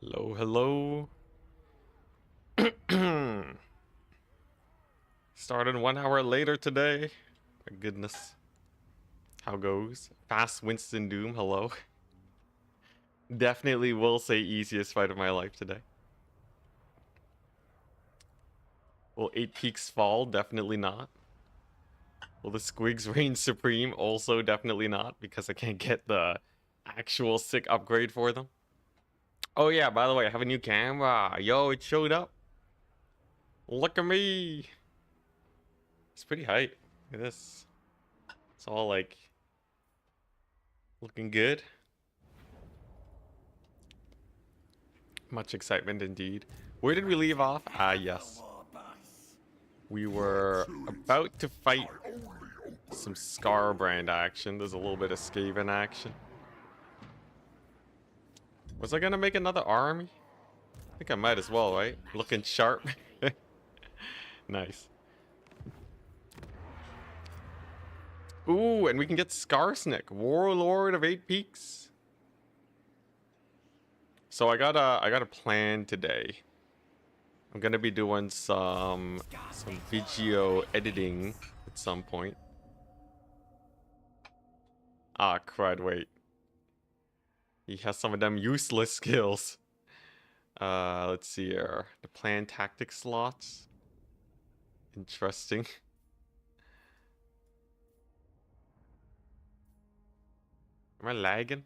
Hello, hello. Started 1 hour later today. My goodness. How goes? Fast Winston Doom, hello. Definitely will say easiest fight of my life today. Will 8 Peaks fall? Definitely not. Will the Squigs reign supreme? Also definitely not, because I can't get the actual sick upgrade for them. Oh yeah, by the way, I have a new camera. Yo, it showed up. Look at me. It's pretty hype. Look at this. It's all like looking good. Much excitement indeed. Where did we leave off? Ah, yes. We were about to fight some Skarbrand action. There's a little bit of Skaven action. Was I gonna make another army? I think I might as well, right? Looking sharp. Nice. Ooh, and we can get Skarsnik, Warlord of 8 Peaks. So I got a plan today. I'm gonna be doing some video editing at some point. Ah, crud, wait. He has some of them useless skills. Let's see here. The plan tactic slots. Interesting. Am I lagging?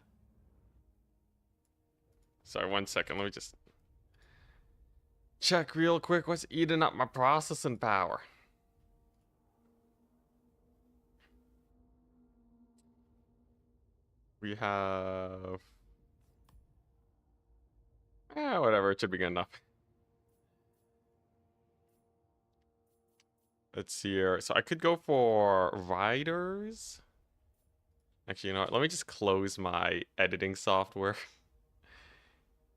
Sorry, 1 second. Let me just check real quick what's eating up my processing power. We have... whatever. It should be good enough. Let's see here. So I could go for riders. Actually, you know what? Let me just close my editing software.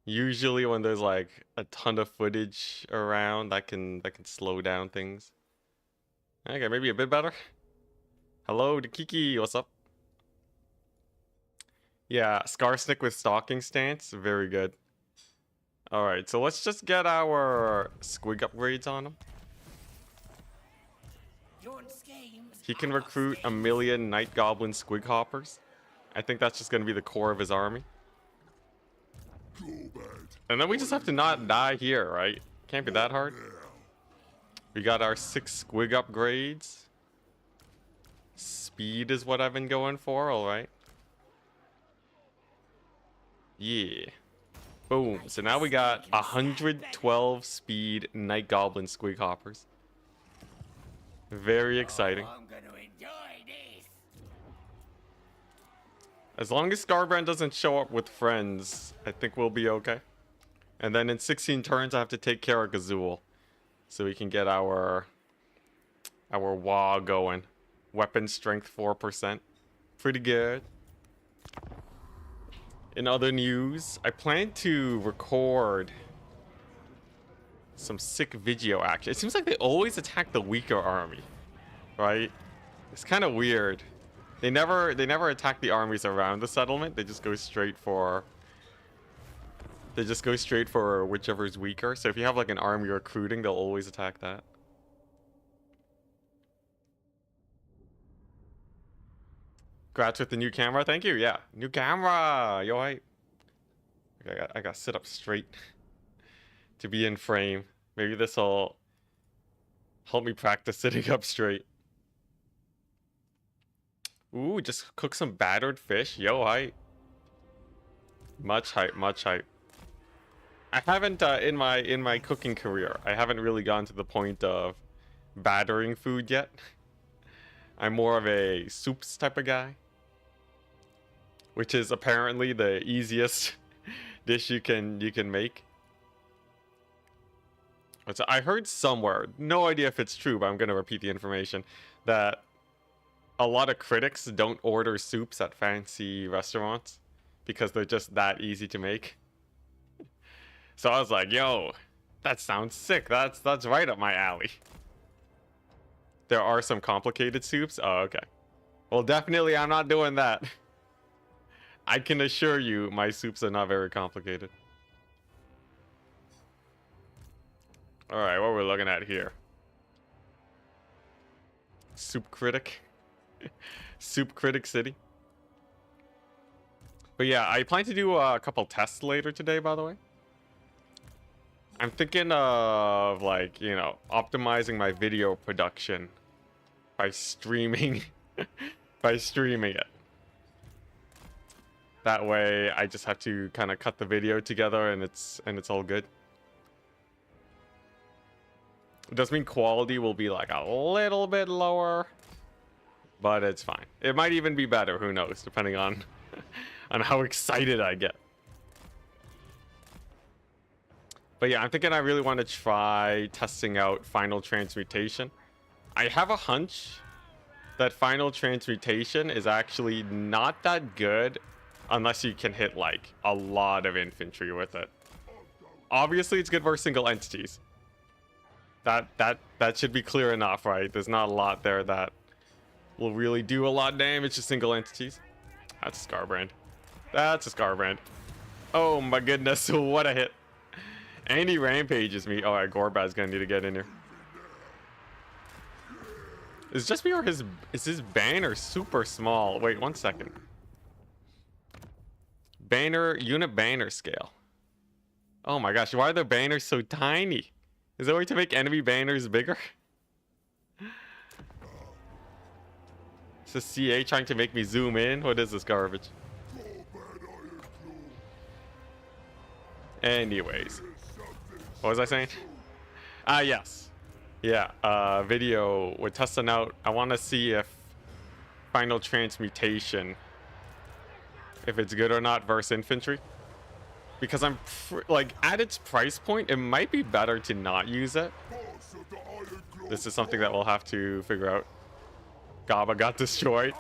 Usually when there's like a ton of footage around, that can slow down things. Okay, maybe a bit better. Hello to Kiki, what's up? Yeah, Skarsnik with stalking stance, very good. Alright, so let's just get our Squig upgrades on him. He can recruit 1,000,000 Night Goblin Squig Hoppers. I think that's just gonna be the core of his army. And then we just have to not die here, right? Can't be that hard. We got our 6 Squig upgrades. Speed is what I've been going for, alright. Yeah. Boom. So now we got 112 speed Night Goblin Squig Hoppers. Very exciting. As long as Skarbrand doesn't show up with friends, I think we'll be okay. And then in 16 turns, I have to take care of Gazul. So we can get our WA going. Weapon strength 4%. Pretty good. In other news, I plan to record some sick video action. It seems like they always attack the weaker army, right? It's kind of weird. They never attack the armies around the settlement. They just go straight for whichever is weaker. So if you have like an army recruiting, they'll always attack that. Congrats with the new camera. Thank you. Yeah, new camera. Yo, I got to sit up straight to be in frame. Maybe this will help me practice sitting up straight. Ooh, just cook some battered fish. Yo, hype. Much hype, much hype. I haven't in my cooking career, I haven't really gone to the point of battering food yet. I'm more of a soups type of guy, which is apparently the easiest dish you can make. So I heard somewhere, no idea if it's true, but I'm gonna repeat the information, that a lot of critics don't order soups at fancy restaurants because they're just that easy to make. So I was like, yo, that sounds sick. That's right up my alley. There are some complicated soups. Oh, okay. Well, definitely I'm not doing that. I can assure you my soups are not very complicated. All right, what we're looking at here. Soup Critic. Soup Critic City. But yeah, I plan to do a couple tests later today, by the way. I'm thinking of, like, you know, optimizing my video production by streaming by streaming it. That way I just have to kind of cut the video together and it's all good. It does mean quality will be like a little bit lower, but it's fine. It might even be better, who knows, depending on on how excited I get. But yeah, I'm thinking I really want to try testing out Final Transmutation. I have a hunch that Final Transmutation is actually not that good unless you can hit like a lot of infantry with it. Obviously, it's good for single entities. That should be clear enough, right? There's not a lot there that will really do a lot of damage to single entities. That's a Skarbrand. That's a Skarbrand. Oh my goodness, what a hit. And he rampages me. Alright, Gorbad's gonna need to get in here. Is just me or is his banner super small? Wait, 1 second. Banner, unit banner scale. Oh my gosh, why are the banners so tiny? Is there a way to make enemy banners bigger? Is this CA trying to make me zoom in? What is this garbage? Anyways. What was I saying? Yes. Yeah, video, we're testing out. I want to see if Final Transmutation, if it's good or not versus infantry. Because I'm, like, at its price point, it might be better to not use it. This is something that we'll have to figure out. Gaba got destroyed.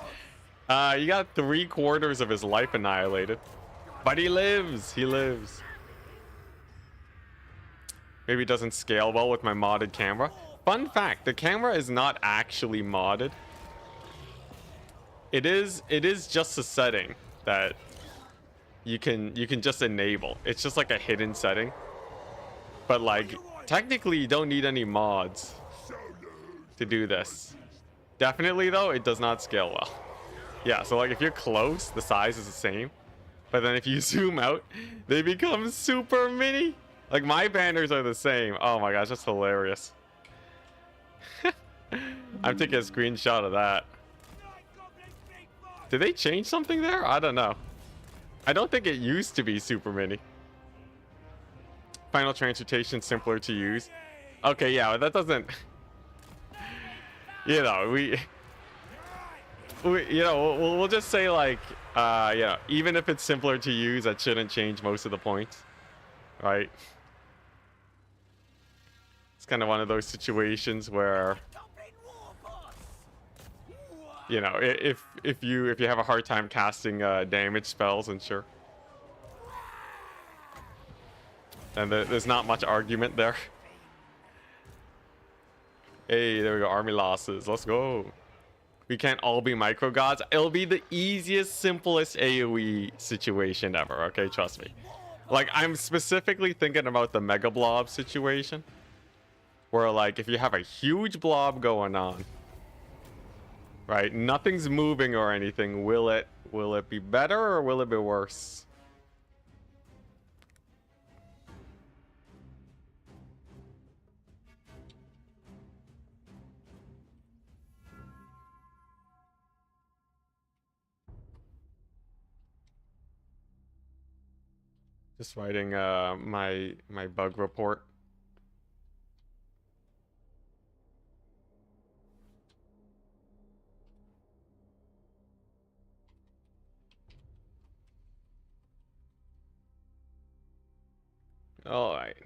He got 3/4 of his life annihilated. But he lives! He lives. Maybe it doesn't scale well with my modded camera. Fun fact, the camera is not actually modded. It is just a setting that you can just enable. It's just like a hidden setting. But like technically you don't need any mods to do this. Definitely though, it does not scale well. Yeah, so like if you're close, the size is the same. But then if you zoom out, they become super mini. Like, my banners are the same. Oh my gosh, that's hilarious. I'm taking a screenshot of that. Did they change something there? I don't know. I don't think it used to be super mini. Final Transmutation simpler to use. Okay, yeah, that doesn't... You know, we you know, we'll just say like, you know, even if it's simpler to use, that shouldn't change most of the points. Right? It's kind of one of those situations where, you know, if you have a hard time casting damage spells, and sure, and there's not much argument there. Hey, there we go. Army losses. Let's go. We can't all be micro gods. It'll be the easiest, simplest AoE situation ever. Okay, trust me. Like, I'm specifically thinking about the mega blob situation, where like if you have a huge blob going on, right? Nothing's moving or anything. Will it be better or will it be worse? Just writing my bug report. All right.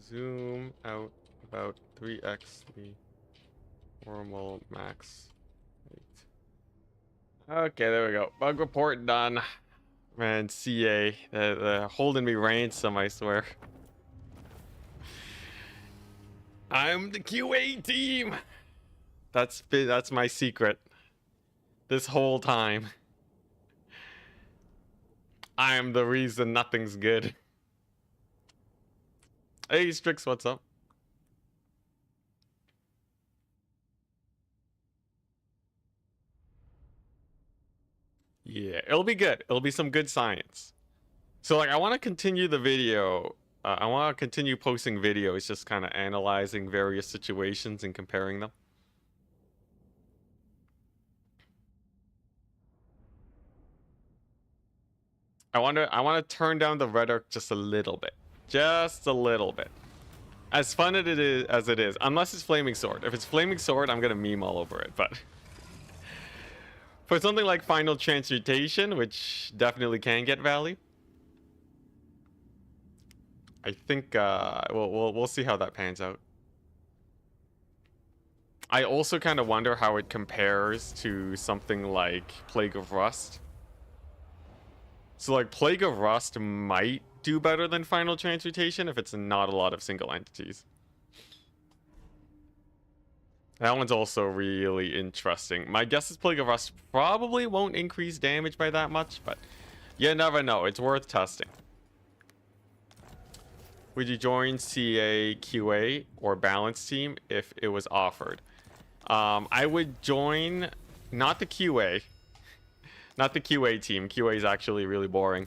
Zoom out about 3x the normal max. Okay, there we go. Bug report done. Man, CA, they're holding me ransom, I swear. I'm the QA team. That's my secret. This whole time. I am the reason nothing's good. Hey, Strix, what's up? Yeah, it'll be good. It'll be some good science. So, like, I want to continue the video. I want to continue posting videos, just kind of analyzing various situations and comparing them. I want to turn down the rhetoric just a little bit. Just a little bit. As fun as it is, unless it's Flaming Sword. If it's Flaming Sword, I'm gonna meme all over it, but for something like Final Transmutation, which definitely can get value, I think we'll see how that pans out. I also kind of wonder how it compares to something like Plague of Rust. So like Plague of Rust might do better than Final Transmutation if it's not a lot of single entities. That one's also really interesting. My guess is Plague of Rust probably won't increase damage by that much, but you never know. It's worth testing. Would you join CA, QA, or Balance Team if it was offered? I would join not the QA. Not the QA team. QA is actually really boring.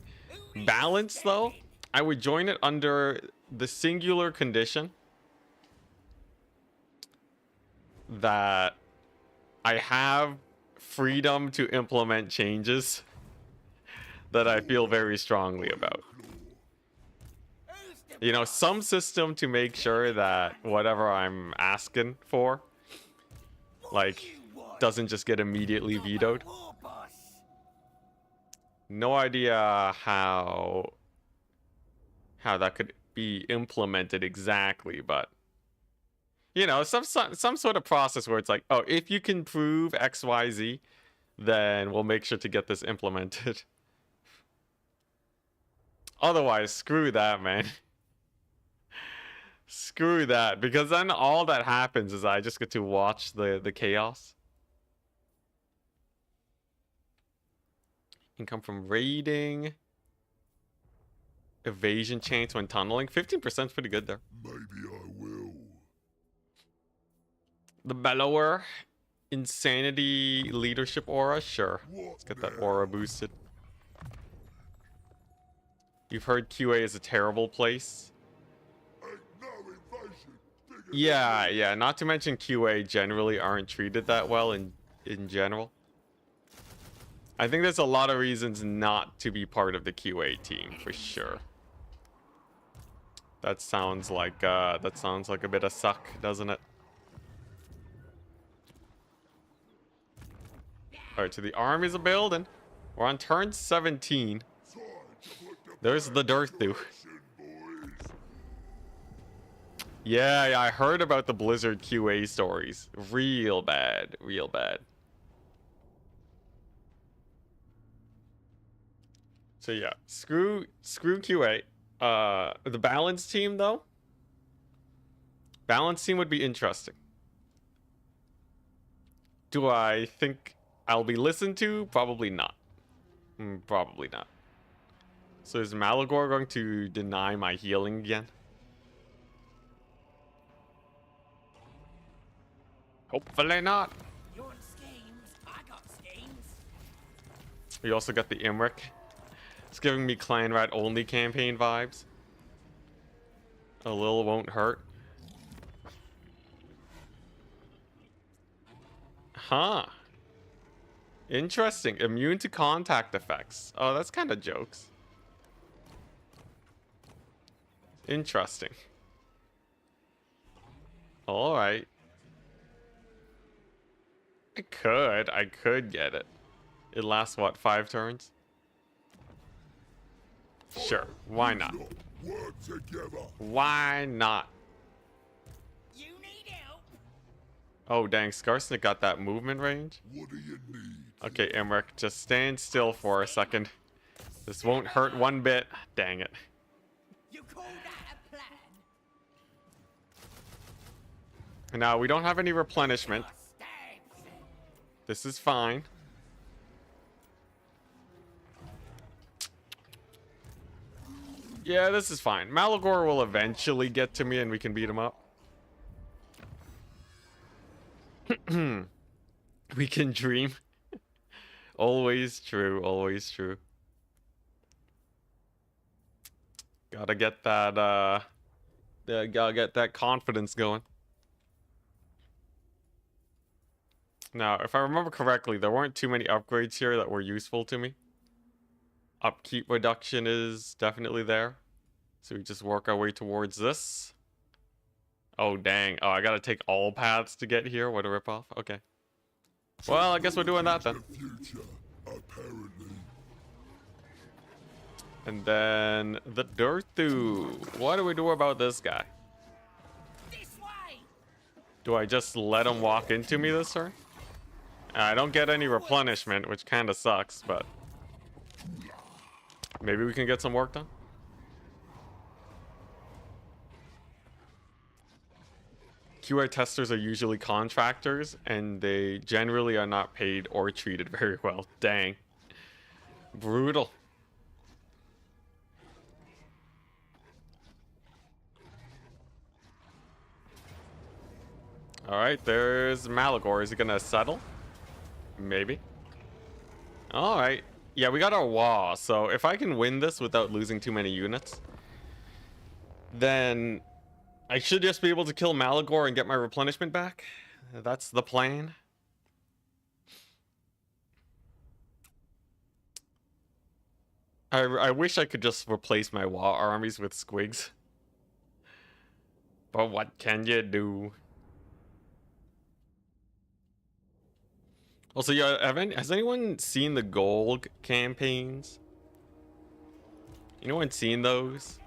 Balance, though, I would join it under the singular condition that I have freedom to implement changes that I feel very strongly about. You know, some system to make sure that whatever I'm asking for, like, doesn't just get immediately vetoed. No idea how that could be implemented exactly, but you know, some sort of process where it's like, oh, if you can prove XYZ, then we'll make sure to get this implemented. Otherwise, screw that, man. Screw that, because then all that happens is I just get to watch the chaos. Income from raiding. Evasion chance when tunneling. 15% is pretty good there. Maybe I will. The Malagor insanity leadership aura. Sure. Let's get that aura boosted. You've heard QA is a terrible place. Yeah. Not to mention QA generally aren't treated that well in general. I think there's a lot of reasons not to be part of the QA team for sure. That sounds like a bit of suck, doesn't it? All right, so the armies are building. We're on turn 17. There's the dirt through. Yeah, I heard about the Blizzard QA stories. Real bad, real bad. So yeah, screw QA. The balance team though. Balance team would be interesting. Do I think I'll be listened to? Probably not. Probably not. So is Malagor going to deny my healing again? Hopefully not. You want schemes? I got schemes. We also got the Imrik. It's giving me Clan Rat only campaign vibes. A little won't hurt. Huh. Interesting. Immune to contact effects. Oh, that's kind of jokes. Interesting. Alright. I could get it. It lasts, what, 5 turns? Sure. Why not? Why not? You need help. Oh, dang. Skarsnik got that movement range? What do you need? Okay, Imrik, just stand still for a second. This won't hurt one bit. Dang it. You call that a plan? Now, we don't have any replenishment. This is fine. Yeah, this is fine. Malagor will eventually get to me and we can beat him up. We can dream. Always true, always true. Gotta get that, gotta get that confidence going. Now, if I remember correctly, there weren't too many upgrades here that were useful to me. Upkeep reduction is definitely there. So we just work our way towards this. Oh, dang. Oh, I gotta take all paths to get here. What a ripoff. Okay. Well, I guess we're doing that then. Future, apparently. And then the Dirthu. What do we do about this guy? This way. Do I just let him walk into me this turn? I don't get any replenishment, which kind of sucks, but maybe we can get some work done. QA testers are usually contractors, and they generally are not paid or treated very well. Dang. Brutal. Alright, there's Malagor. Is he gonna settle? Maybe. Alright. Yeah, we got our wall, so if I can win this without losing too many units, then I should just be able to kill Malagor and get my replenishment back. That's the plan. I wish I could just replace my Wa armies with Squigs. But what can you do? Also, yeah, has anyone seen the gold campaigns? Anyone seen those?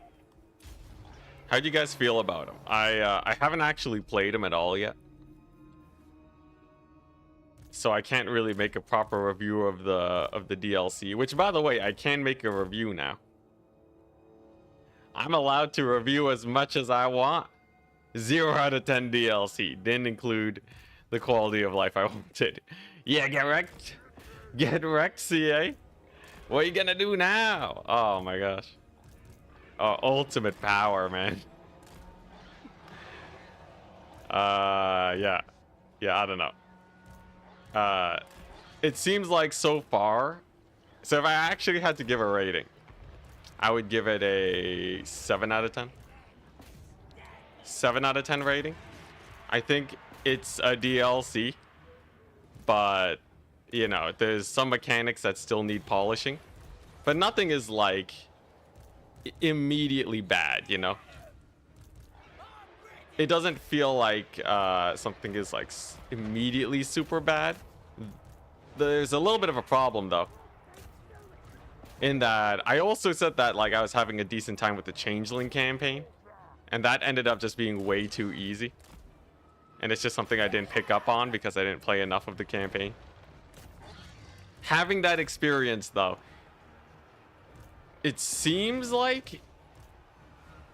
How do you guys feel about them? I haven't actually played them at all yet, so I can't really make a proper review of the DLC. Which, by the way, I can make a review now. I'm allowed to review as much as I want. 0 out of 10 DLC. Didn't include the quality of life I wanted. Yeah, get wrecked. Get wrecked, CA. What are you gonna do now? Oh my gosh. Ultimate power, man. Yeah. Yeah, I don't know. It seems like so far. So if I actually had to give a rating, I would give it a 7 out of 10. 7 out of 10 rating. I think it's a DLC, but you know, there's some mechanics that still need polishing, but nothing is like immediately bad, you know. It doesn't feel like something is like immediately super bad. There's a little bit of a problem though, in that I also said that like I was having a decent time with the Changeling campaign, and that ended up just being way too easy, and it's just something I didn't pick up on because I didn't play enough of the campaign. Having that experience though, it seems like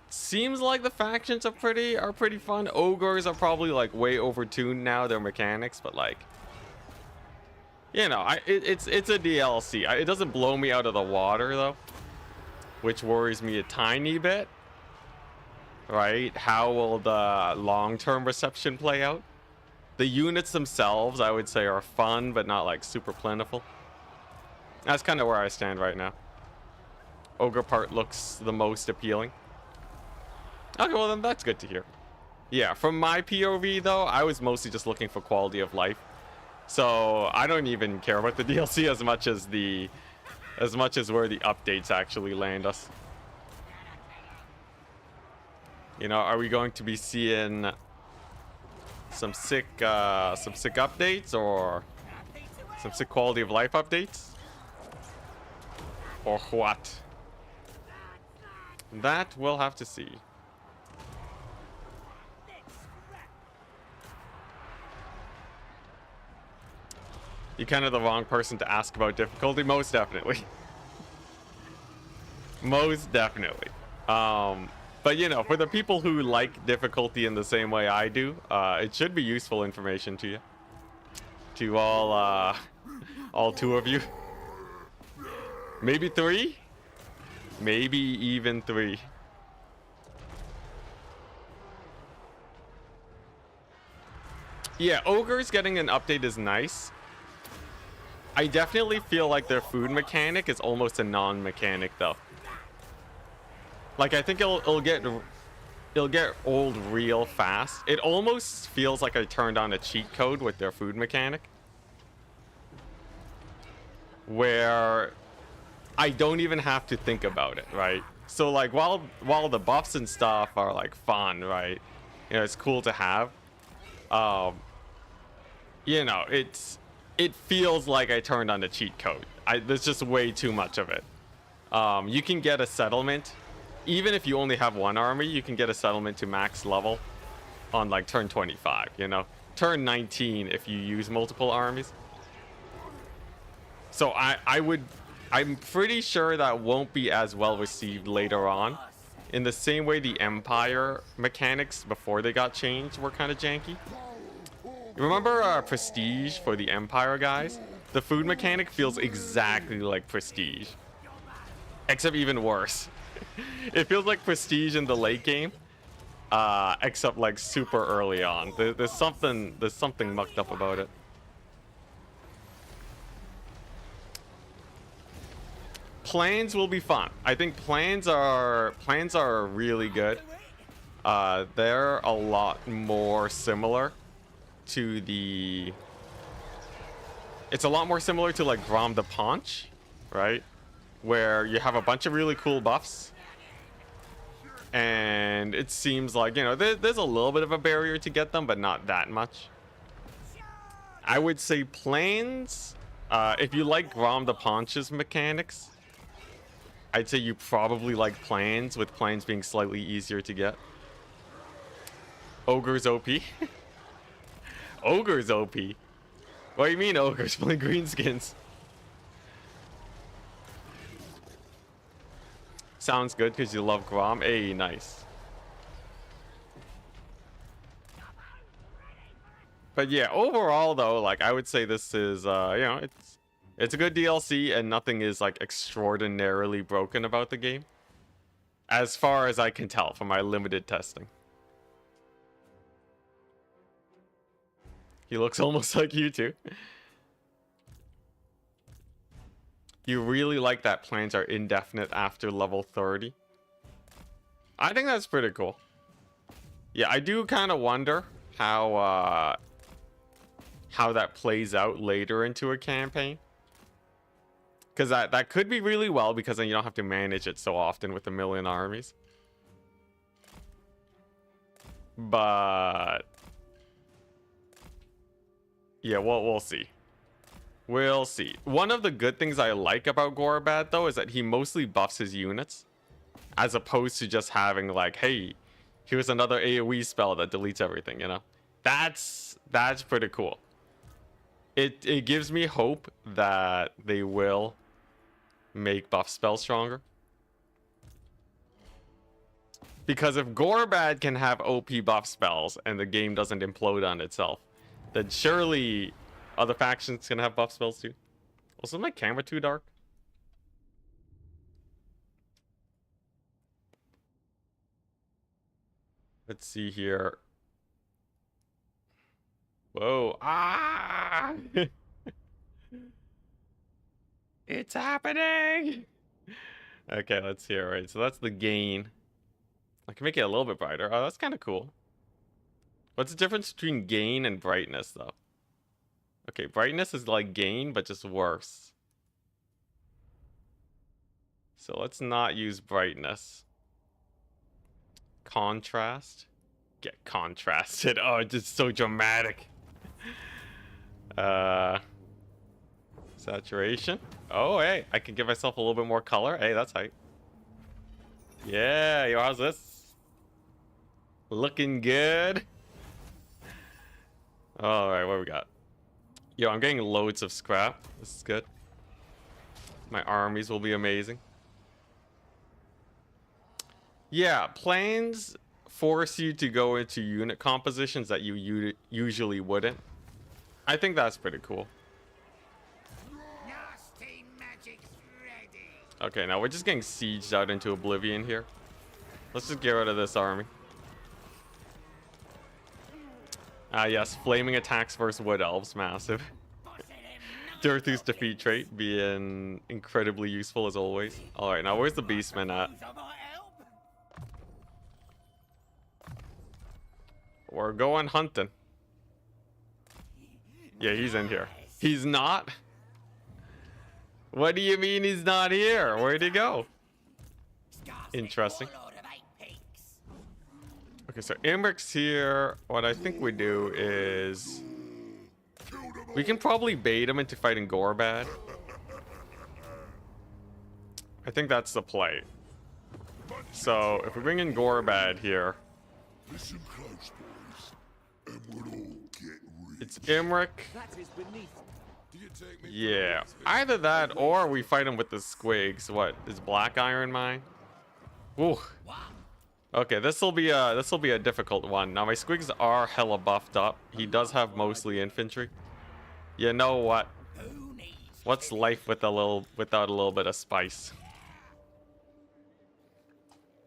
the factions are pretty fun. Ogres are probably like way overtuned now, their mechanics, but like, you know, it's a DLC. It doesn't blow me out of the water though, which worries me a tiny bit. Right? How will the long-term reception play out? The units themselves, I would say, are fun, but not like super plentiful. That's kind of where I stand right now. Ogre part looks the most appealing. Okay, well then that's good to hear. Yeah, from my POV though, I was mostly just looking for quality of life. So I don't even care about the DLC as much as where the updates actually land us. You know, are we going to be seeing some sick updates, or some sick quality of life updates, or what? That we'll have to see. You're kind of the wrong person to ask about difficulty, most definitely. Most definitely. But you know, for the people who like difficulty in the same way I do, it should be useful information to you. To all 2 of you. Maybe 3? Maybe even 3. Yeah, ogres getting an update is nice. I definitely feel like their food mechanic is almost a non-mechanic though. Like, I think it'll get old real fast. It almost feels like I turned on a cheat code with their food mechanic, where I don't even have to think about it, right? So like while the buffs and stuff are like fun, right? You know, it's cool to have. You know, it feels like I turned on the cheat code. There's just way too much of it. You can get a settlement, even if you only have one army, you can get a settlement to max level on like turn 25, you know? Turn 19 if you use multiple armies. So I'm pretty sure that won't be as well received later on. In the same way the Empire mechanics before they got changed were kind of janky. Remember Prestige for the Empire guys? The food mechanic feels exactly like Prestige, except even worse. It feels like Prestige in the late game, except like super early on. There's something mucked up about it. Plans will be fun. I think plans are really good. They're a lot more similar to the... It's a lot more similar to like Grom the Paunch, right? Where you have a bunch of really cool buffs. And it seems like, you know, there's a little bit of a barrier to get them, but not that much. I would say plans, if you like Grom the Paunch's mechanics, I'd say you probably like plans, with plans being slightly easier to get. Ogre's OP. Ogre's OP. What do you mean ogres playing greenskins? Sounds good because you love Grom. Hey, nice. But yeah, overall though, like I would say this is, you know, it's a good DLC and nothing is like extraordinarily broken about the game, as far as I can tell from my limited testing. He looks almost like you too. You really like that plans are indefinite after level 30. I think that's pretty cool. Yeah, I do kind of wonder how that plays out later into a campaign. Because that could be really well, because then you don't have to manage it so often with a million armies. But yeah, we'll see. We'll see. One of the good things I like about Gorbad though is that he mostly buffs his units, as opposed to just having like, hey, here's another AoE spell that deletes everything, you know? That's pretty cool. It gives me hope that they will make buff spells stronger. Because if Gorbad can have OP buff spells and the game doesn't implode on itself, then surely other factions can have buff spells too. Also, is my camera too dark? Let's see here. Whoa. Ah! It's happening! Okay, let's see. All right, so that's the gain. I can make it a little bit brighter. Oh, that's kind of cool. What's the difference between gain and brightness, though? Okay, brightness is like gain, but just worse. So let's not use brightness. Contrast. Get contrasted. Oh, it's just so dramatic. Saturation. Oh, hey, I can give myself a little bit more color. Hey, that's hype. Yeah, yo, how's this? Looking good. All right, what we got? Yo, I'm getting loads of scrap. This is good. My armies will be amazing. Yeah, planes force you to go into unit compositions that you usually wouldn't. I think that's pretty cool. Nasty magic's ready. Okay, now we're just getting sieged out into oblivion here. Let's just get rid of this army. Ah, yes, flaming attacks versus wood elves, massive. Dirthu's defeat trait being incredibly useful as always. Alright, now where's the beastman at? We're going hunting. Yeah, he's in here. He's not? What do you mean he's not here? Where'd he go? Interesting. Okay, so Imrik's here. What I think we do is... we can probably bait him into fighting Gorbad. I think that's the play. So, if we bring in Gorbad here... Listen close, boys, and we'll all get rich. it's Imrik. Yeah, either that or we fight him with the Squigs. What is Black Iron mine? Ooh. Okay, this will be a difficult one. Now my Squigs are hella buffed up. He does have mostly infantry. You know what? What's life without a little bit of spice?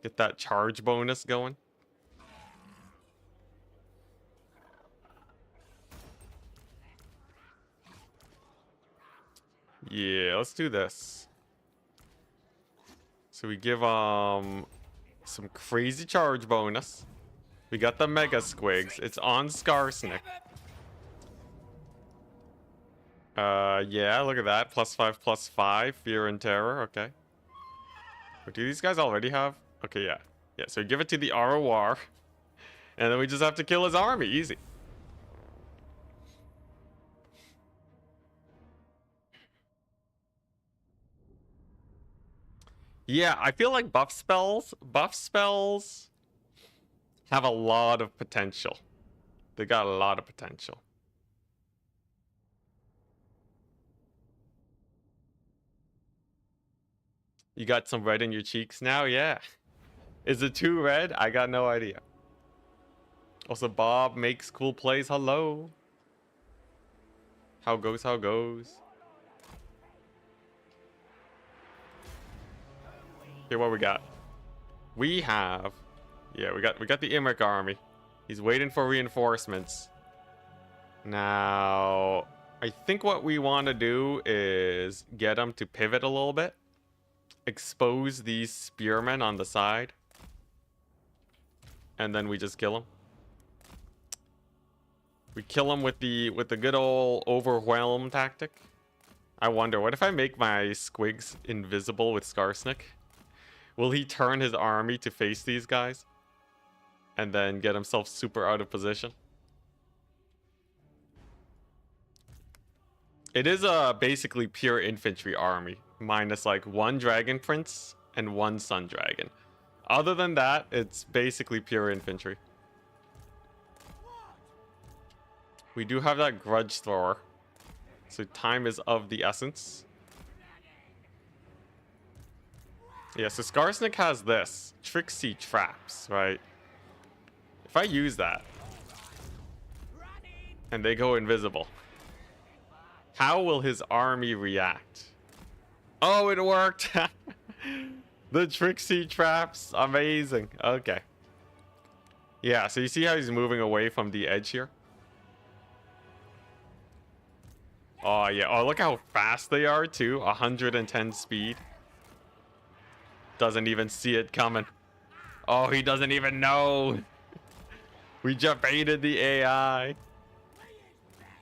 Get that charge bonus going. Yeah, let's do this. So we give some crazy charge bonus. We got the Mega Squigs. It's on Skarsnik. Yeah, look at that. +5/+5. Fear and terror. Okay. But do these guys already have? Okay, yeah. Yeah, so we give it to the ROR. And then we just have to kill his army. Easy. Yeah, I feel like buff spells have a lot of potential. They got a lot of potential. You got some red in your cheeks now? Yeah. Is it too red? I got no idea. Also, Bob makes cool plays. Hello. How goes, how goes? Here, what we got? We have... yeah, we got the Imrik army. He's waiting for reinforcements. Now, I think what we want to do is get him to pivot a little bit. Expose these spearmen on the side. And then we just kill him. We kill him with the good old overwhelm tactic. I wonder, what if I make my Squigs invisible with Skarsnik? Will he turn his army to face these guys? And then get himself super out of position? It is a basically pure infantry army. Minus like 1 Dragon Prince and 1 Sun Dragon. Other than that, it's basically pure infantry. We do have that Grudge Thrower. So time is of the essence. Yeah, so Skarsnik has this. Tricksy Traps, right? If I use that, and they go invisible, how will his army react? Oh, it worked! The Tricksy Traps, amazing. Okay. Yeah, so you see how he's moving away from the edge here? Oh, yeah. Oh, look how fast they are, too. 110 speed. Doesn't even see it coming. Oh, he doesn't even know. We just baited the AI.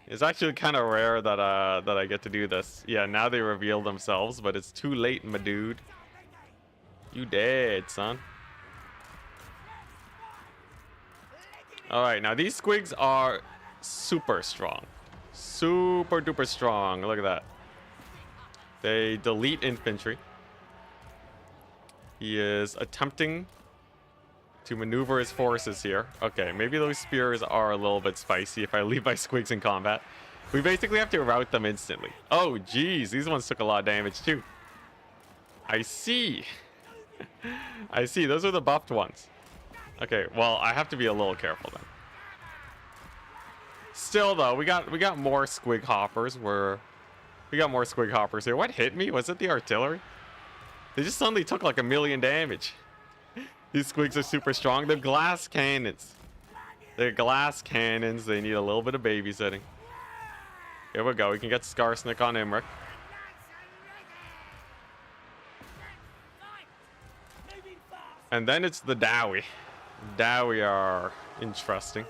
It's actually kind of rare that I get to do this. Yeah, now they reveal themselves, but it's too late, my dude. You dead, son. Alright, now these Squigs are super strong. Super duper strong. Look at that. They delete infantry. He is attempting to maneuver his forces here. Okay, maybe those spears are a little bit spicy if I leave my Squigs in combat. We basically have to rout them instantly. Oh, geez. These ones took a lot of damage, too. I see. I see. Those are the buffed ones. Okay, well, I have to be a little careful then. Still, though, we got more Squig hoppers. We got more Squig hoppers here. What hit me? Was it the artillery? They just suddenly took like 1,000,000 damage. These squigs are super strong. They're glass cannons. They're glass cannons. They need a little bit of babysitting. Here we go. We can get Skarsnik on Imrik. And then it's the Dowie. Dowie are interesting.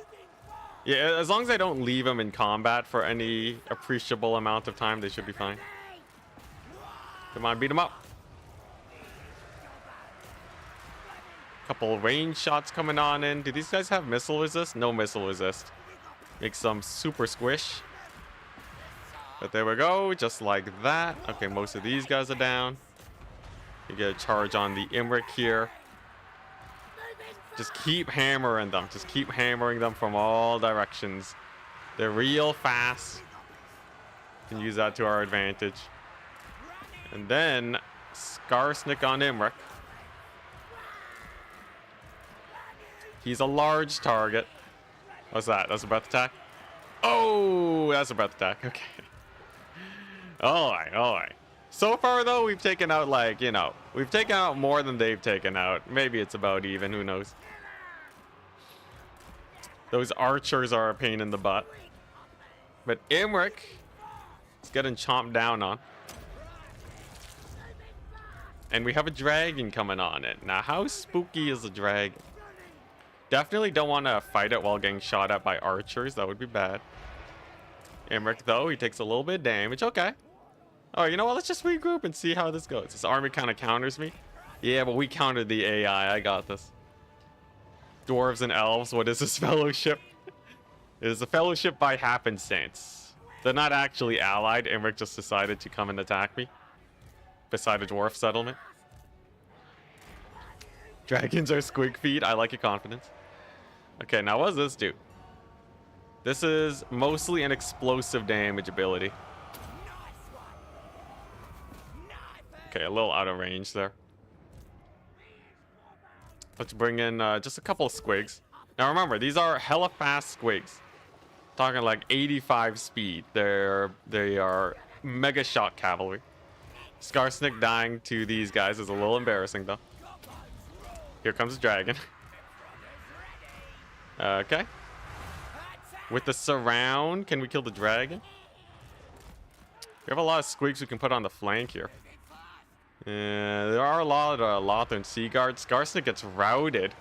Yeah, as long as I don't leave them in combat for any appreciable amount of time, they should be fine. Come on, beat them up. Couple range shots coming on in. Do these guys have missile resist? No missile resist. Makes them super squish. But there we go, just like that. Okay, most of these guys are down. You get a charge on the Imrik here. Just keep hammering them. Just keep hammering them from all directions. They're real fast. Can use that to our advantage. And then Skarsnik on Imrik. He's a large target. What's that? That's a breath attack? Oh, that's a breath attack. Okay. Alright, alright. So far, though, we've taken out, like, you know, we've taken out more than they've taken out. Maybe it's about even. Who knows? Those archers are a pain in the butt. But Imrik is getting chomped down on. And we have a dragon coming on it. Now, how spooky is a dragon? Definitely don't want to fight it while getting shot at by archers. That would be bad. Imrik, though, he takes a little bit of damage. Okay. Oh, you know what? Let's just regroup and see how this goes. This army kind of counters me. Yeah, but we countered the AI. I got this. Dwarves and elves. What is this fellowship? It is a fellowship by happenstance. They're not actually allied. Imrik just decided to come and attack me. Beside a dwarf settlement. Dragons are squig feet. I like your confidence. Okay, now what does this do? This is mostly an explosive damage ability. Okay, a little out of range there. Let's bring in just a couple of squigs. Now remember, these are hella fast squigs. Talking like 85 speed. They are mega shock cavalry. Skarsnik dying to these guys is a little embarrassing though. Here comes the dragon. Okay. With the surround, can we kill the dragon? We have a lot of squigs we can put on the flank here. There are a lot of Lothern Sea Guards. Skarsnik gets routed.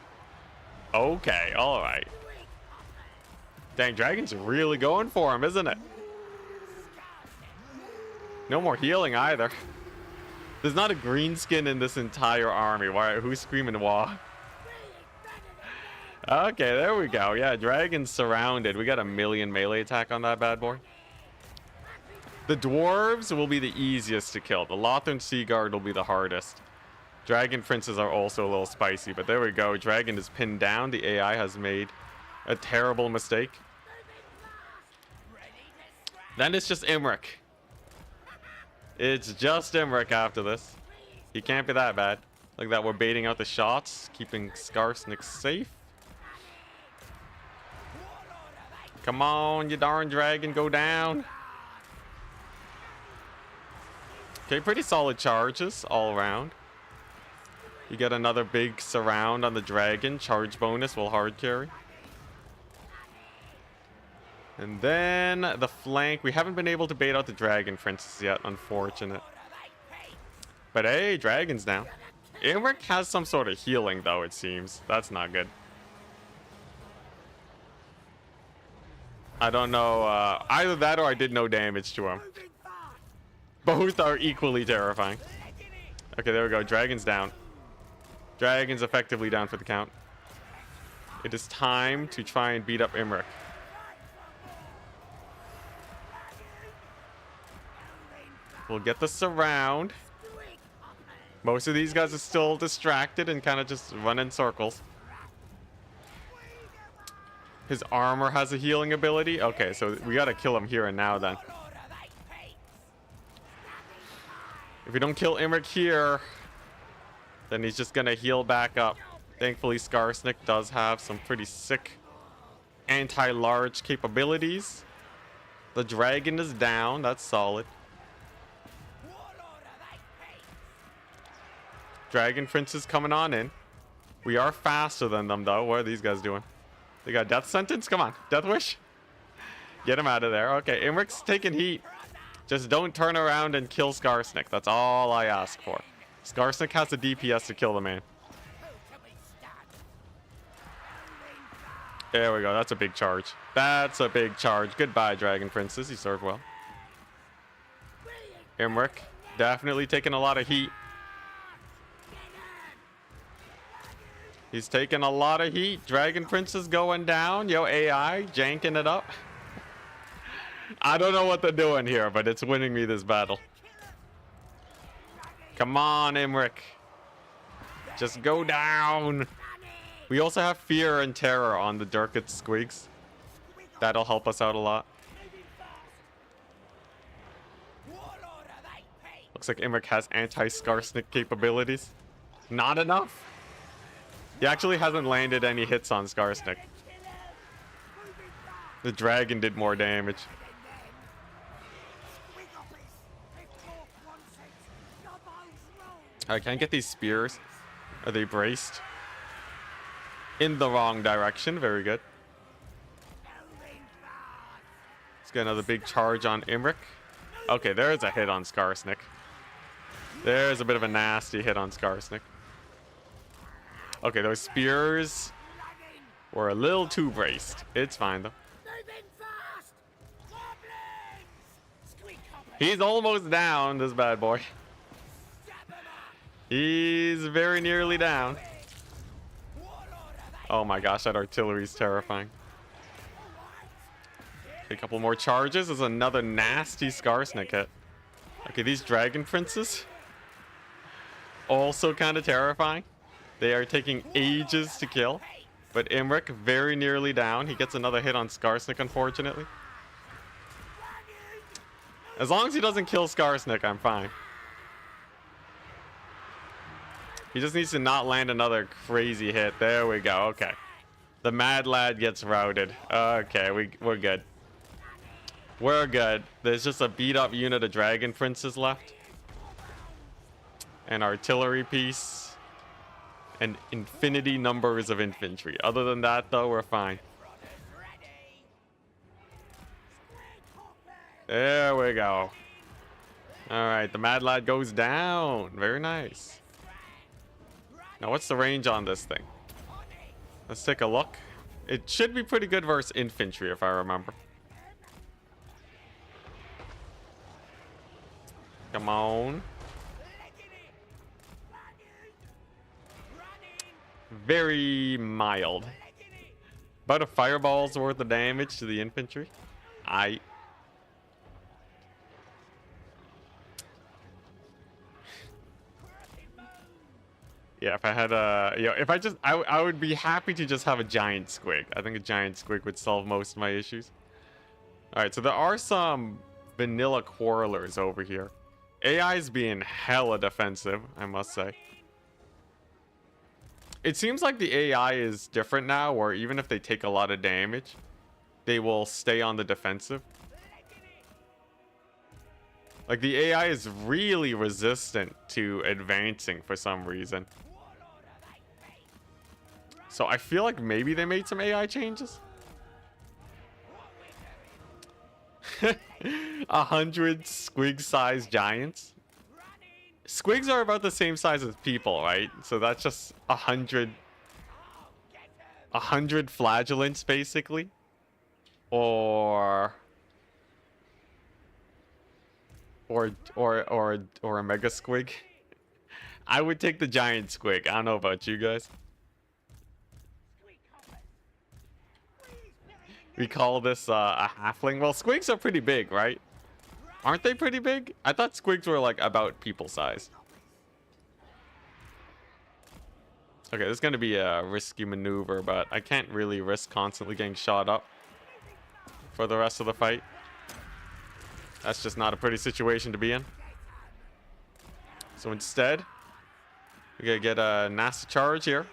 Okay, alright. Dang, dragon's really going for him, isn't it? No more healing either. There's not a green skin in this entire army. Why? Who's screaming wah? Okay, there we go. Yeah, dragon's surrounded. We got 1,000,000 melee attack on that bad boy. The dwarves will be the easiest to kill. The Lothern Sea Guard will be the hardest. Dragon princes are also a little spicy, but there we go. Dragon is pinned down. The AI has made a terrible mistake. Then it's just Imrik. It's just Imrik after this. He can't be that bad. Like that, we're baiting out the shots, keeping Skarsnik safe. Come on, you darn dragon, go down. Okay, pretty solid charges all around. You get another big surround on the dragon. Charge bonus will hard carry. And then the flank. We haven't been able to bait out the dragon princes yet, unfortunate. But hey, dragon's down. Imrik has some sort of healing though, it seems. That's not good. I don't know, either that or I did no damage to him. Both are equally terrifying. Okay, there we go. Dragon's down. Dragon's effectively down for the count. It is time to try and beat up Imrik. We'll get the surround. Most of these guys are still distracted and kind of just run in circles. His armor has a healing ability. Okay, so we gotta kill him here and now then. If we don't kill Imrik here, then he's just gonna heal back up. Thankfully, Skarsnik does have some pretty sick anti-large capabilities. The dragon is down. That's solid. Dragon Prince is coming on in. We are faster than them, though. What are these guys doing? They got Death Sentence? Come on. Death Wish? Get him out of there. Okay, Imrik's taking heat. Just don't turn around and kill Skarsnik. That's all I ask for. Skarsnik has the DPS to kill the man. There we go. That's a big charge. That's a big charge. Goodbye, Dragon Princess. You served well. Imrik, definitely taking a lot of heat. He's taking a lot of heat. Dragon Prince is going down. Yo, AI, janking it up. I don't know what they're doing here, but it's winning me this battle. Come on, Imrik. Just go down. We also have Fear and Terror on the Durkit Squigs. That'll help us out a lot. Looks like Imrik has anti-Skarsnik capabilities. Not enough. He actually hasn't landed any hits on Skarsnik. The dragon did more damage. I can't get these spears. Are they braced? In the wrong direction. Very good. Let's get another big charge on Imrik. Okay, there's a hit on Skarsnik. There's a bit of a nasty hit on Skarsnik. Okay, those spears were a little too braced. It's fine, though. He's almost down, this bad boy. He's very nearly down. Oh my gosh, that artillery is terrifying. Okay, a couple more charges. There's another nasty Skarsnik hit. Okay, these Dragon Princes. Also kind of terrifying. They are taking ages to kill. But Imrik very nearly down. He gets another hit on Skarsnik, unfortunately. As long as he doesn't kill Skarsnik, I'm fine. He just needs to not land another crazy hit. There we go. Okay. The Mad Lad gets routed. Okay, we're good. We're good. There's just a beat up unit of Dragon Princes left. An artillery piece. And infinity numbers of infantry. Other than that, though, we're fine. There we go. Alright, the Mad Lad goes down. Very nice. Now, what's the range on this thing? Let's take a look. It should be pretty good versus infantry, if I remember. Come on. Very mild. About a fireball's worth of damage to the infantry. Yeah, if I had a, I would be happy to just have a giant squig. I think a giant squig would solve most of my issues. All right, so there are some vanilla quarrelers over here. AI is being hella defensive, I must say. It seems like the AI is different now, where even if they take a lot of damage, they will stay on the defensive. Like, the AI is really resistant to advancing for some reason. So I feel like maybe they made some AI changes. 100 squig-sized giants. Squigs are about the same size as people, right? So that's just 100 flagellants, basically. Or a mega squig. I would take the giant squig. I don't know about you guys. We call this a halfling. Well, squigs are pretty big, right? Aren't they pretty big? I thought squigs were like about people size. Okay, this is going to be a risky maneuver, but I can't really risk constantly getting shot up for the rest of the fight. That's just not a pretty situation to be in. So instead, we're going to get a nasty charge here.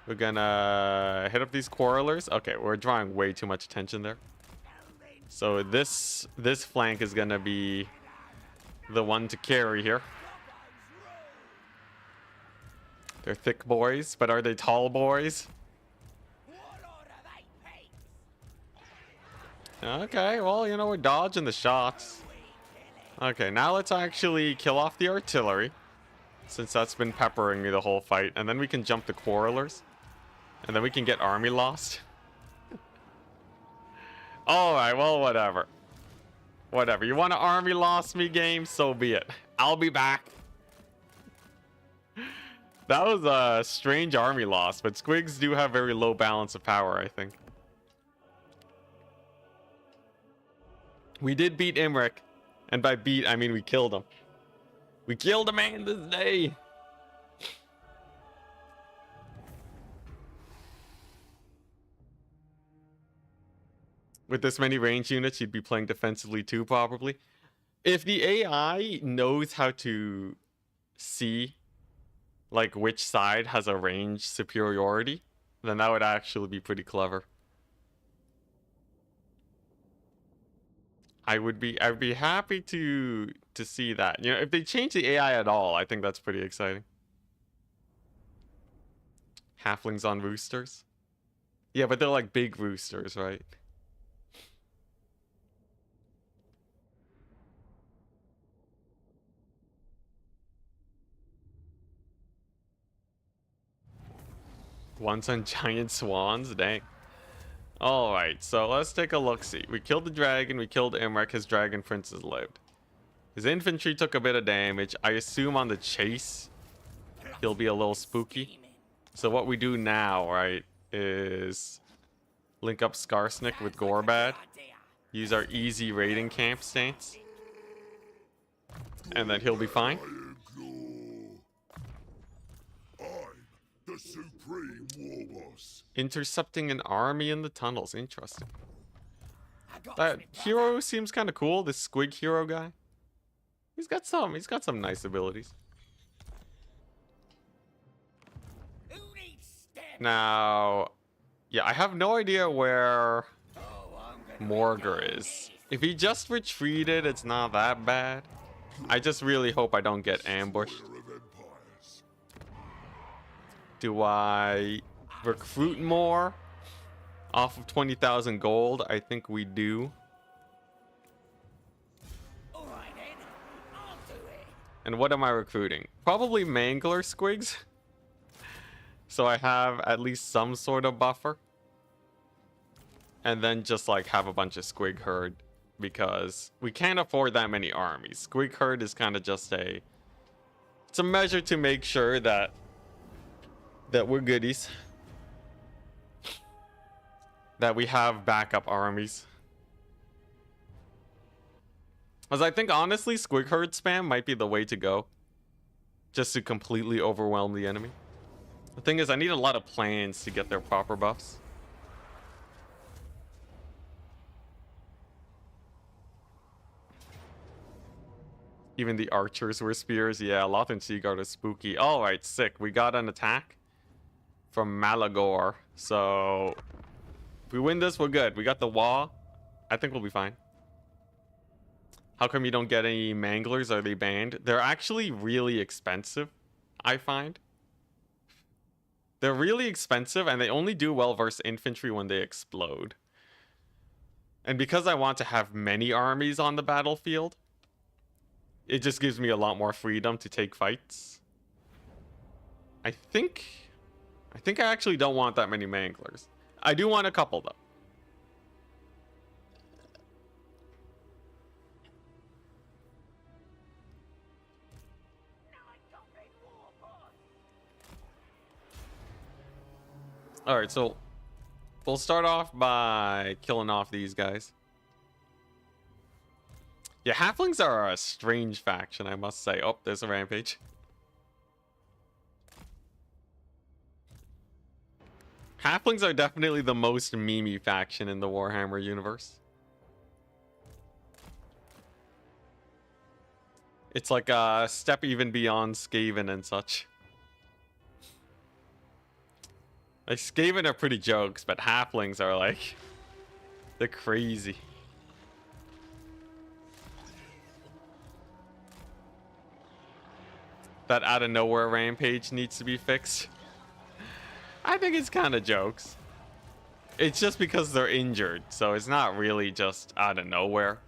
We're going to hit up these quarrelers. Okay, we're drawing way too much attention there. So this flank is going to be the one to carry here. They're thick boys, but are they tall boys? What order they pigs? Okay, well, you know, we're dodging the shots. Okay, now let's actually kill off the artillery, since that's been peppering me the whole fight. And then we can jump the quarrelers. And then we can get army lost. Alright, well, whatever. Whatever. You want to army lost me game? So be it. I'll be back. That was a strange army loss, but Squigs do have very low balance of power, I think. We did beat Imrik. And by beat, I mean we killed him. We killed a man this day. With this many range units, you'd be playing defensively too, probably. If the AI knows how to see, like, which side has a range superiority, then that would actually be pretty clever. I'd be happy to see that. You know, if they change the AI at all, I think that's pretty exciting. Halflings on roosters. Yeah, but they're like big roosters, right? Ones on giant swans, dang. Alright, so let's take a look-see. We killed the dragon, we killed Imrik, his dragon princes lived. His infantry took a bit of damage. I assume on the chase, he'll be a little spooky. So what we do now, right, is link up Skarsnik with Gorbad. Use our easy raiding camp stance. And then he'll be fine. I'm the supreme war boss. Intercepting an army in the tunnels. Interesting. That hero seems kind of cool. This Squig hero guy. He's got some nice abilities. Now, yeah, I have no idea where Malagor is. If he just retreated, it's not that bad. I just really hope I don't get ambushed. Do I recruit more off of 20,000 gold? I think we do. And what am I recruiting? Probably Mangler Squigs. So I have at least some sort of buffer. And then just like have a bunch of Squig herd. Because we can't afford that many armies. Squig herd is kind of just it's a measure to make sure that we're goodies. That we have backup armies. As I think honestly, Squig herd spam might be the way to go. Just to completely overwhelm the enemy. The thing is, I need a lot of plans to get their proper buffs. Even the archers were spears. Yeah, Loth and Seaguard is spooky. Alright, sick. We got an attack from Malagor. So, if we win this, we're good. We got the wall. I think we'll be fine. How come you don't get any Manglers? Are they banned? They're actually really expensive, I find. They're really expensive, and they only do well versus infantry when they explode. And because I want to have many armies on the battlefield, it just gives me a lot more freedom to take fights. I think I actually don't want that many Manglers. I do want a couple, though. Alright, so we'll start off by killing off these guys. Yeah, halflings are a strange faction, I must say. Oh, there's a rampage. Halflings are definitely the most memey faction in the Warhammer universe. It's like a step even beyond Skaven and such. Like, Skaven are pretty jokes, but halflings are like... they're crazy. that out of nowhere rampage needs to be fixed. I think it's kind of jokes. It's just because they're injured, so it's not really just out of nowhere.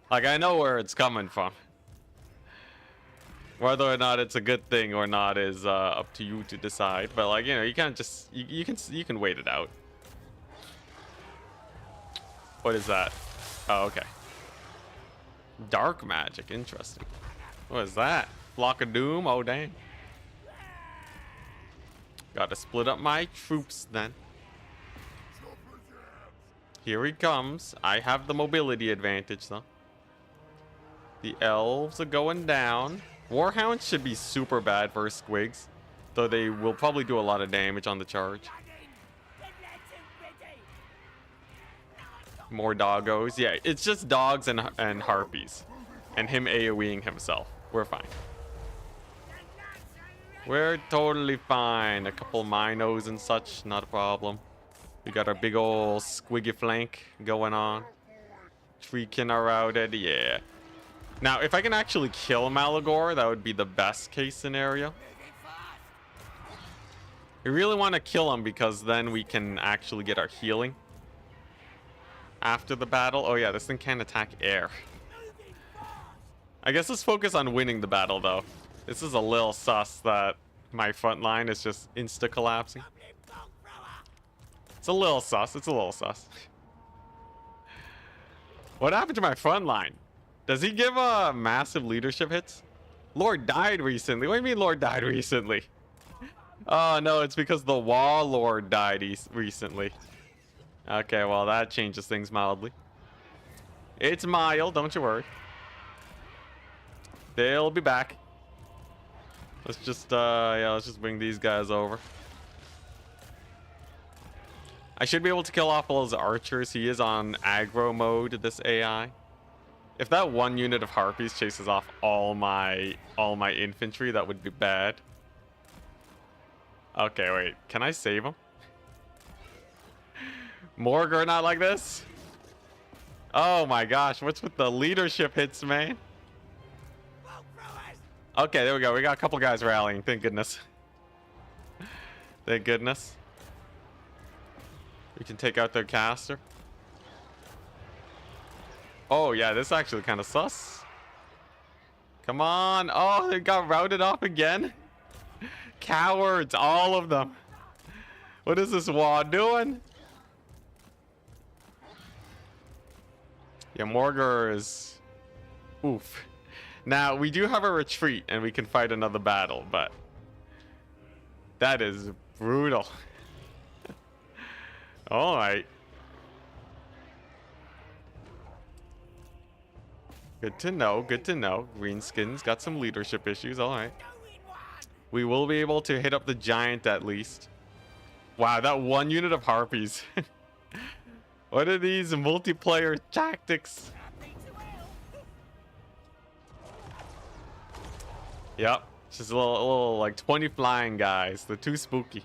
Like, I know where it's coming from. Whether or not it's a good thing or not is up to you to decide. But like, you know, you can't just you can wait it out. What is that? Oh, okay. Dark magic, interesting. What is that? Flock of Doom? Oh, dang. Gotta split up my troops then. Here he comes. I have the mobility advantage though. The elves are going down. Warhounds should be super bad versus Squigs, though they will probably do a lot of damage on the charge. More doggos. Yeah, it's just dogs and harpies. And him AoEing himself. We're fine. We're totally fine. A couple minos and such, not a problem. We got our big old squiggy flank going on. Treekin are routed, yeah. Now, if I can actually kill Malagor, that would be the best case scenario. We really want to kill him because then we can actually get our healing after the battle. Oh yeah, this thing can't attack air. I guess let's focus on winning the battle though. This is a little sus that my front line is just insta-collapsing. It's a little sus. It's a little sus. What happened to my front line? Does he give massive leadership hits? Lord died recently. What do you mean Lord died recently? Oh no, it's because the Wall Lord died recently. Okay, well that changes things mildly. It's mild, don't you worry. They'll be back. Let's just yeah, let's just bring these guys over. I should be able to kill off all his archers. He is on aggro mode, this AI. If that one unit of harpies chases off all my infantry, that would be bad. Okay, wait. Can I save him? Morgar not like this? Oh my gosh, what's with the leadership hits, man? Okay, there we go. We got a couple guys rallying. Thank goodness. Thank goodness. We can take out their caster. Oh yeah, this is actually kind of sus. Come on. Oh, they got routed off again. Cowards, all of them. What is this wall doing? Yeah, Morgar is... Oof. Now, we do have a retreat and we can fight another battle, but... That is brutal. Alright. Good to know, good to know. Greenskin's got some leadership issues, alright. We will be able to hit up the giant at least. Wow, that one unit of harpies. What are these multiplayer tactics? Yep, just a little like 20 flying guys. They're too spooky.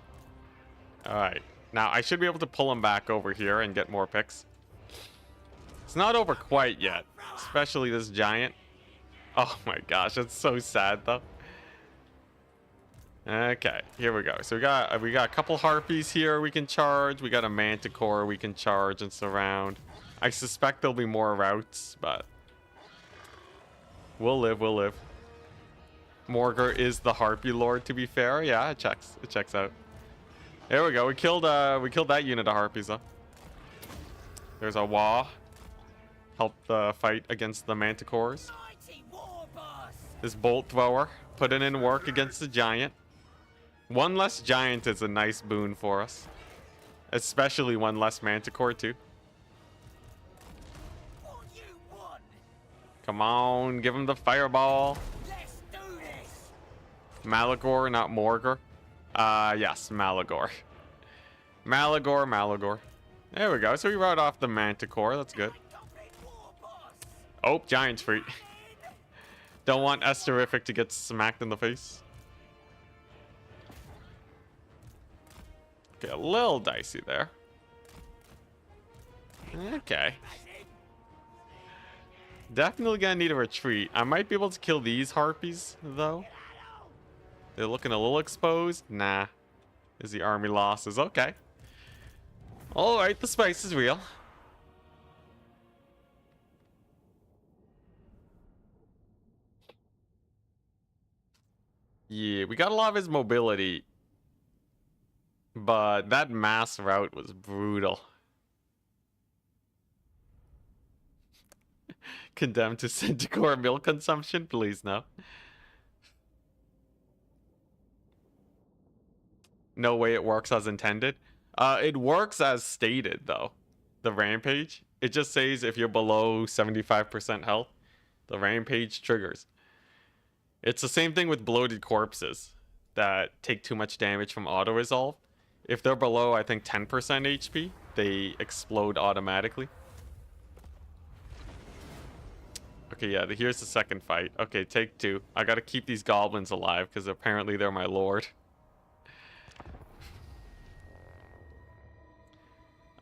Alright, now I should be able to pull them back over here and get more picks. It's not over quite yet, especially this giant. Oh my gosh, that's so sad though. Okay, here we go. So we got a couple harpies here we can charge. We got a manticore we can charge and surround. I suspect there'll be more routes, but we'll live, we'll live. Morgar is the harpy lord, to be fair. Yeah, it checks out. There we go. We killed that unit of harpies though. There's a wah. Help the fight against the manticores. This bolt thrower putting in work against the giant. One less giant is a nice boon for us. Especially one less manticore too. Come on, give him the fireball. Malagor, not Morgar. Yes, Malagor. Malagor. There we go. So we wrote off the manticore. That's good. Oh, giant's free. Don't want Esterific to get smacked in the face. Okay, a little dicey there. Okay. Definitely gonna need a retreat. I might be able to kill these harpies, though. They're looking a little exposed. Nah. Is the army losses. Okay. Alright, the spice is real. Yeah, we got a lot of his mobility. But that mass route was brutal. Condemned to Centaur milk consumption? Please, no. No way it works as intended. It works as stated, though. The rampage. It just says if you're below 75% health, the rampage triggers. It's the same thing with bloated corpses that take too much damage from auto-resolve. If they're below, I think, 10% HP, they explode automatically. Okay, yeah, here's the second fight. Okay, take 2. I gotta keep these goblins alive, because apparently they're my lord.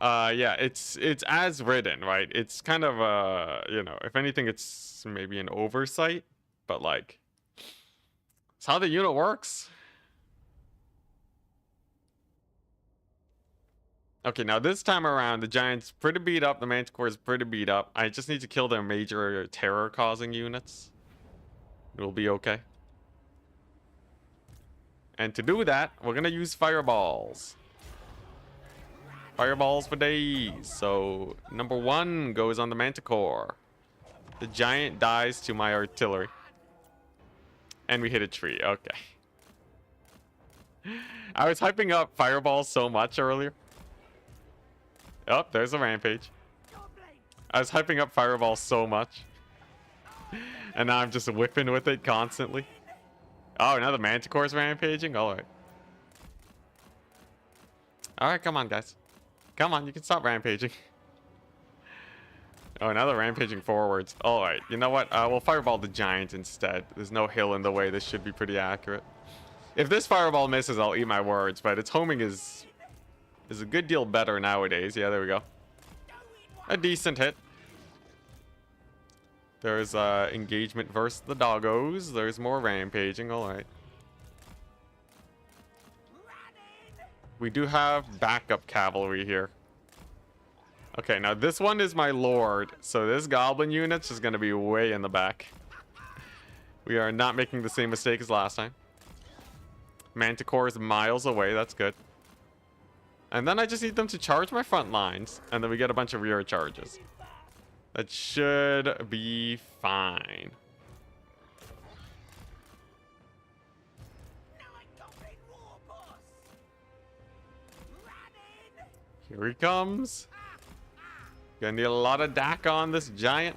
Yeah, it's as written, right? It's kind of, you know, if anything, it's maybe an oversight, but, like, it's how the unit works. Okay, now this time around, the Giant's pretty beat up. The Manticore is pretty beat up. I just need to kill their major terror-causing units. It will be okay. And to do that, we're going to use fireballs. Fireballs for days. So, number 1 goes on the Manticore. The Giant dies to my artillery. And we hit a tree. Okay. I was hyping up fireballs so much earlier. Oh, there's a rampage. I was hyping up fireballs so much. And now I'm just whipping with it constantly. Oh, now the Manticore's rampaging? Alright. Alright, come on, guys. Come on, you can stop rampaging. Oh, now they're rampaging forwards. Alright, you know what? We'll fireball the Giant instead. There's no hill in the way. This should be pretty accurate. If this fireball misses, I'll eat my words, but its homing is a good deal better nowadays. Yeah, there we go. A decent hit. There's engagement versus the doggos. There's more rampaging. Alright. We do have backup cavalry here. Okay, now this one is my lord. So this goblin unit's just going to be way in the back. We are not making the same mistake as last time. Manticore is miles away. That's good. And then I just need them to charge my front lines. And then we get a bunch of rear charges. That should be fine. Here he comes. Gonna need a lot of DAC on this Giant.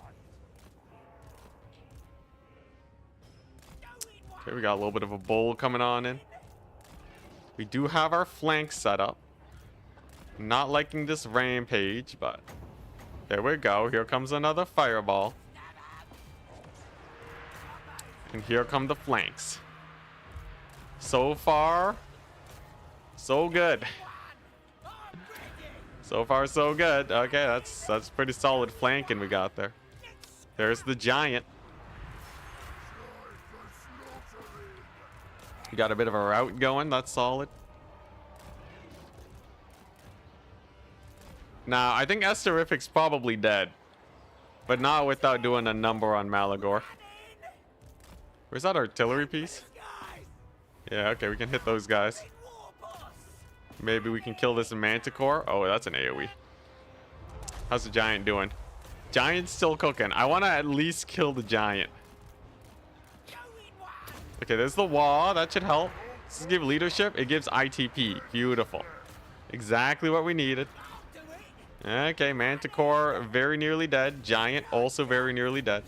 Okay, we got a little bit of a bull coming on in. We do have our flanks set up. Not liking this rampage, but there we go. Here comes another fireball. And here come the flanks. So far, so good. So far, so good. Okay, that's pretty solid flanking we got there. There's the Giant. We got a bit of a route going. That's solid. Now, I think Esterific's probably dead. But not without doing a number on Malagor. Where's that artillery piece? Yeah, okay, we can hit those guys. Maybe we can kill this Manticore. Oh, that's an AoE. How's the Giant doing? Giant's still cooking. I want to at least kill the Giant. Okay, there's the wall. That should help. Does this give leadership? It gives ITP. Beautiful. Exactly what we needed. Okay, Manticore very nearly dead. Giant also very nearly dead.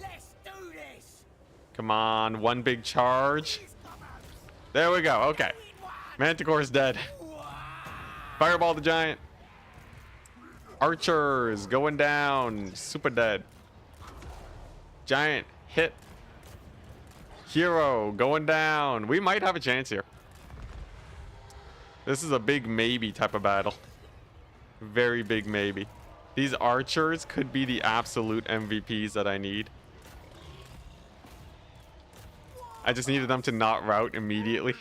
Come on, one big charge. There we go. Okay. Manticore's dead. Fireball the Giant. Archers going down. Super dead. Giant hit. Hero going down. We might have a chance here. This is a big maybe type of battle. Very big maybe. These archers could be the absolute MVPs that I need. I just needed them to not rout immediately.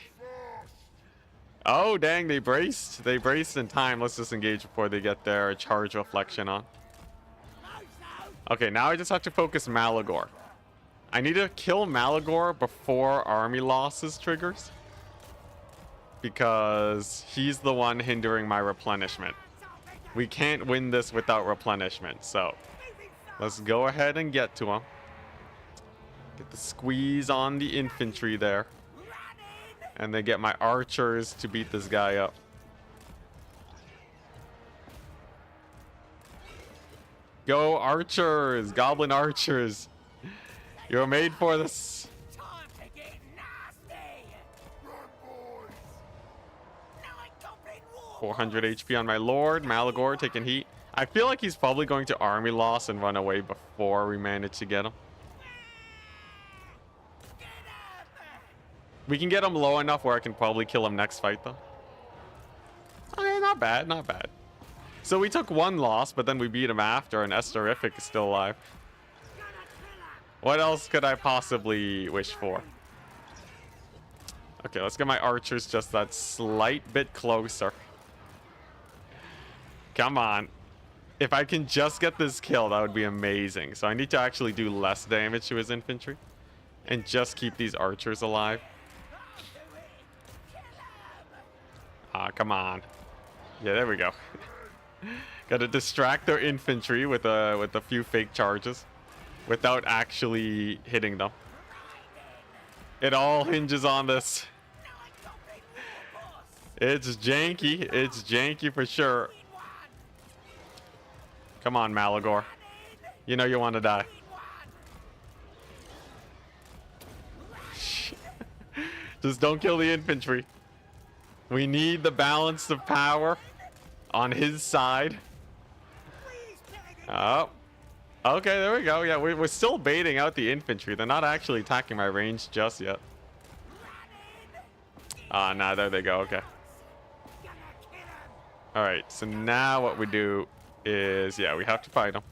Oh, dang, they braced. They braced in time. Let's just engage before they get their charge reflection on. Okay, now I just have to focus Malagor. I need to kill Malagor before army losses triggers, because he's the one hindering my replenishment. We can't win this without replenishment, so let's go ahead and get to him. Get the squeeze on the infantry there. And then get my archers to beat this guy up. Go archers! Goblin archers! You're made for this. Time to get nasty. Run, boys! 9 goblin war 400 HP on my lord. Malagor taking heat. I feel like he's probably going to army loss and run away before we manage to get him. Get him! We can get him low enough where I can probably kill him next fight, though. Okay, not bad, not bad. So we took one loss, but then we beat him after, and Esterific is still alive. What else could I possibly wish for? Okay, let's get my archers just that slight bit closer. Come on. If I can just get this kill, that would be amazing. So I need to actually do less damage to his infantry and just keep these archers alive. Ah, come on. Yeah, there we go. Gotta distract their infantry with a few fake charges without actually hitting them. It all hinges on this. It's janky. It's janky for sure. Come on, Malagor. You know you want to die. Just don't kill the infantry. We need the balance of power on his side. Oh. Okay, there we go. Yeah, we're still baiting out the infantry. They're not actually attacking my range just yet. Ah, nah, there they go. Okay. Alright, so now what we do is, yeah, we have to fight them.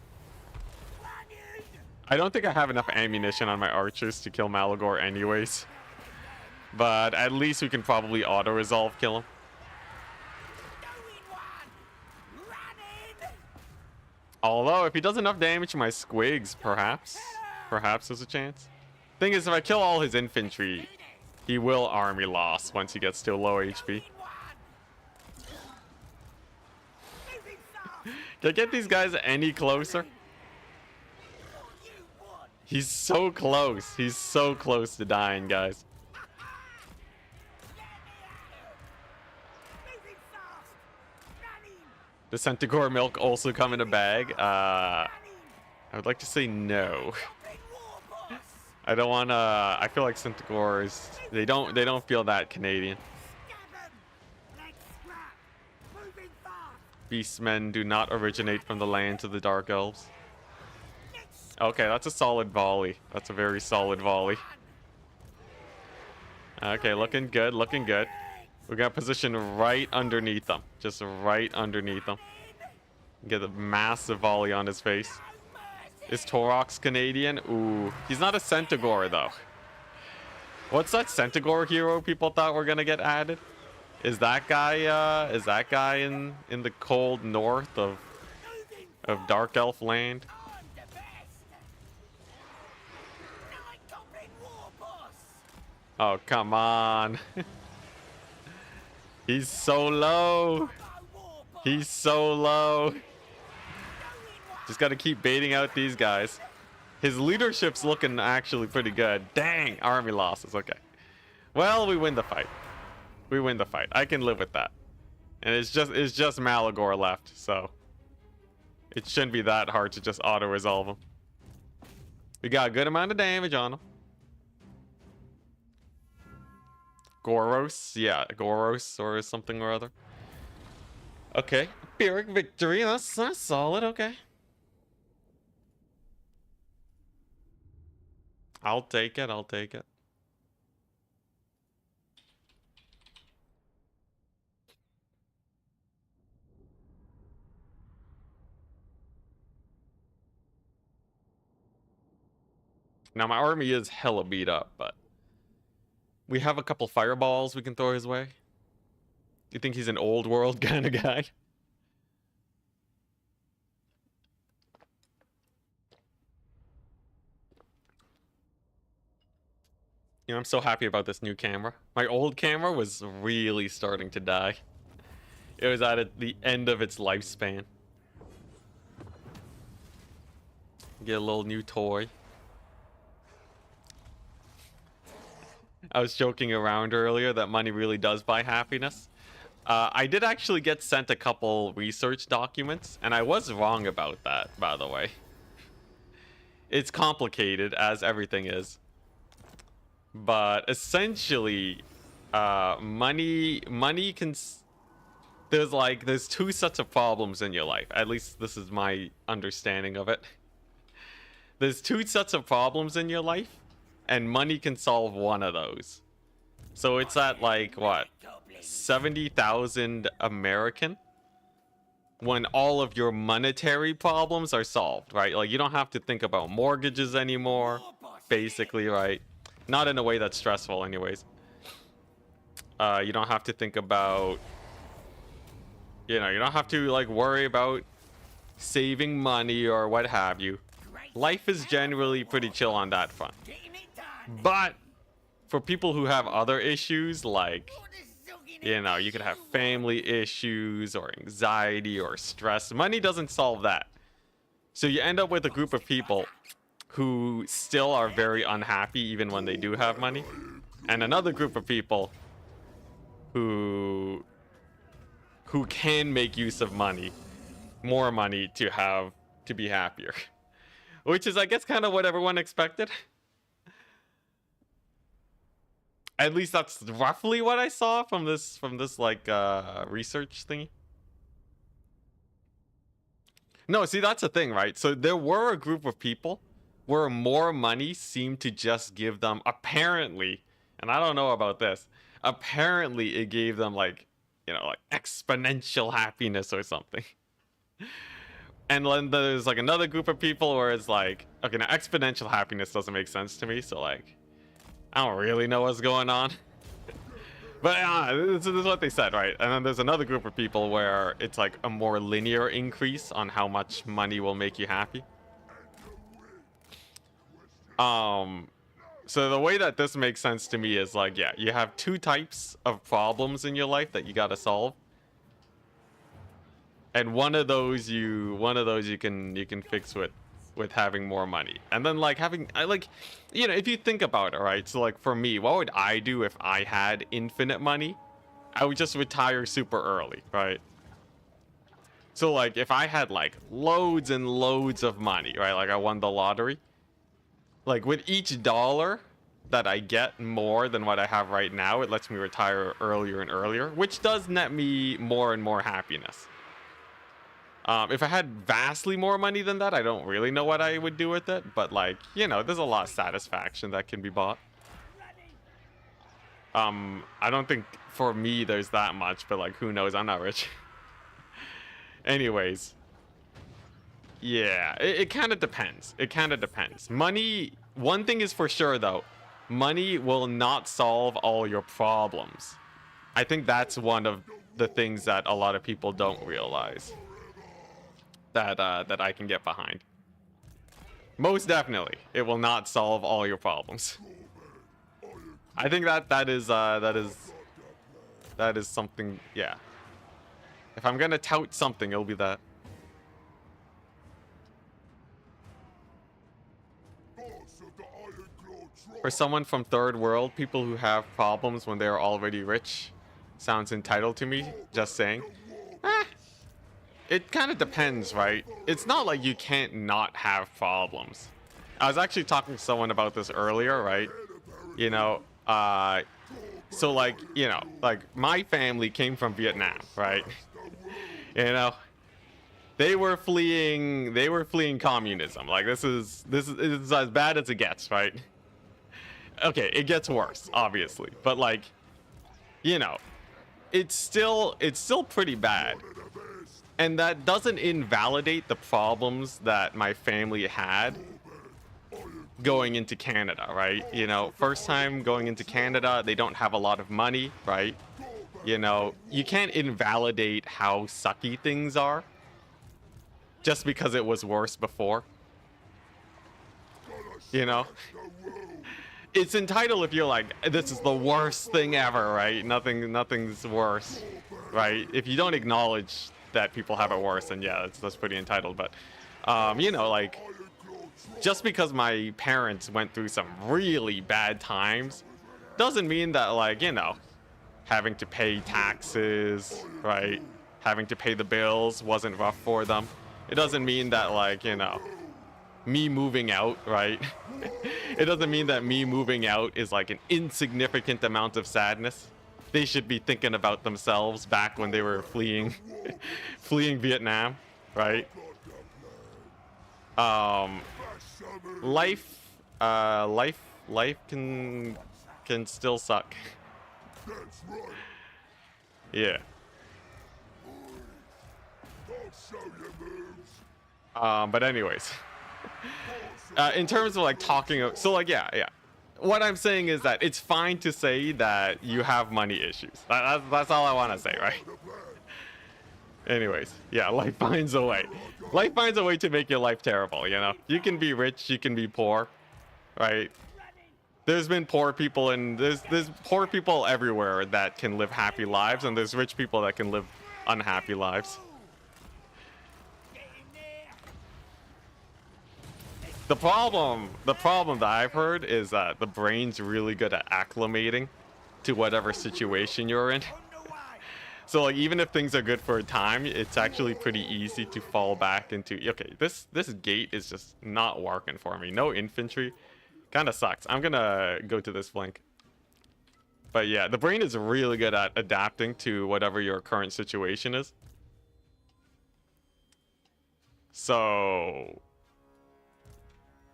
I don't think I have enough ammunition on my archers to kill Malagor anyways. But at least we can probably auto-resolve kill him. Although, if he does enough damage to my squigs, perhaps there's a chance. Thing is, if I kill all his infantry, he will army loss once he gets to low HP. Can I get these guys any closer? He's so close. He's so close to dying, guys. Does Centaur milk also come in a bag? I would like to say no. I don't want to. I feel like Centaurs, they don't feel that Canadian. Beastmen do not originate from the lands of the Dark Elves. Okay, that's a solid volley. That's a very solid volley. Okay, looking good, looking good. We're gonna position right underneath them. Just right underneath them. Get a massive volley on his face. Is Torox Canadian? Ooh, he's not a Centaur though. What's that Centaur hero people thought were gonna get added? Is that guy in the cold north of Dark Elf land? Oh, come on. He's so low. He's so low. Just got to keep baiting out these guys. His leadership's looking actually pretty good. Dang, army losses. Okay. Well, we win the fight. We win the fight. I can live with that. And it's just Malagor left, so it shouldn't be that hard to just auto-resolve him. We got a good amount of damage on him. Goros, yeah, Goros or something or other. Okay, Pyrrhic victory. That's solid. Okay, I'll take it. I'll take it. Now my army is hella beat up, but we have a couple fireballs we can throw his way. You think he's an old world kind of guy? You know, I'm so happy about this new camera. My old camera was really starting to die. It was at the end of its lifespan. Get a little new toy. I was joking around earlier that money really does buy happiness. I did actually get sent a couple research documents, and I was wrong about that, by the way. It's complicated, as everything is. But essentially, money can... There's two sets of problems in your life. At least this is my understanding of it. There's two sets of problems in your life, and money can solve one of those. So it's at like, what, 70,000 American? When all of your monetary problems are solved, right? Like, you don't have to think about mortgages anymore, basically, right? Not in a way that's stressful anyways. You don't have to think about... You know, you don't have to, like, worry about saving money or what have you. Life is generally pretty chill on that front. But for people who have other issues, like, you know, you could have family issues or anxiety or stress, money doesn't solve that. So you end up with a group of people who still are very unhappy even when they do have money, and another group of people who can make use of money, more money, to be happier. Which is, I guess, kind of what everyone expected. At least that's roughly what I saw from this like research thingy. No, see, that's the thing, right? So there were a group of people where more money seemed to just give them, apparently, and I don't know about this, apparently it gave them, like, you know, like exponential happiness or something. And then there's like another group of people where it's like, okay, now exponential happiness doesn't make sense to me, so like, I don't really know what's going on. But this is what they said, right? And then there's another group of people where it's like a more linear increase on how much money will make you happy. So the way that this makes sense to me is like, yeah, you have two types of problems in your life that you gotta solve. And one of those you can fix with having more money. And then like you know, if you think about it, right? So like for me, what would I do if I had infinite money? I would just retire super early, right? So like if I had like loads and loads of money, right? Like I won the lottery. Like with each dollar that I get more than what I have right now, it lets me retire earlier and earlier, which does net me more and more happiness. If I had vastly more money than that, I don't really know what I would do with it. But like, you know, there's a lot of satisfaction that can be bought. I don't think for me there's that much, but like, who knows? I'm not rich. Anyways. Yeah, it kind of depends. It kind of depends. Money, one thing is for sure though, money will not solve all your problems. I think that's one of the things that a lot of people don't realize. That I can get behind. Most definitely, it will not solve all your problems. I think that is something, yeah. If I'm gonna tout something, it'll be that. For someone from third world, people who have problems when they're already rich, sounds entitled to me, just saying. It kind of depends, right? It's not like you can't not have problems. I was actually talking to someone about this earlier, right? You know, so like, you know, like my family came from Vietnam, right? You know, they were fleeing communism. Like this is as bad as it gets, right? Okay, it gets worse, obviously, but like, you know, it's still pretty bad. And that doesn't invalidate the problems that my family had going into Canada, right? You know, first time going into Canada, they don't have a lot of money, right? You know, you can't invalidate how sucky things are just because it was worse before. You know, it's entitled if you're like, this is the worst thing ever, right? Nothing's worse, right? If you don't acknowledge that people have it worse, then yeah, that's pretty entitled. But you know, like, just because my parents went through some really bad times doesn't mean that, like, you know, having to pay taxes, right? Having to pay the bills wasn't rough for them. It doesn't mean that, like, you know, me moving out, right? It doesn't mean that me moving out is like an insignificant amount of sadness. They should be thinking about themselves back when they were fleeing fleeing Vietnam, right? Life can still suck. That's right. Yeah. Don't show your moves. But anyways, in terms of like talking, so like yeah. What I'm saying is that it's fine to say that you have money issues. That's all I want to say, right? Anyways, yeah, life finds a way. Life finds a way to make your life terrible, you know? You can be rich, you can be poor, right? There's been poor people, and there's poor people everywhere that can live happy lives, and there's rich people that can live unhappy lives. The problem that I've heard is that the brain's really good at acclimating to whatever situation you're in. So like, even if things are good for a time, it's actually pretty easy to fall back into, okay, this gate is just not working for me. No infantry. Kind of sucks. I'm gonna go to this flank. But yeah, the brain is really good at adapting to whatever your current situation is. So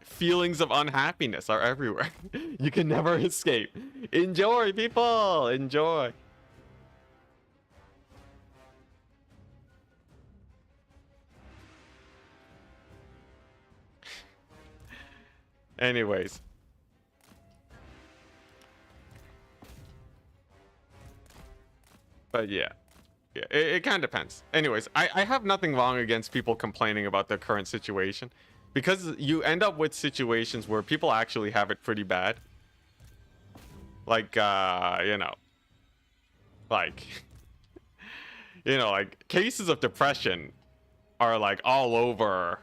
feelings of unhappiness are everywhere. You can never escape. Enjoy, people! Enjoy. Anyways. But yeah. It kind of depends. Anyways, I have nothing wrong against people complaining about their current situation, because you end up with situations where people actually have it pretty bad. Like, you know, like, you know, like cases of depression are like all over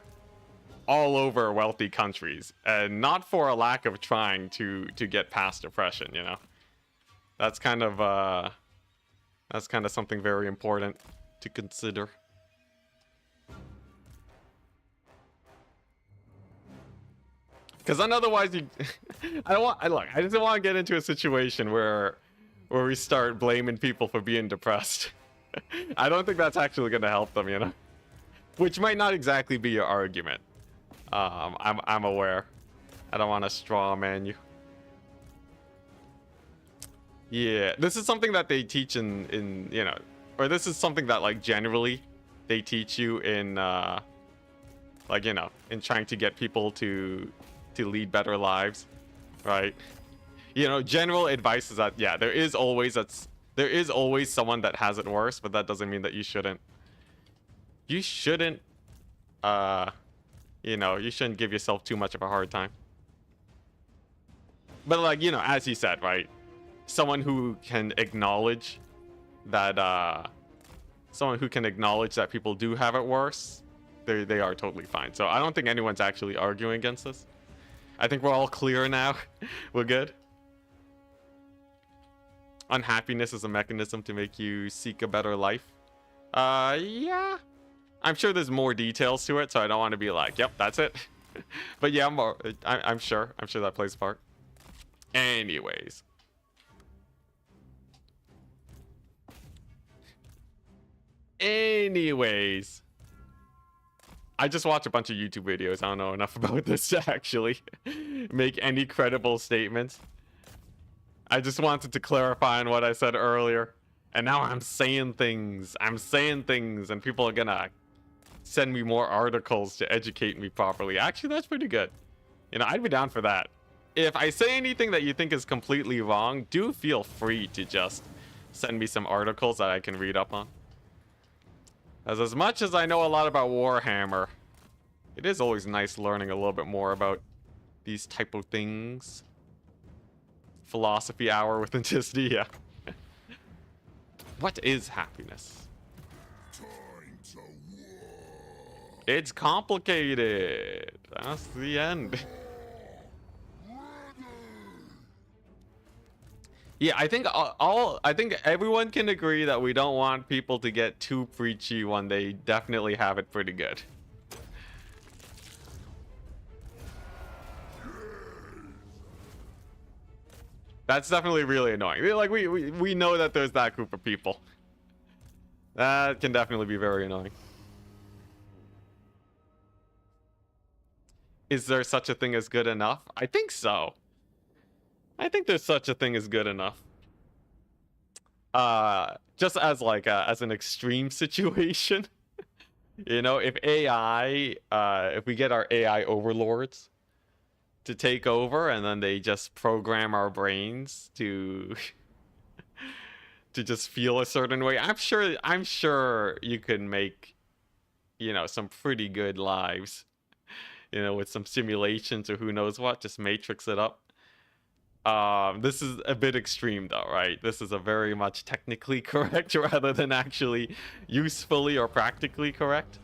wealthy countries, and not for a lack of trying to get past depression, you know. That's kind of something very important to consider. Because then otherwise you I just don't want to get into a situation where we start blaming people for being depressed. I don't think that's actually going to help them, you know. Which might not exactly be your argument. I'm aware. I don't want to straw man you. Yeah, this is something that they teach in you know, or this is something that like generally they teach you in like, you know, in trying to get people to lead better lives, right? You know, general advice is that yeah, there is always someone that has it worse, but that doesn't mean that you shouldn't you know, you shouldn't give yourself too much of a hard time. But like, you know, as you said, right? Someone who can acknowledge that people do have it worse, they are totally fine. So I don't think anyone's actually arguing against this. I think we're all clear now. We're good. Unhappiness is a mechanism to make you seek a better life. Yeah. I'm sure there's more details to it, so I don't want to be like, yep, that's it. But yeah, I'm sure that plays a part. Anyways. I just watch a bunch of YouTube videos. I don't know enough about this to actually make any credible statements. I just wanted to clarify on what I said earlier. And now I'm saying things, and people are gonna send me more articles to educate me properly. Actually, that's pretty good. You know, I'd be down for that. If I say anything that you think is completely wrong, do feel free to just send me some articles that I can read up on. As much as I know a lot about Warhammer, it is always nice learning a little bit more about these type of things. Philosophy hour with Enticity, yeah. What is happiness? Time to war. It's complicated. That's the end. Yeah, I think I think everyone can agree that we don't want people to get too preachy when they definitely have it pretty good. That's definitely really annoying. Like we know that there's that group of people. That can definitely be very annoying. Is there such a thing as good enough? I think so. I think there's such a thing as good enough. Just as like as an extreme situation, you know, if AI, if we get our AI overlords to take over, and then they just program our brains to to just feel a certain way, I'm sure you can make, you know, some pretty good lives, you know, with some simulations or who knows what, just matrix it up. This is a bit extreme though, right? This is a very much technically correct rather than actually usefully or practically correct.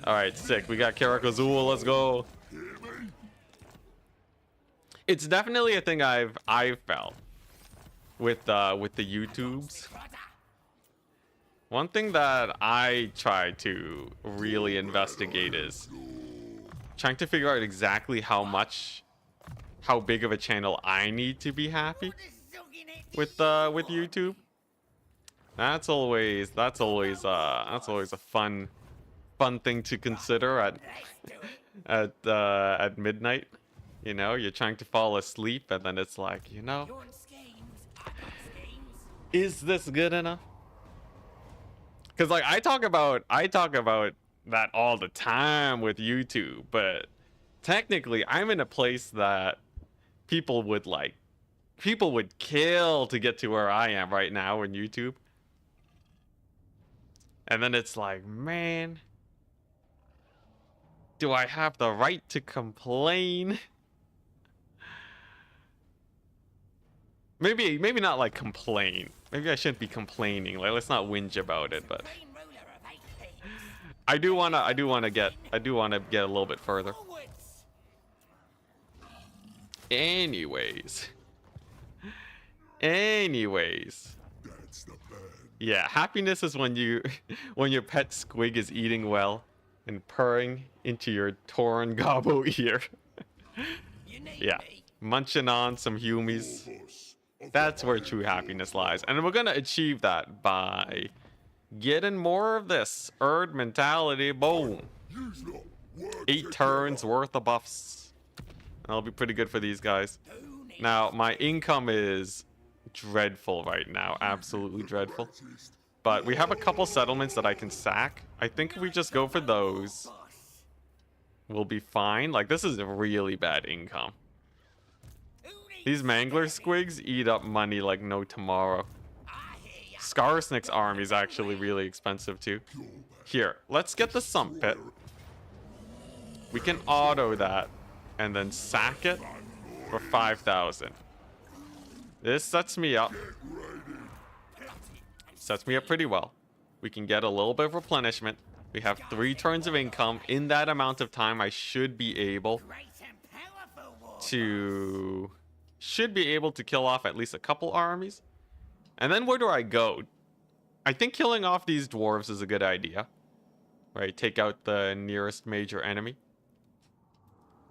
Alright, sick. We got Karakazul, let's go. It's definitely a thing I've felt with the YouTubes. One thing that I try to really investigate is trying to figure out exactly how big of a channel I need to be happy with YouTube. That's always a fun thing to consider at midnight. You know, you're trying to fall asleep, and then it's like, you know, is this good enough? Because like I talk about that all the time with YouTube, but technically I'm in a place that people would kill to get to where I am right now in YouTube. And then it's like, man, do I have the right to complain? Maybe not like complain. Maybe I shouldn't be complaining. Like, let's not whinge about it, but I do wanna get a little bit further. Anyways. That's the plan. Yeah, happiness is when when your pet Squig is eating well and purring into your torn gobbo ear. Yeah, munching on some humies. That's where true happiness lies. And we're gonna achieve that by getting more of this Erd mentality. Boom. 8 turns worth of buffs. That'll be pretty good for these guys. Now, my income is dreadful right now. Absolutely dreadful. But we have a couple settlements that I can sack. I think if we just go for those, we'll be fine. Like, this is a really bad income. These Mangler Squigs eat up money like no tomorrow. Skarsnik's army is actually really expensive too. Here, let's get the Sump Pit. We can auto that and then sack it for 5,000. This sets me up. Sets me up pretty well. We can get a little bit of replenishment. We have 3 turns of income. In that amount of time, I should be able to kill off at least a couple armies. And then where do I go? I think killing off these dwarves is a good idea. Right, take out the nearest major enemy.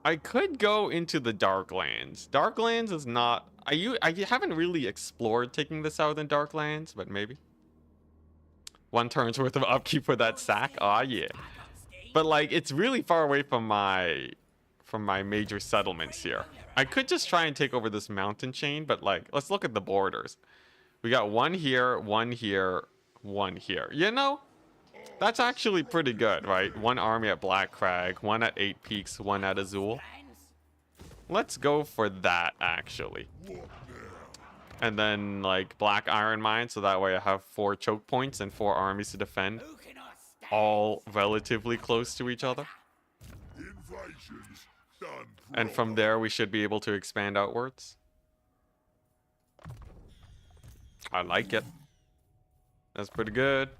I could go into the Darklands. Darklands is not... I haven't really explored taking the Southern Darklands, but maybe. 1 turn's worth of upkeep for that sack. Aw, yeah. But like, it's really far away from my major settlements here. I could just try and take over this mountain chain, but like, let's look at the borders. We got 1 here, 1 here, 1 here. You know, that's actually pretty good, right? 1 army at Black Crag, 1 at 8 Peaks, 1 at Azul. Let's go for that, actually. And then like black iron mine, so that way I have 4 choke points and 4 armies to defend, Who can I stand? all relatively close to each other. Invasions done And from proper. there we should be able to expand outwards. I like it. That's pretty good.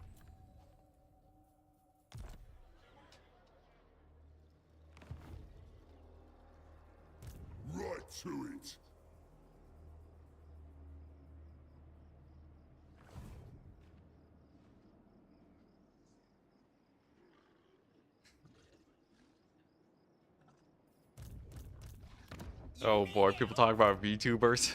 Right to it. Oh boy, people talk about VTubers.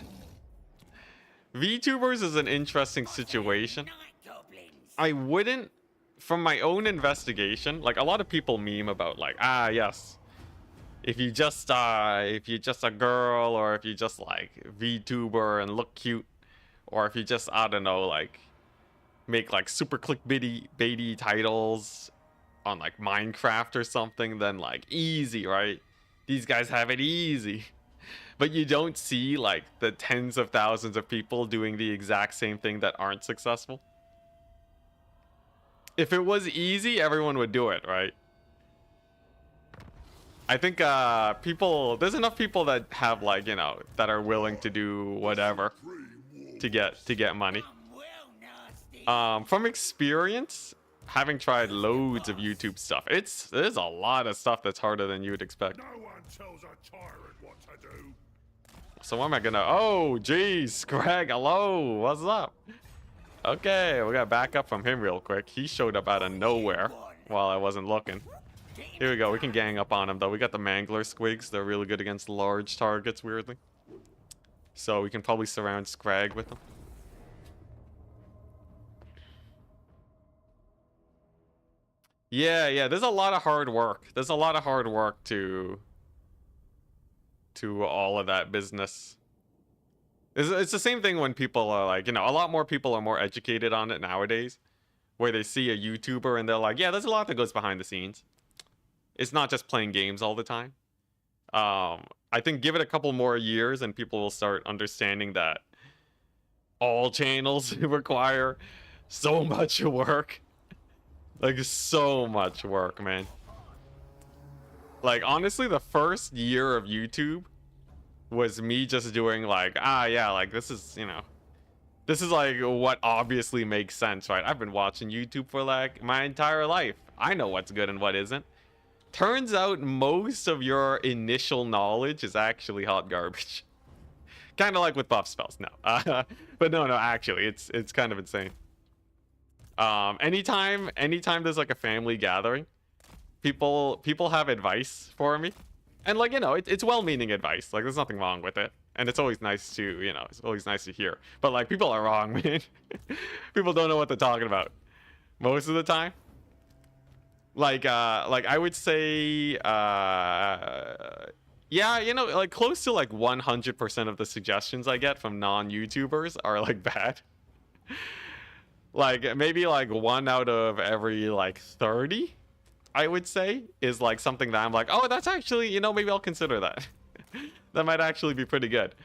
VTubers is an interesting situation. Night goblins. I wouldn't, from my own investigation, like a lot of people meme about like, ah yes, if you just a girl, or if you just like VTuber and look cute, or if you just, I don't know, like make like super clickbaity titles on like Minecraft or something, then like easy, right? These guys have it easy. But you don't see like the tens of thousands of people doing the exact same thing that aren't successful. If it was easy, everyone would do it, right? I think there's enough people that have like, you know, that are willing to do whatever to get money. I'm well nasty. From experience, having tried loads of YouTube stuff, there's a lot of stuff that's harder than you would expect. No one tells a tyrant what to do. So what am I gonna? Oh, geez, Greg, hello, what's up? Okay, we got backup from him real quick. He showed up out of nowhere while I wasn't looking. Here we go. We can gang up on him though. We got the Mangler Squigs. They're really good against large targets, weirdly. So we can probably surround Skrag with them. Yeah, there's a lot of hard work. There's a lot of hard work to all of that business. It's the same thing when people are like, you know, a lot more people are more educated on it nowadays, where they see a YouTuber and they're like, yeah, there's a lot that goes behind the scenes. It's not just playing games all the time. I think give it a couple more years and people will start understanding that all channels require so much work. Like, so much work, man. Like, honestly, the first year of YouTube was me just doing like, yeah, like this is, you know, this is like what obviously makes sense, right? I've been watching YouTube for like my entire life. I know what's good and what isn't. Turns out most of your initial knowledge is actually hot garbage. Kind of like with buff spells, no. But no, actually, it's kind of insane. Anytime there's like a family gathering, people have advice for me. And like, you know, it's well-meaning advice. Like, there's nothing wrong with it. And it's always nice to, you know, it's always nice to hear. But like, people are wrong, man. People don't know what they're talking about most of the time. Like I would say, yeah, you know, like close to like 100% of the suggestions I get from non-YouTubers are like bad. Like maybe like 1 out of every like 30, I would say, is like something that I'm like, oh, that's actually, you know, maybe I'll consider that. That might actually be pretty good.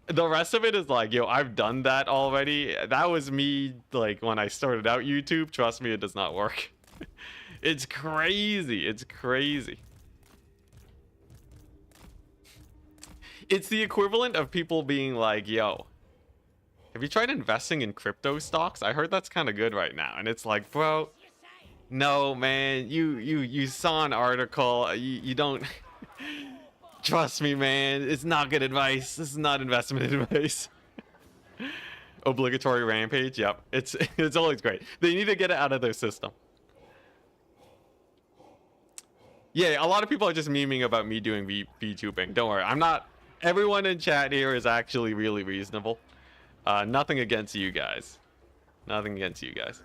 The rest of it is like, yo, I've done that already. That was me like when I started out YouTube. Trust me, it does not work. It's crazy. It's crazy. It's the equivalent of people being like, yo, have you tried investing in crypto stocks? I heard that's kind of good right now. And it's like, bro, no, man, you saw an article. You don't trust me, man. It's not good advice. This is not investment advice. Obligatory rampage. Yep. It's always great. They need to get it out of their system. Yeah, a lot of people are just memeing about me doing VTubing. Don't worry. I'm not. Everyone in chat here is actually really reasonable. Nothing against you guys. Nothing against you guys.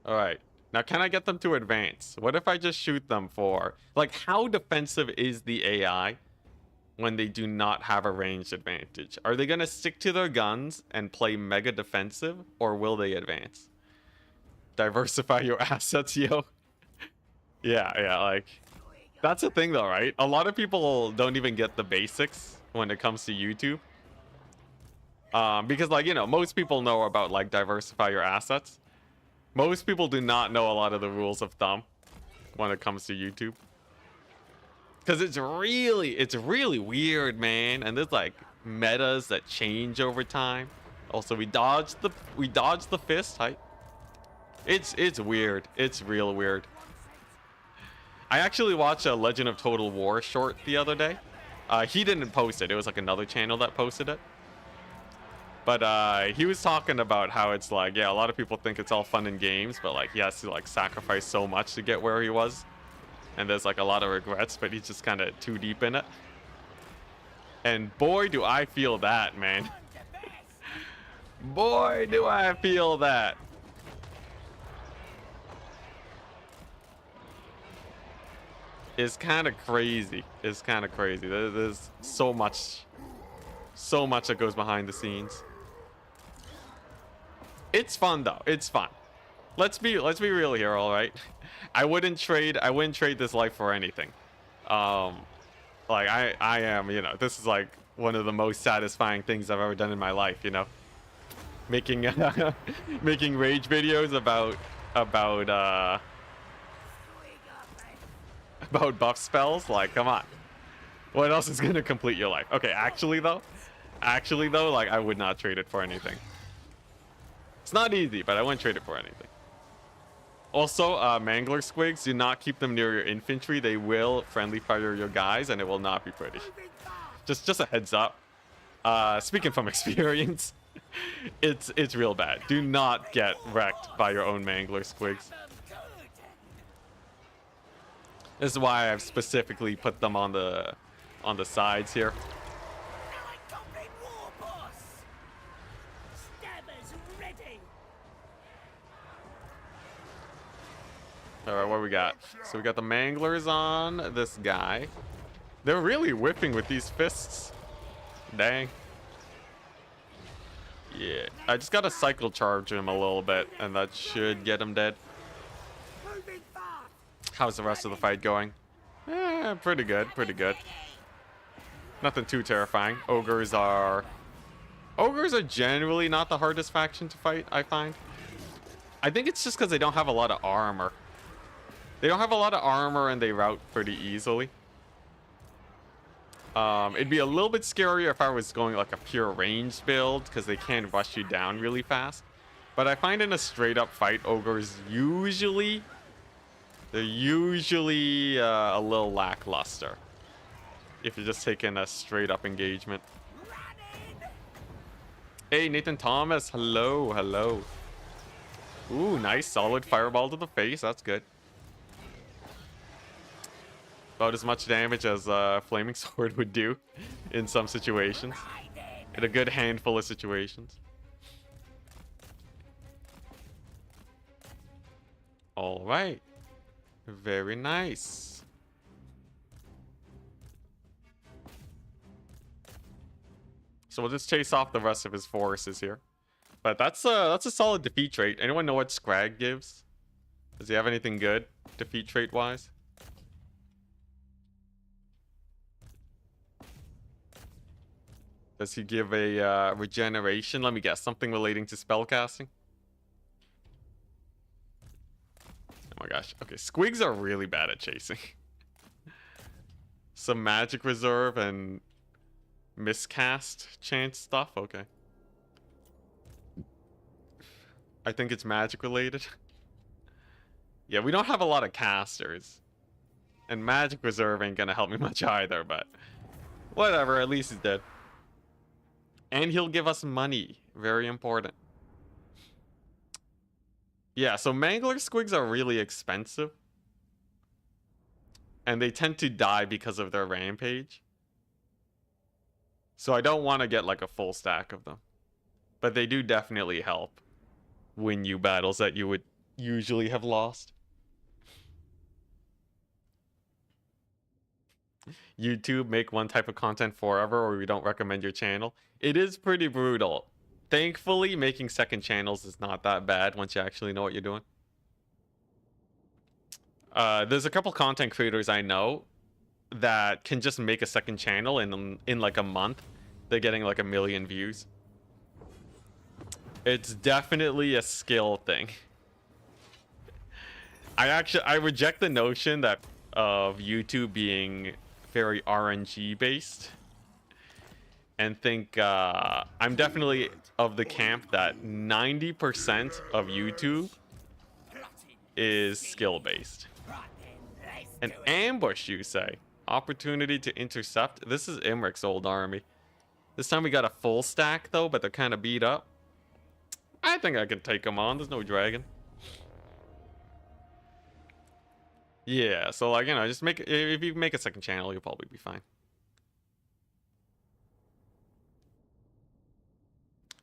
All right. Now, can I get them to advance? What if I just shoot them for... Like, how defensive is the AI when they do not have a ranged advantage? Are they going to stick to their guns and play mega defensive, or will they advance? Diversify your assets, yo. Yeah, like... That's the thing though, right? A lot of people don't even get the basics when it comes to YouTube. Because like, you know, most people know about like diversify your assets. Most people do not know a lot of the rules of thumb when it comes to YouTube. Because it's really weird, man. And there's like metas that change over time. Also, we dodged the fist. Hi. It's weird. It's real weird. I actually watched a Legend of Total War short the other day. He didn't post it. It was like another channel that posted it. But he was talking about how it's like, yeah, a lot of people think it's all fun and games, but like he has to like sacrifice so much to get where he was. And there's like a lot of regrets, but he's just kind of too deep in it. And boy, do I feel that, man. Boy, do I feel that. It's kind of crazy. It's kind of crazy. There's so much that goes behind the scenes. It's fun though. It's fun. Let's be real here, all right? I wouldn't trade this life for anything. Like I am, you know, this is like one of the most satisfying things I've ever done in my life, you know. Making making rage videos about buff spells, like come on. What else is gonna complete your life? Okay, actually though, like I would not trade it for anything. It's not easy, but I wouldn't trade it for anything. Also, Mangler Squigs, do not keep them near your infantry. They will friendly fire your guys, and it will not be pretty. Just a heads up. Speaking from experience, it's real bad. Do not get wrecked by your own Mangler Squigs. This is why I've specifically put them on the sides here. All right, what we got? So we got the Manglers on this guy. They're really whipping with these fists. Dang. Yeah, I just gotta cycle charge him a little bit, and that should get him dead. How's the rest of the fight going? Pretty good, pretty good. Nothing too terrifying. Ogres are generally not the hardest faction to fight, I find. I think it's just because they don't have a lot of armor. They don't have a lot of armor and they rout pretty easily. It'd be a little bit scarier if I was going like a pure range build because they can rush you down really fast. But I find in a straight up fight, ogres they're usually a little lackluster if you're just taking a straight up engagement. Hey, Nathan Thomas, hello, hello. Ooh, nice, solid fireball to the face, that's good. About as much damage as Flaming Sword would do in some situations. In a good handful of situations. Alright. Very nice. So we'll just chase off the rest of his forces here. But that's a solid defeat trait. Anyone know what Scrag gives? Does he have anything good defeat trait wise? Does he give a regeneration? Let me guess. Something relating to spellcasting? Oh my gosh. Okay, Squigs are really bad at chasing. Some magic reserve and miscast chance stuff? Okay. I think it's magic related. Yeah, we don't have a lot of casters. And magic reserve ain't gonna help me much either, but whatever, at least he's dead. And he'll give us money. Very important. Yeah, so Mangler Squigs are really expensive. And they tend to die because of their rampage. So I don't want to get like a full stack of them. But they do definitely help win you battles that you would usually have lost. YouTube, make one type of content forever or we don't recommend your channel. It is pretty brutal. Thankfully, making second channels is not that bad once you actually know what you're doing. There's a couple content creators I know that can just make a second channel in like a month. They're getting like 1 million views. It's definitely a skill thing. I reject the notion that of YouTube being very RNG based, and think I'm definitely of the camp that 90% of YouTube is skill based. An ambush, you say? Opportunity to intercept. This is Imrik's old army. This time we got a full stack though, but they're kind of beat up. I think I can take them on. There's no dragon. Yeah, so like, you know, just make, if you make a second channel, you'll probably be fine.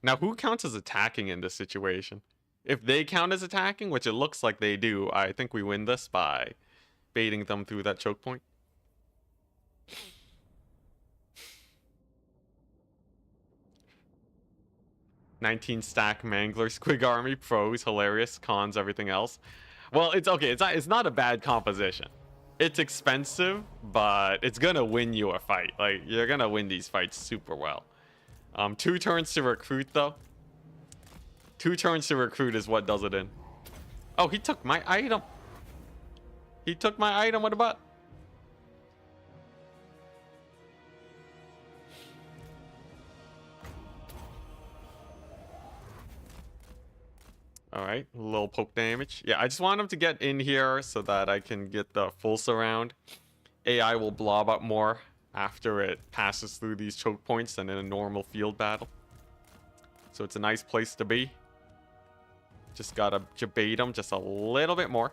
Now, who counts as attacking in this situation? If they count as attacking, which it looks like they do, I think we win this by baiting them through that choke point. "19 stack Mangler Squig army, pros, hilarious, cons, everything else." Well, it's okay. It's not a bad composition. It's expensive, but it's gonna win you a fight. Like, you're gonna win these fights super well. 2 turns to recruit though. 2 turns to recruit is what does it in. Oh, he took my item. He took my item. What about? All right, a little poke damage. Yeah, I just want him to get in here so that I can get the full surround. AI will blob up more after it passes through these choke points than in a normal field battle. So it's a nice place to be. Just gotta debate him just a little bit more.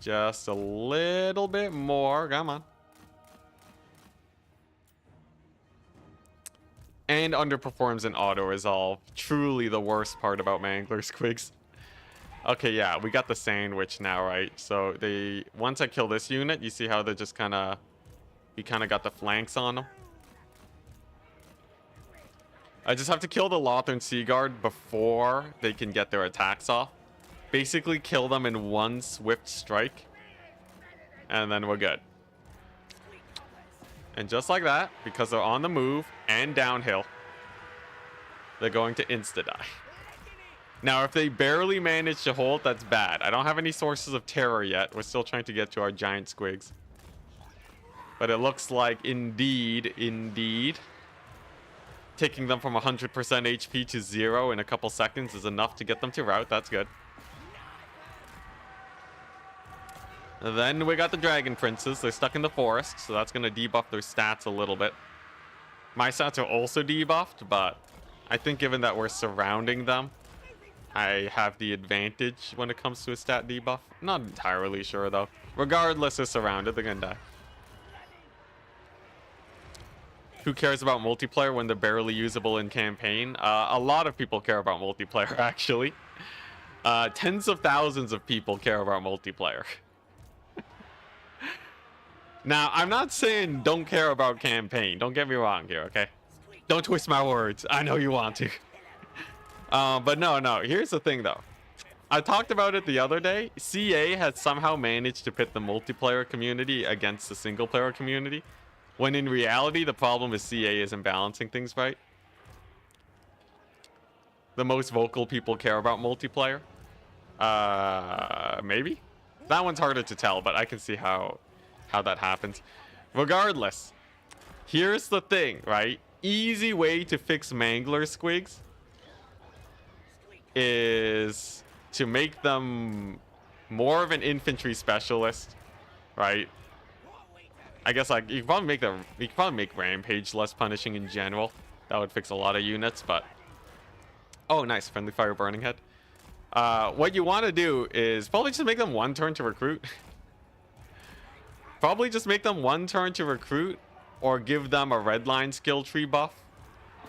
Just a little bit more. Come on. And underperforms in auto resolve. Truly the worst part about Mangler Squigs. Okay, yeah, we got the sandwich now, right? So they, once I kill this unit, you see how they're just kind of, he kind of got the flanks on them. I just have to kill the Lothern Seaguard before they can get their attacks off. Basically kill them in one swift strike. And then we're good. And just like that, because they're on the move and downhill, they're going to insta-die. Now, if they barely manage to hold, that's bad. I don't have any sources of terror yet. We're still trying to get to our giant squigs. But it looks like, indeed, taking them from 100% HP to 0 in a couple seconds is enough to get them to rout. That's good. Then we got the Dragon Princes. They're stuck in the forest, so that's going to debuff their stats a little bit. My stats are also debuffed, but I think given that we're surrounding them, I have the advantage when it comes to a stat debuff. Not entirely sure, though. Regardless, they're surrounded. They're going to die. Who cares about multiplayer when they're barely usable in campaign? A lot of people care about multiplayer, actually. Tens of thousands of people care about multiplayer. Now, I'm not saying don't care about campaign. Don't get me wrong here, okay? Don't twist my words. I know you want to. But no. Here's the thing, though. I talked about it the other day. CA has somehow managed to pit the multiplayer community against the single-player community, when in reality, the problem is CA isn't balancing things right. The most vocal people care about multiplayer. Maybe? That one's harder to tell, but I can see how that happens. Regardless, here's the thing, right? Easy way to fix Mangler Squigs is to make them more of an infantry specialist, right? I guess like you can probably make Rampage less punishing in general. That would fix a lot of units, but oh, nice, friendly fire burning head. What you want to do is probably just make them 1 turn to recruit. Probably just make them 1 turn to recruit, or give them a redline skill tree buff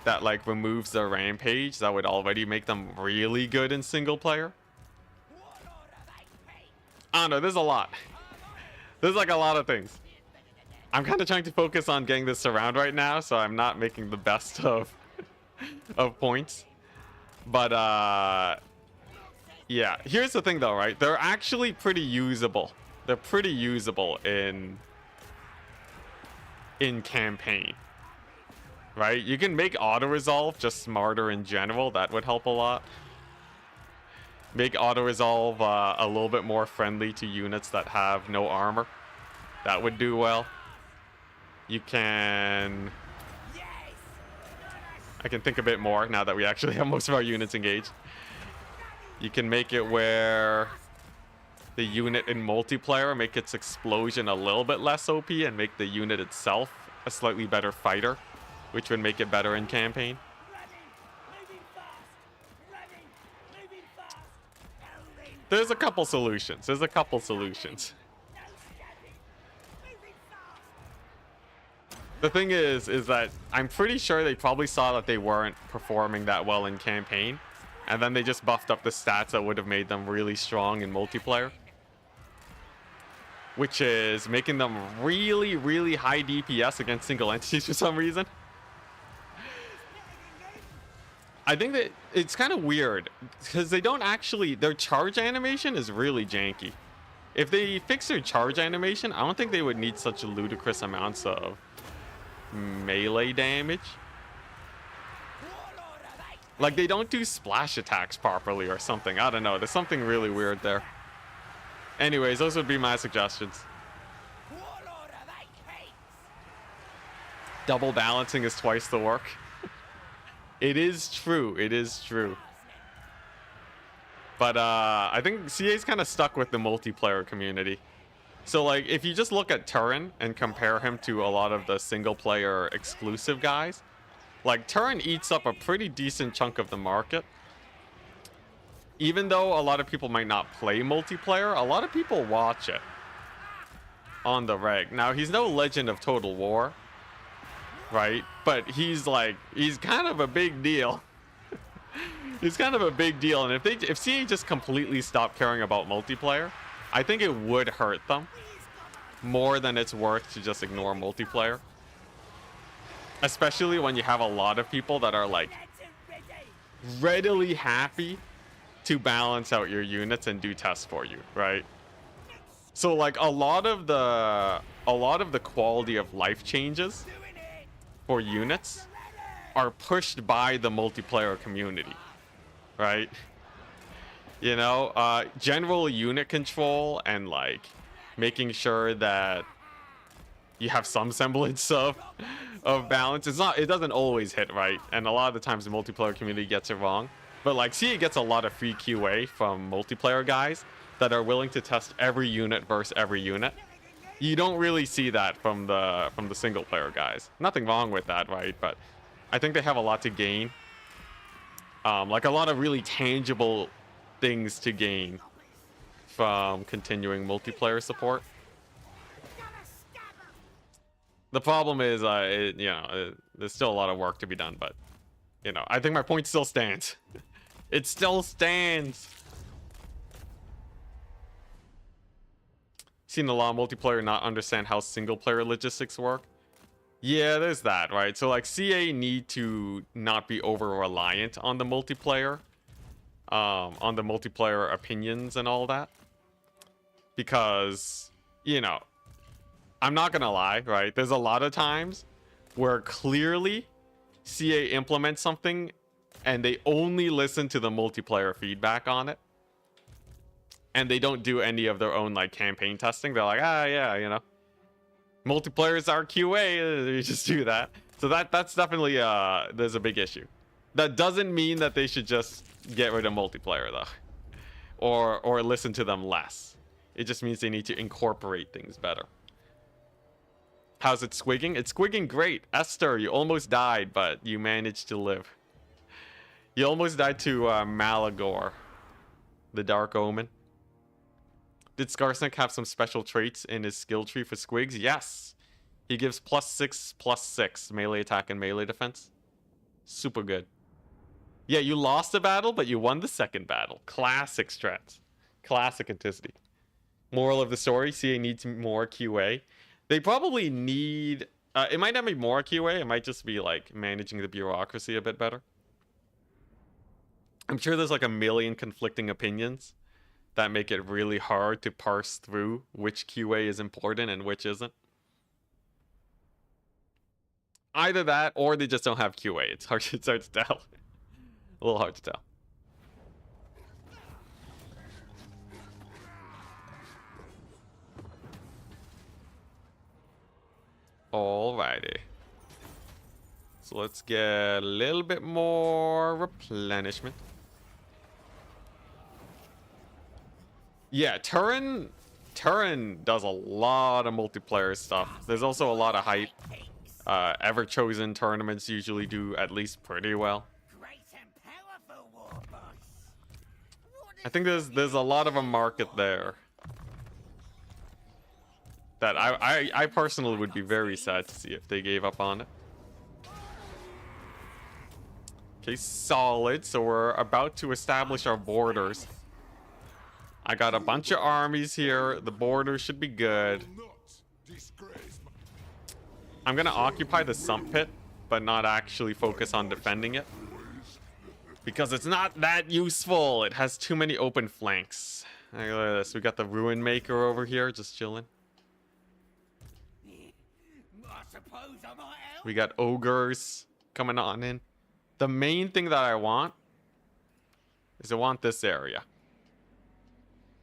that like removes their rampage. That would already make them really good in single player. I don't know, there's a lot. There's like a lot of things. I'm kind of trying to focus on getting this surround right now, so I'm not making the best of points. But Yeah, here's the thing though, right? They're actually pretty usable. They're pretty usable in campaign. Right? You can make auto-resolve just smarter in general. That would help a lot. Make auto-resolve a little bit more friendly to units that have no armor. That would do well. You can... I can think a bit more now that we actually have most of our units engaged. You can make it where the unit in multiplayer make its explosion a little bit less OP and make the unit itself a slightly better fighter, which would make it better in campaign. There's a couple solutions. There's a couple solutions. The thing is that I'm pretty sure they probably saw that they weren't performing that well in campaign, and then they just buffed up the stats that would have made them really strong in multiplayer, which is making them really, really high DPS against single entities for some reason. I think that it's kind of weird because they don't actually, their charge animation is really janky. If they fix their charge animation, I don't think they would need such ludicrous amounts of melee damage. Like, they don't do splash attacks properly or something. I don't know. There's something really weird there. Anyways, those would be my suggestions. Double balancing is twice the work. It is true. It is true. But I think CA's kind of stuck with the multiplayer community. So, like, if you just look at Turin and compare him to a lot of the single-player exclusive guys, like, Turin eats up a pretty decent chunk of the market. Even though a lot of people might not play multiplayer, a lot of people watch it on the reg. Now, he's no Legend of Total War, right? But he's kind of a big deal. He's kind of a big deal. And if CA just completely stopped caring about multiplayer, I think it would hurt them more than it's worth to just ignore multiplayer. Especially when you have a lot of people that are like readily happy to balance out your units and do tests for you, right? So like a lot of the quality of life changes for units are pushed by the multiplayer community, right? You know, general unit control and like making sure that you have some semblance of balance. It doesn't always hit right, and a lot of the times the multiplayer community gets it wrong. But like CA gets a lot of free QA from multiplayer guys that are willing to test every unit versus every unit. You don't really see that from the single player guys. Nothing wrong with that, right? But I think they have a lot to gain. Like a lot of really tangible things to gain from continuing multiplayer support. The problem is, there's still a lot of work to be done, but, you know, I think my point still stands. It still stands. Seen a lot of multiplayer not understand how single player logistics work. Yeah, there's that, right? So like CA need to not be over reliant on the multiplayer, opinions and all that, because, you know, I'm not gonna lie, right? There's a lot of times where clearly CA implements something and they only listen to the multiplayer feedback on it, and they don't do any of their own like campaign testing. They're like, yeah, you know, multiplayer is our QA, you just do that. So that's definitely there's a big issue. That doesn't mean that they should just get rid of multiplayer though, or listen to them less. It just means they need to incorporate things better. How's it squigging? It's squigging great. Esther, you almost died, but you managed to live. You almost died to Malagor, the Dark Omen. Did Skarsnik have some special traits in his skill tree for Squigs? Yes. He gives +6/+6 melee attack and melee defense. Super good. Yeah, you lost a battle, but you won the second battle. Classic strats. Classic Enticity. Moral of the story, CA needs more QA. They probably need... it might not be more QA. It might just be like managing the bureaucracy a bit better. I'm sure there's like a million conflicting opinions that make it really hard to parse through which QA is important and which isn't. Either that or they just don't have QA. It's hard to tell. A little hard to tell. Alrighty. So let's get a little bit more replenishment. Yeah, Turin does a lot of multiplayer stuff. There's also a lot of hype. Ever chosen tournaments usually do at least pretty well. Great and powerful war boss. I think there's a lot of a market there that I personally would be very sad to see if they gave up on it. Okay, solid. So we're about to establish our borders. I got a bunch of armies here. The border should be good. I'm gonna occupy the sump pit, but not actually focus on defending it. Because it's not that useful. It has too many open flanks. Hey, look at this. We got the Ruin Maker over here, just chilling. I suppose I might help. We got ogres coming on in. The main thing that I want is I want this area.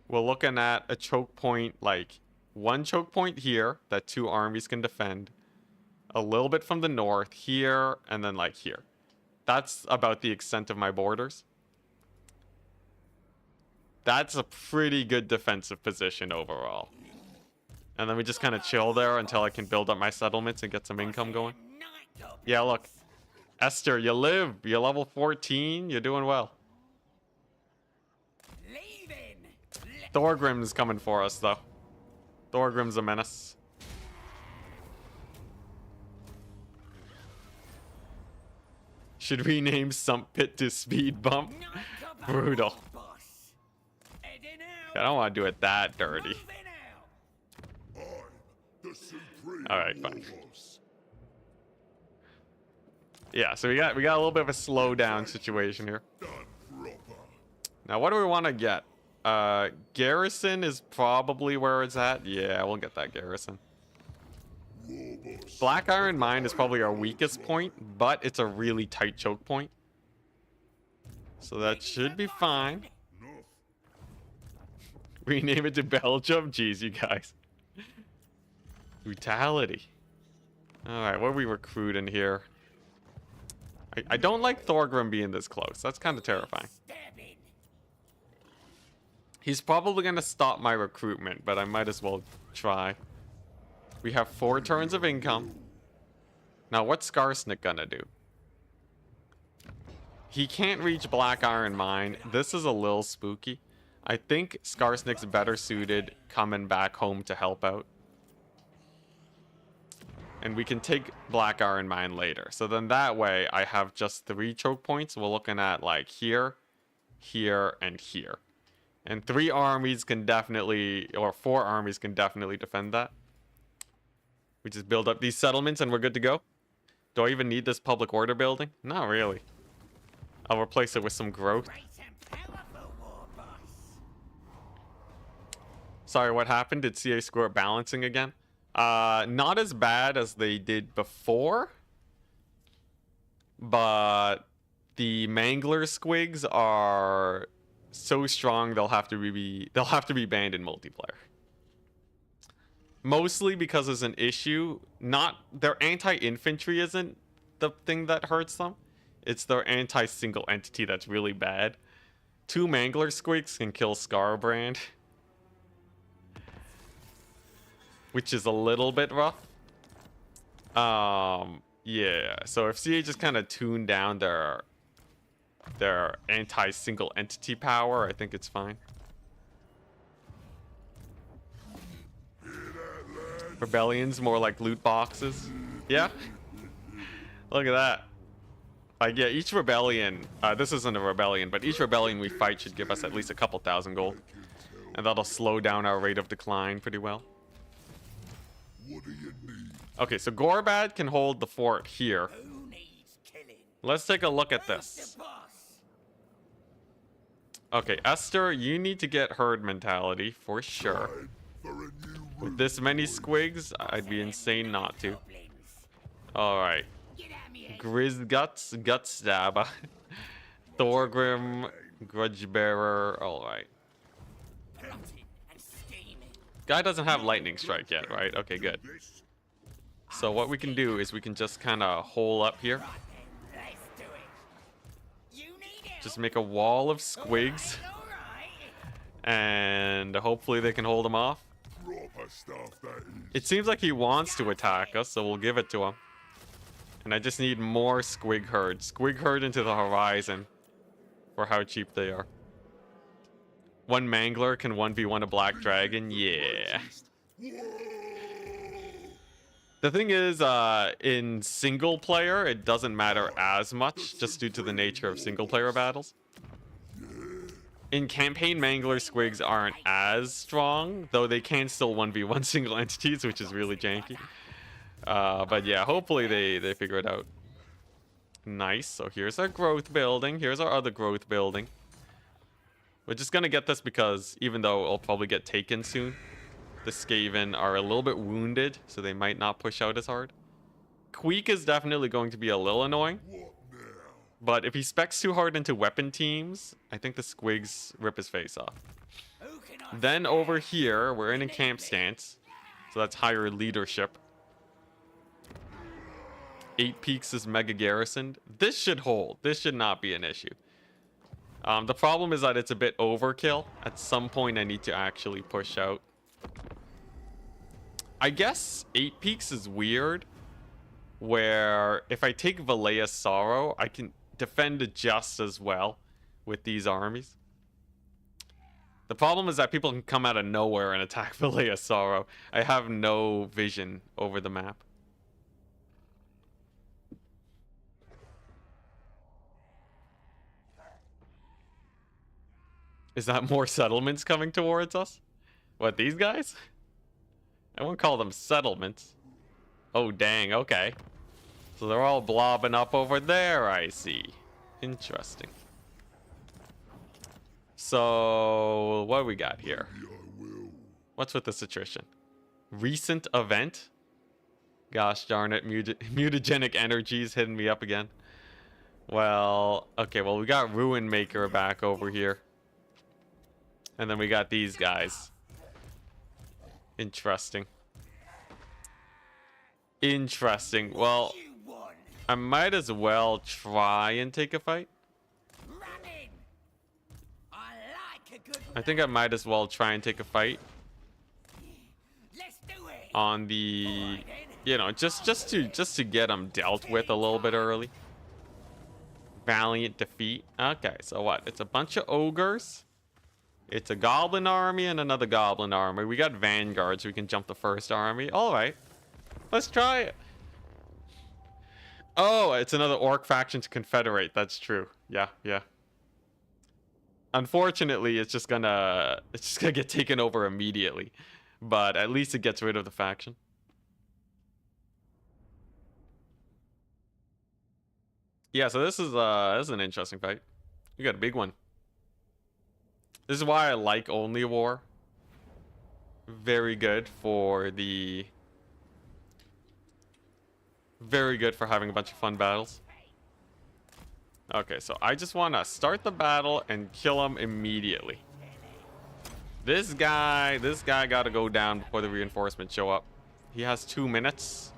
We're looking at a choke point, like one choke point here that two armies can defend. A little bit from the north here, and then like here. That's about the extent of my borders. That's a pretty good defensive position overall. And then we just kind of chill there until I can build up my settlements and get some income going. Yeah, look. Esther, you live. You're level 14. You're doing well. Thorgrim's coming for us, though. Thorgrim's a menace. Should we name Sump Pit to Speed Bump? Brutal. I don't want to do it that dirty. Alright, fine. Yeah, so we got a little bit of a slowdown situation here. Now, what do we want to get? Garrison is probably where it's at. Yeah, we'll get that garrison. Black Iron Mine is probably our weakest point, but it's a really tight choke point. So that should be fine. Rename it to Belgium? Jeez, you guys. Brutality. Alright, what are we recruiting here? I don't like Thorgrim being this close. That's kind of terrifying. He's probably going to stop my recruitment, but I might as well try. We have 4 turns of income. Now, what's Skarsnik going to do? He can't reach Black Iron Mine. This is a little spooky. I think Skarsnik's better suited coming back home to help out. And we can take Black Iron Mine later. So then that way, I have just 3 choke points. We're looking at like here, here, and here. And 3 armies can definitely, or 4 armies can definitely defend that. We just build up these settlements and we're good to go. Do I even need this public order building? Not really. I'll replace it with some growth. Sorry, what happened? Did CA score balancing again? Not as bad as they did before. But the Mangler Squigs are so strong they'll have to be banned in multiplayer. Mostly because there's an issue. Not their anti-infantry isn't the thing that hurts them. It's their anti-single entity that's really bad. 2 Mangler Squigs can kill Skarbrand, which is a little bit rough. Yeah. So if CA just kind of tuned down their anti-single entity power, I think it's fine. Rebellions more like loot boxes. Yeah. Look at that. Like, yeah, each rebellion, this isn't a rebellion, but each rebellion we fight should give us at least a couple thousand gold. And that'll slow down our rate of decline pretty well. Okay, so Gorbad can hold the fort here. Let's take a look at this. Okay, Esther, you need to get herd mentality for sure. Time for a new With route, this many boys. squigs, I'd be insane not to. Goblins. Alright. Get out me head. Grizz Guts, Gut Stabber. Thorgrim, Grudgebearer. Alright. Plotting and scheming. Guy doesn't have lightning strike yet, right? Okay, good. This So what we can do is we can just kind of hole up here. Right then, let's do it. You need help? Just make a wall of squigs. All right. And hopefully they can hold him off. proper stuff, that is. It seems like he wants to attack us, so we'll give it to him. And I just need more squig herd. Squig herd into the horizon for how cheap they are. One Mangler can 1v1 a black dragon. Yeah. The thing is, in single player, it doesn't matter as much, just due to the nature of single player battles. In campaign, Mangler squigs aren't as strong, though they can still 1v1 single entities, which is really janky. But yeah, hopefully they figure it out. Nice. So here's our growth building. Here's our other growth building. We're just gonna get this because even though it'll probably get taken soon, the Skaven are a little bit wounded, so they might not push out as hard. Queek is definitely going to be a little annoying. What now? But if he specs too hard into weapon teams, I think the squigs rip his face off. Who can I Then over here, we're in a camp stance. So that's higher leadership. 8 Peaks is mega garrisoned. This should hold. This should not be an issue. The problem is that it's a bit overkill. At some point, I need to actually push out. I guess 8 Peaks is weird. Where if I take Valea's Sorrow, I can defend just as well with these armies. The problem is that people can come out of nowhere and attack Valea's Sorrow. I have no vision over the map. Is that more settlements coming towards us? What, these guys? I won't call them settlements. Oh, dang, okay. So they're all blobbing up over there, I see. Interesting. So, what do we got here? Maybe I will. What's with this attrition? Recent event? Gosh darn it, mutagenic energies hitting me up again. Well, okay, well, we got Ruin Maker back over here. And then we got these guys. Interesting. Interesting. Well, you want? I might as well try and take a fight. Running. I like a good. I think I might as well try and take a fight Let's do it. on the, you know, just to get them dealt with a little bit early. Valiant defeat. Okay, so what? It's a bunch of ogres. It's a goblin army and another goblin army. We got vanguards. So we can jump the first army. All right, let's try it. Oh, it's another orc faction to confederate. That's true. Yeah, yeah. Unfortunately, it's just gonna get taken over immediately. But at least it gets rid of the faction. Yeah, so this is an interesting fight. We got a big one. This is why I like Only War. Very good for the... Very good for having a bunch of fun battles. Okay, so I just want to start the battle and kill him immediately. This guy got to go down before the reinforcements show up. He has 2 minutes.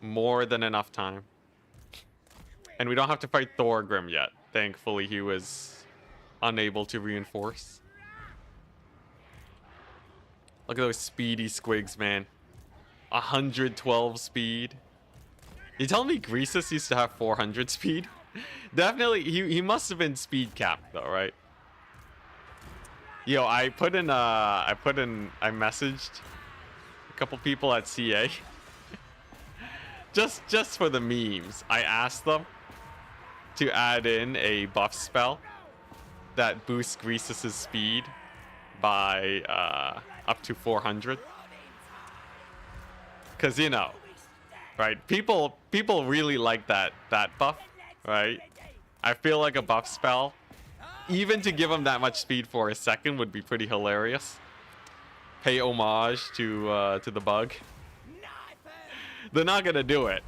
More than enough time. And we don't have to fight Thorgrim yet. Thankfully, he was unable to reinforce. Look at those speedy squigs, man. 112 speed. You telling me Greasus used to have 400 speed? Definitely, he must have been speed capped though, right? Yo, I messaged a couple people at CA. just for the memes. I asked them to add in a buff spell that boosts Greasus' speed by up to 400. Cause you know, right? People really like that buff, right? I feel like a buff spell even to give him that much speed for a second would be pretty hilarious. Pay homage to the bug. They're not gonna do it,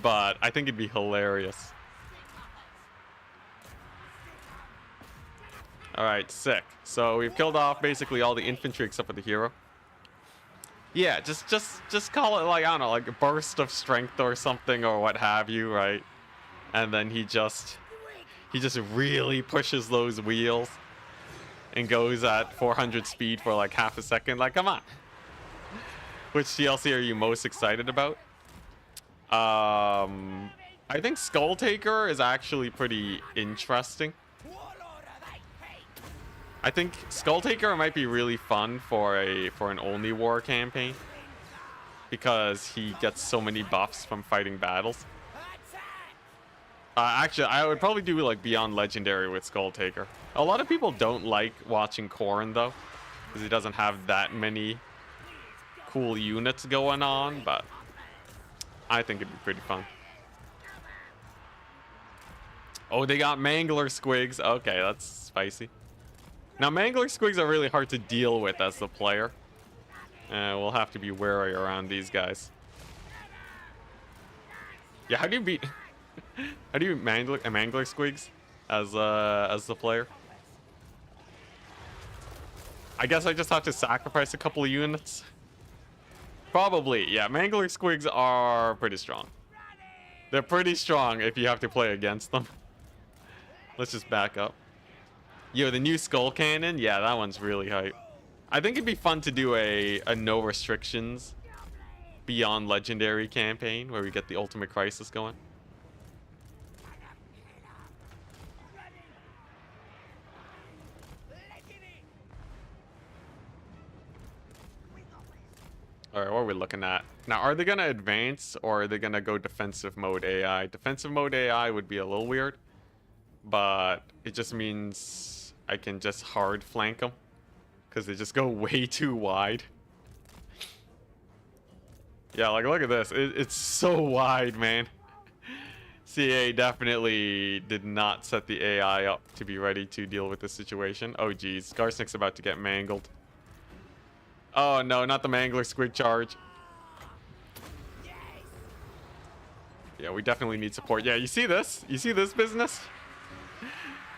but I think it'd be hilarious. All right, sick. So we've killed off basically all the infantry except for the hero. Yeah, just call it like, I don't know, like a burst of strength or something or what have you, right? And then he just really pushes those wheels and goes at 400 speed for like half a second. Like, come on. Which DLC are you most excited about? I think Skull Taker is actually pretty interesting. I think Skull Taker might be really fun for an only war campaign because he gets so many buffs from fighting battles. Actually, I would probably do like Beyond Legendary with Skull Taker. A lot of people don't like watching Corrin though, because he doesn't have that many cool units going on, but I think it'd be pretty fun. Oh, they got Mangler Squigs. Okay, that's spicy. Now, Mangler Squigs are really hard to deal with as the player. We'll have to be wary around these guys. Yeah, how do you beat... how do you Mangler Squigs as the player? I guess I just have to sacrifice a couple of units. Probably, yeah. Mangler Squigs are pretty strong. They're pretty strong if you have to play against them. Let's just back up. Yo, the new Skull Cannon? Yeah, that one's really hype. I think it'd be fun to do a no restrictions Beyond Legendary campaign where we get the Ultimate Crisis going. Alright, what are we looking at? Now, are they going to advance or are they going to go defensive mode AI? Defensive mode AI would be a little weird, but it just means I can just hard flank them because they just go way too wide. Yeah, like look at this. It's so wide, man. CA definitely did not set the AI up to be ready to deal with this situation. Oh, geez. Skarsnik's about to get mangled. Oh, no, not the Mangler Squig charge. Yeah, we definitely need support. Yeah, you see this? You see this business?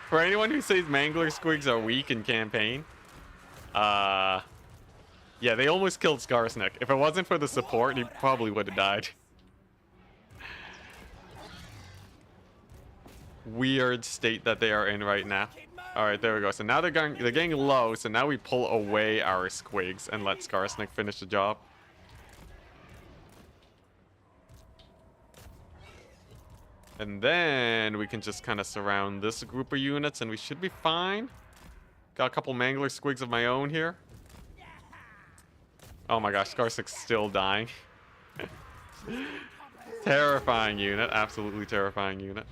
For anyone who says Mangler Squigs are weak in campaign, yeah, they almost killed Skarsnik. If it wasn't for the support, he probably would have died. Weird state that they are in right now. All right, there we go. So now they're getting low. So now we pull away our Squigs and let Skarsnik finish the job. And then we can just kind of surround this group of units and we should be fine. Got a couple Mangler Squigs of my own here. Oh my gosh, Skarsnik's still dying. Terrifying unit. Absolutely terrifying unit.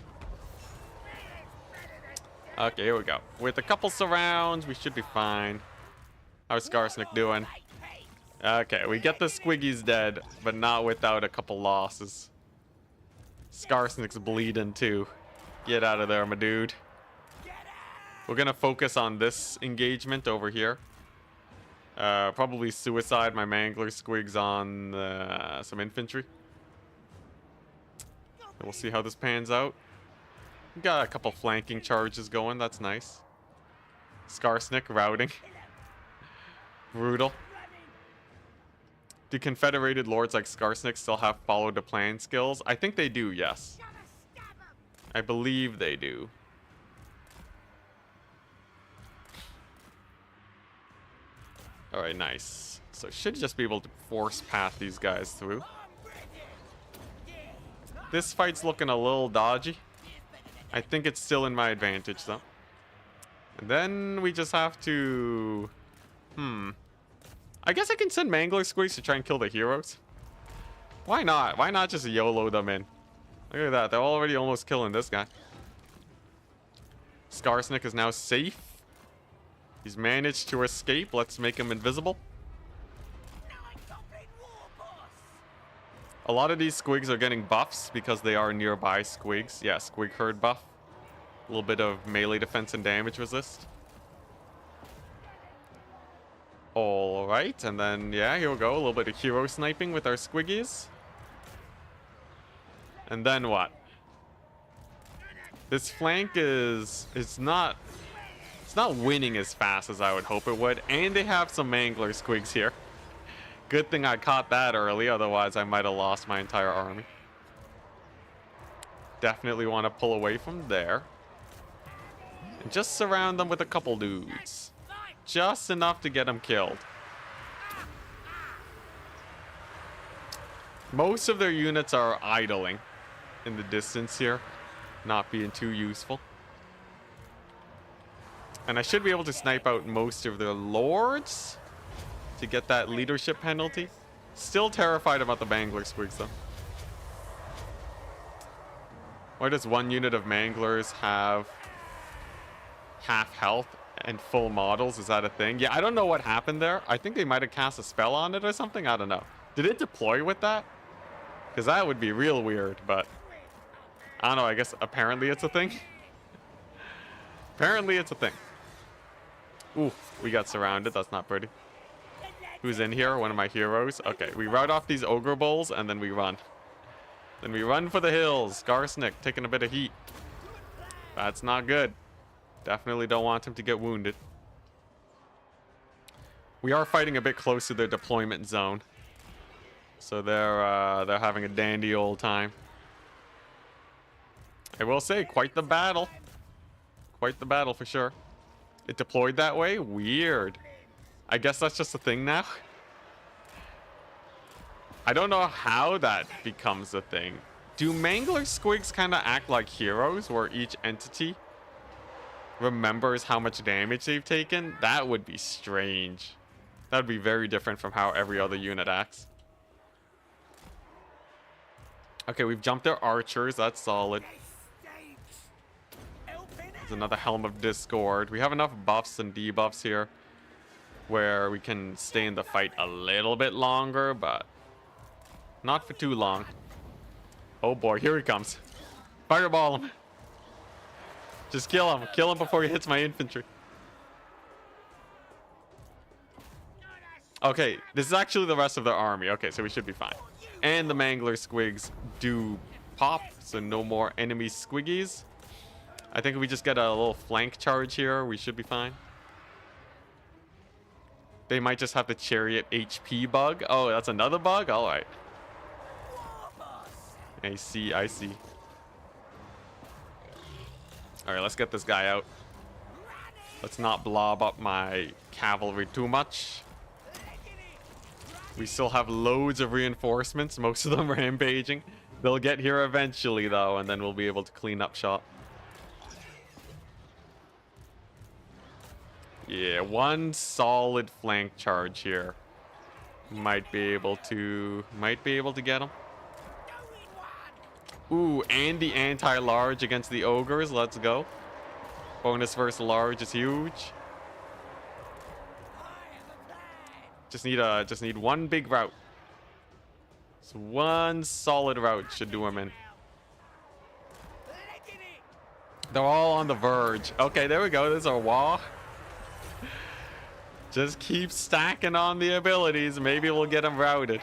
Okay, here we go. With a couple surrounds, we should be fine. How's Skarsnik doing? Okay, we get the Squiggies dead, but not without a couple losses. Skarsnik's bleeding too. Get out of there, my dude. We're gonna focus on this engagement over here. Probably suicide my Mangler Squigs on some infantry. And we'll see how this pans out. We got a couple flanking charges going. That's nice. Skarsnik routing. Brutal. Do Confederated Lords like Skarsnik still have follow the plan skills? I think they do, yes. I believe they do. Alright, nice. So should just be able to force path these guys through. This fight's looking a little dodgy. I think it's still in my advantage, though. And then we just have to... I guess I can send Mangler Squigs to try and kill the heroes. Why not? Why not just YOLO them in? Look at that. They're already almost killing this guy. Skarsnik is now safe. He's managed to escape. Let's make him invisible. A lot of these Squigs are getting buffs because they are nearby Squigs. Yeah, Squig herd buff. A little bit of melee defense and damage resist. Alright, and then, yeah, here we go. A little bit of hero sniping with our squiggies. And then what? This flank it's not winning as fast as I would hope it would. And they have some Mangler squigs here. Good thing I caught that early, otherwise I might have lost my entire army. Definitely want to pull away from there. And just surround them with a couple dudes. Just enough to get them killed. Most of their units are idling in the distance here, not being too useful. And I should be able to snipe out most of their lords to get that leadership penalty. Still terrified about the Mangler squigs though. Why does one unit of Manglers have half health and full models? Is that a thing? Yeah, I don't know what happened there. I think they might have cast a spell on it or something. I don't know. Did it deploy with that? Because that would be real weird, but I don't know. I guess apparently it's a thing. Apparently it's a thing. Ooh, we got surrounded. That's not pretty. Who's in here? One of my heroes. Okay, we rout off these ogre bulls and then we run. Then we run for the hills. Skarsnik taking a bit of heat. That's not good. Definitely don't want him to get wounded. We are fighting a bit close to their deployment zone. So they're having a dandy old time. I will say, quite the battle. Quite the battle for sure. It deployed that way? Weird. I guess that's just a thing now. I don't know how that becomes a thing. Do Mangler squigs kind of act like heroes where each entity remembers how much damage they've taken? That would be strange. That would be very different from how every other unit acts. Okay, we've jumped their archers. That's solid. There's another Helm of Discord. We have enough buffs and debuffs here where we can stay in the fight a little bit longer, but not for too long. Oh boy, here he comes. Fireball him. Just kill him. Kill him before he hits my infantry. Okay, this is actually the rest of their army. Okay, so we should be fine. And the Mangler squigs do pop, so no more enemy squiggies. I think if we just get a little flank charge here, we should be fine. They might just have the chariot HP bug. Oh, that's another bug? All right. I see, I see. All right, let's get this guy out. Let's not blob up my cavalry too much. We still have loads of reinforcements. Most of them rampaging. They'll get here eventually, though, and then we'll be able to clean up shop. Yeah, one solid flank charge here. Might be able to get him. Ooh, and the anti-large against the ogres. Let's go. Bonus versus large is huge. Just need one big route. So one solid route should do him in. They're all on the verge. Okay, there we go. There's our wall. Just keep stacking on the abilities. Maybe we'll get them routed.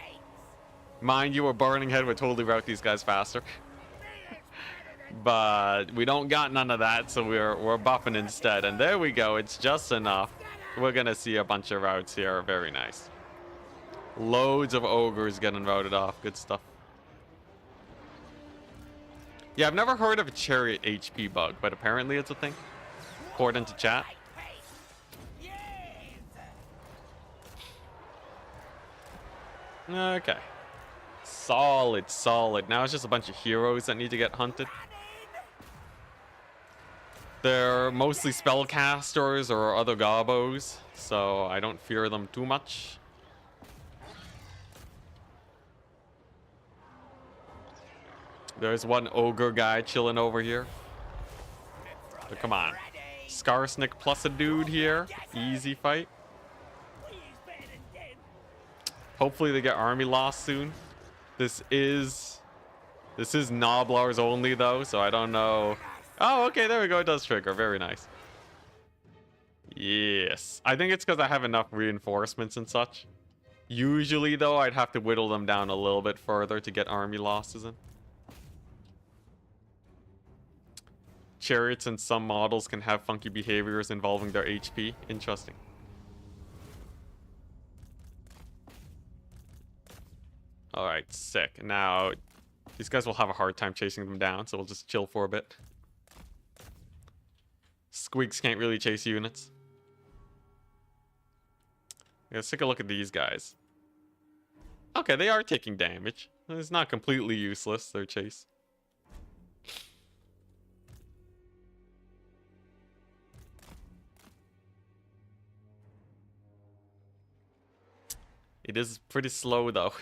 Mind you, a Burning Head would totally route these guys faster. But we don't got none of that, so we're buffing instead. And there we go. It's just enough. We're going to see a bunch of routes here. Very nice. Loads of ogres getting routed off. Good stuff. Yeah, I've never heard of a chariot HP bug, but apparently it's a thing. According to chat. Okay. Solid, solid. Now it's just a bunch of heroes that need to get hunted. They're mostly spellcasters or other gobos, so I don't fear them too much. There's one ogre guy chilling over here. So come on. Skarsnik plus a dude here. Easy fight. Hopefully they get army loss soon. This is Noblars only though, so I don't know Oh, okay, there we go. It does trigger. Very nice. Yes. I think it's because I have enough reinforcements and such. Usually, though, I'd have to whittle them down a little bit further to get army losses in. Chariots and some models can have funky behaviors involving their HP. Interesting. Alright, sick. Now, these guys will have a hard time chasing them down, so we'll just chill for a bit. Squigs can't really chase units. Let's take a look at these guys. Okay, they are taking damage. It's not completely useless, their chase. It is pretty slow, though.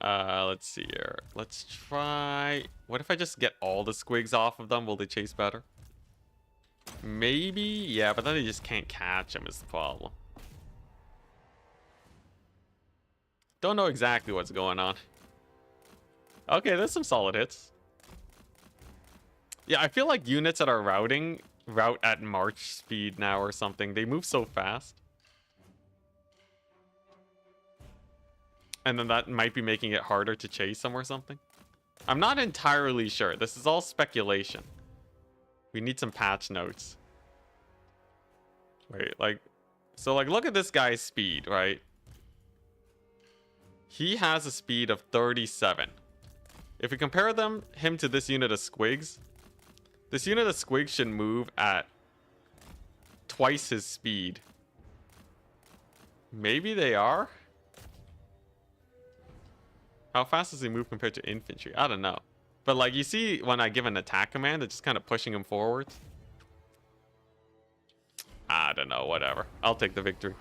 Let's see here. Let's try... What if I just get all the squigs off of them? Will they chase better? Maybe? Yeah, but then they just can't catch them is the problem. Don't know exactly what's going on. Okay, there's some solid hits. Yeah, I feel like units that are route at march speed now or something. They move so fast. And then that might be making it harder to chase them or something. I'm not entirely sure. This is all speculation. We need some patch notes. Wait, like... So, like, look at this guy's speed, right? He has a speed of 37. If we compare him to this unit of squigs, this unit of squigs should move at twice his speed. Maybe they are? How fast does he move compared to infantry? I don't know. But like you see when I give an attack command, it's just kind of pushing him forwards. I don't know, whatever. I'll take the victory.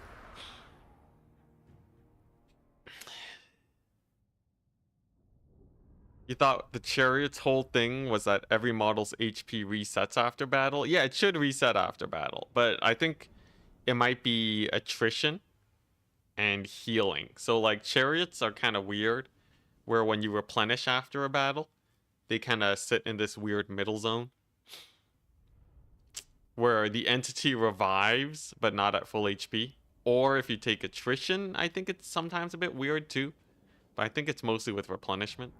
You thought the chariot's whole thing was that every model's HP resets after battle? Yeah, it should reset after battle. But I think it might be attrition and healing. So like chariots are kind of weird. Where when you replenish after a battle, they kind of sit in this weird middle zone. Where the entity revives, but not at full HP. Or if you take attrition, I think it's sometimes a bit weird too. But I think it's mostly with replenishment.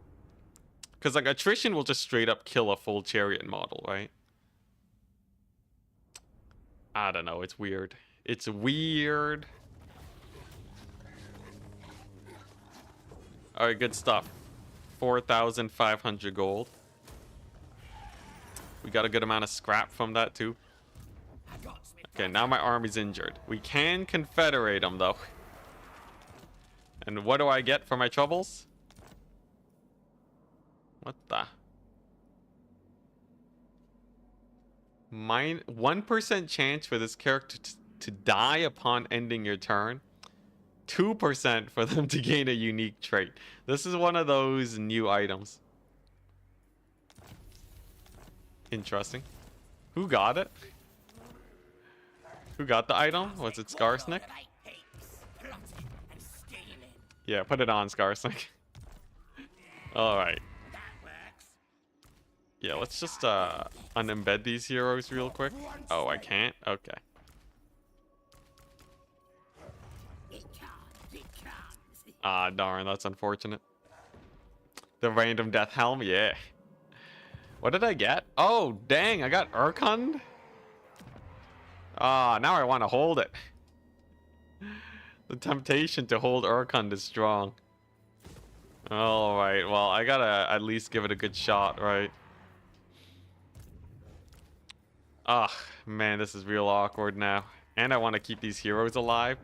Because like attrition will just straight up kill a full chariot model, right? I don't know, it's weird. It's weird. Alright, good stuff. 4,500 gold. We got a good amount of scrap from that too. Okay, now my army's injured. We can confederate them though. And what do I get for my troubles? What the? 1% chance for this character to die upon ending your turn. 2% for them to gain a unique trait. This is one of those new items. Interesting. Who got it? Who got the item? Was it Skarsnik? Yeah, put it on, Skarsnik. Alright. Yeah, let's just unembed these heroes real quick. Oh, I can't? Okay. Ah, darn, that's unfortunate. The random death helm, yeah. What did I get? Oh, dang, I got Urkund? Ah, now I want to hold it. The temptation to hold Urkund is strong. Alright, well, I gotta at least give it a good shot, right? Ah, man, this is real awkward now. And I want to keep these heroes alive.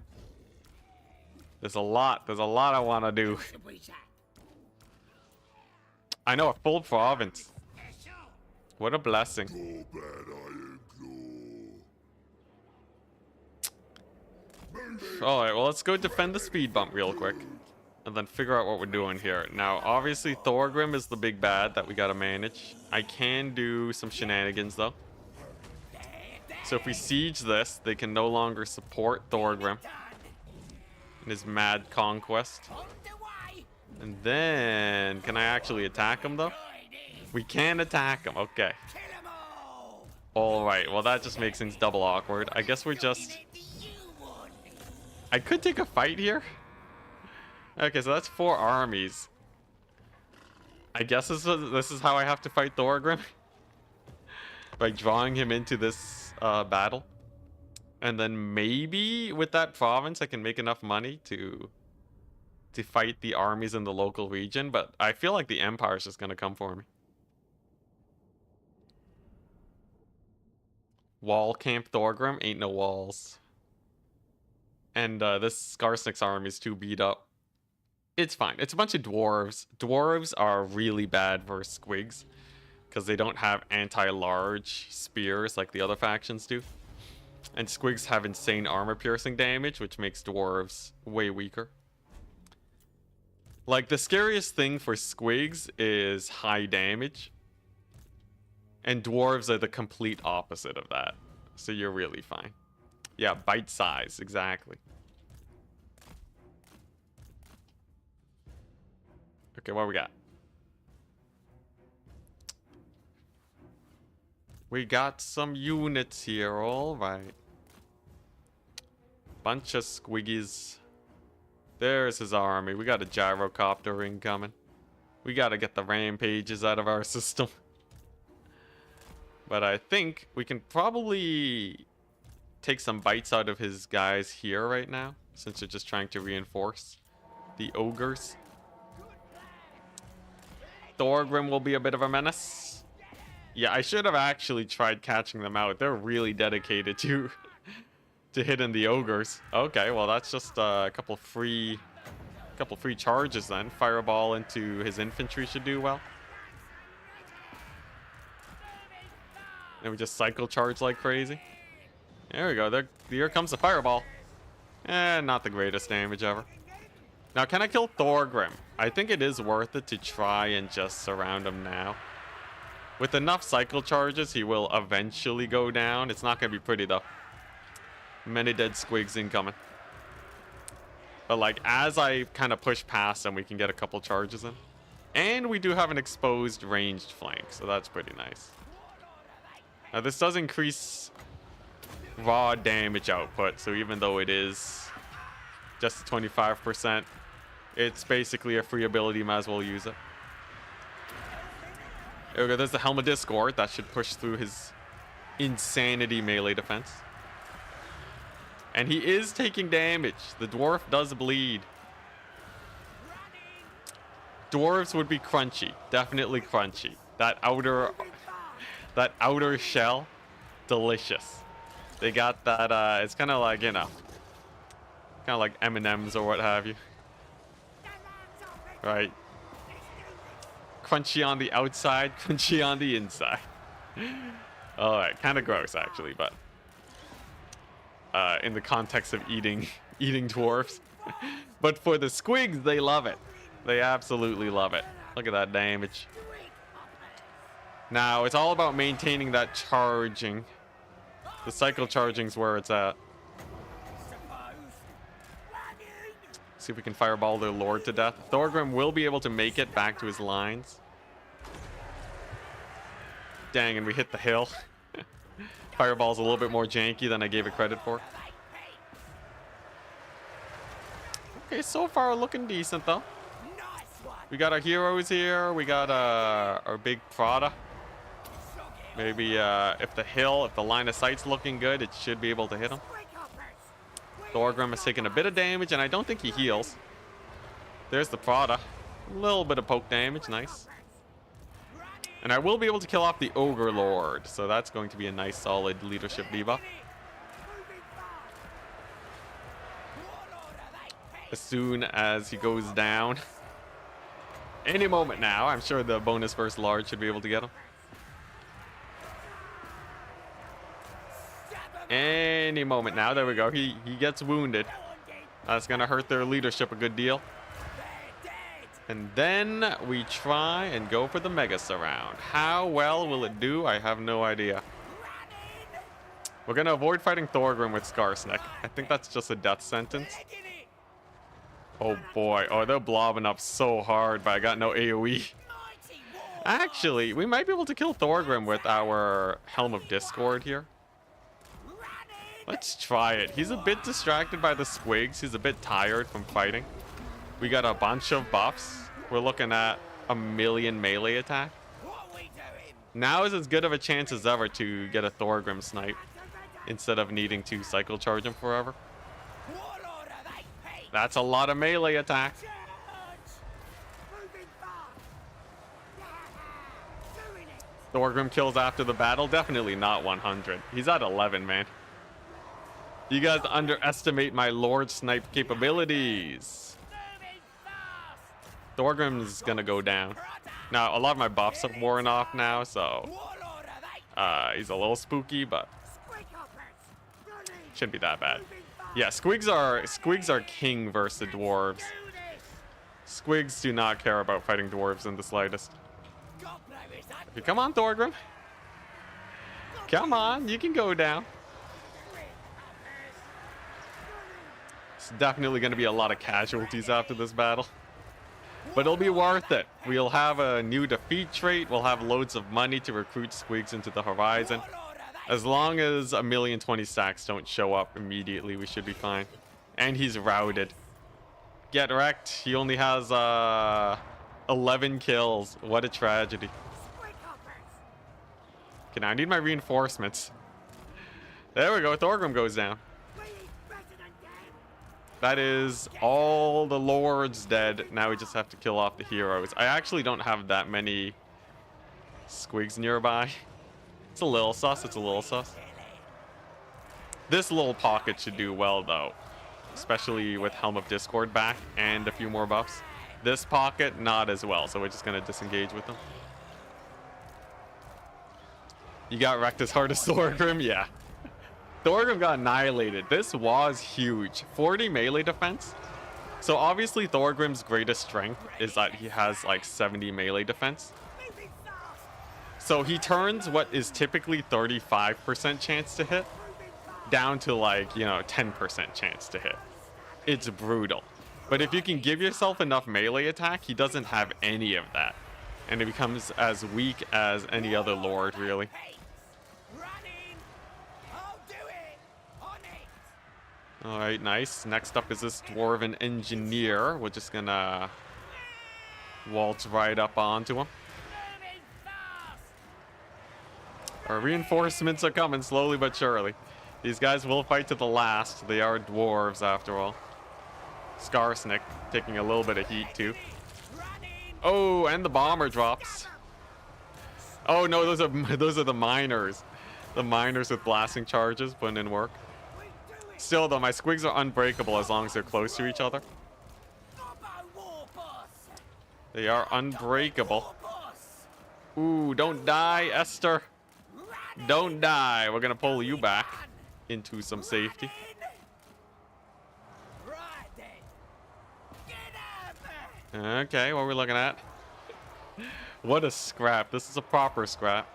There's a lot I want to do. I know, a full province. What a blessing. Gorbad, I implore. Alright, well, let's go defend the speed bump real quick. And then figure out what we're doing here. Now, obviously, Thorgrim is the big bad that we gotta manage. I can do some shenanigans, though. So if we siege this, they can no longer support Thorgrim in his mad conquest. And then, can I actually attack him, though? We can attack him. Okay. Kill 'em all. All right. Well, that just makes things double awkward. I guess we're just... Looking at the you one. I could take a fight here. Okay, so that's 4 armies. I guess this is how I have to fight Thorgrim. By drawing him into this battle. And then maybe with that province I can make enough money to fight the armies in the local region. But I feel like the Empire is just going to come for me. Wall camp Thorgrim. Ain't no walls. And this Skarsnik's army is too beat up. It's fine. It's a bunch of dwarves. Dwarves are really bad for squigs. Because they don't have anti-large spears like the other factions do. And squigs have insane armor-piercing damage, which makes dwarves way weaker. Like, the scariest thing for squigs is high damage. And dwarves are the complete opposite of that. So you're really fine. Yeah, bite size, exactly. Okay, what we got? We got some units here, alright. Bunch of squiggies. There's his army. We got a gyrocopter incoming. We gotta get the rampages out of our system. But I think we can probably take some bites out of his guys here right now, since they're just trying to reinforce the ogres. Thorgrim will be a bit of a menace. Yeah, I should have actually tried catching them out. They're really dedicated to hitting the ogres. Okay, well that's just a couple free charges then. Fireball into his infantry should do well. And we just cycle charge like crazy. There we go. Here comes the fireball. Not the greatest damage ever. Now, can I kill Thorgrim? I think it is worth it to try and just surround him now. With enough cycle charges, he will eventually go down. It's not going to be pretty, though. Many dead squigs incoming. But, like, as I kind of push past him, we can get a couple charges in. And we do have an exposed ranged flank, so that's pretty nice. Now, this does increase raw damage output, so even though it is just 25%, it's basically a free ability. You might as well use it. There we go. There's the Helm of Discord. That should push through his insanity melee defense. And he is taking damage. The dwarf does bleed. Dwarves would be crunchy. Definitely crunchy. That outer shell, delicious. They got that, it's kind of like, you know, kind of like M&Ms or what have you. Right. Crunchy on the outside, crunchy on the inside. Alright, kind of gross actually, but in the context of eating dwarves. But for the squigs, they love it. They absolutely love it. Look at that damage. Now, it's all about maintaining that charging. The cycle charging's where it's at. See if we can fireball their lord to death. Thorgrim will be able to make it back to his lines. Dang, and we hit the hill. Fireball's a little bit more janky than I gave it credit for. Okay, so far looking decent though. We got our heroes here. We got our big Prada. Maybe if the line of sight's looking good, it should be able to hit him. Thorgrim is taking a bit of damage, and I don't think he heals. There's the Prada. A little bit of poke damage, nice. And I will be able to kill off the Ogre Lord, so that's going to be a nice solid leadership debuff. As soon as he goes down. Any moment now, I'm sure the bonus first Lord should be able to get him. Any moment now. There we go. He gets wounded. That's going to hurt their leadership a good deal. And then we try and go for the Mega Surround. How well will it do? I have no idea. We're going to avoid fighting Thorgrim with Skarsnik. I think that's just a death sentence. Oh boy. Oh, they're blobbing up so hard, but I got no AoE. Actually, we might be able to kill Thorgrim with our Helm of Discord here. Let's try it. He's a bit distracted by the Squigs. He's a bit tired from fighting. We got a bunch of buffs. We're looking at 1,000,000 melee attack. Now is as good of a chance as ever to get a Thorgrim snipe instead of needing to cycle charge him forever. That's a lot of melee attack. Thorgrim kills after the battle. Definitely not 100. He's at 11, man. You guys underestimate my Lord Snipe capabilities. Thorgrim's gonna go down. Now, a lot of my buffs have worn off now, so he's a little spooky, but shouldn't be that bad. Yeah, Squigs are king versus the dwarves. Squigs do not care about fighting dwarves in the slightest. Okay, come on, Thorgrim. Come on, you can go down. It's definitely going to be a lot of casualties after this battle. But it'll be worth it. We'll have a new defeat trait. We'll have loads of money to recruit Squigs into the horizon. As long as 1,020,000 stacks don't show up immediately, we should be fine. And he's routed. Get wrecked. He only has 11 kills. What a tragedy. Okay, now I need my reinforcements. There we go. Thorgrim goes down. That is all the lords dead. Now we just have to kill off the heroes. I actually don't have that many Squigs nearby. It's a little sus. It's a little sus. This little pocket should do well, though. Especially with Helm of Discord back and a few more buffs. This pocket, not as well. So we're just going to disengage with them. You got wrecked as hard as Thorgrim? Yeah. Thorgrim got annihilated. This was huge. 40 melee defense. So obviously Thorgrim's greatest strength is that he has like 70 melee defense. So he turns what is typically 35% chance to hit down to like, 10% chance to hit. It's brutal. But if you can give yourself enough melee attack, he doesn't have any of that. And it becomes as weak as any other lord, really. Alright, nice. Next up is this Dwarven Engineer. We're just gonna waltz right up onto him. Our reinforcements are coming slowly but surely. These guys will fight to the last. They are dwarves after all. Skarsnik taking a little bit of heat too. Oh, and the bomber drops. Oh no, those are the miners. The miners with blasting charges putting in work. Still though, my Squigs are unbreakable as long as they're close to each other. They are unbreakable. Ooh, don't die, Esther. Don't die. We're gonna pull you back into some safety. Okay, what are we looking at? What a scrap. This is a proper scrap.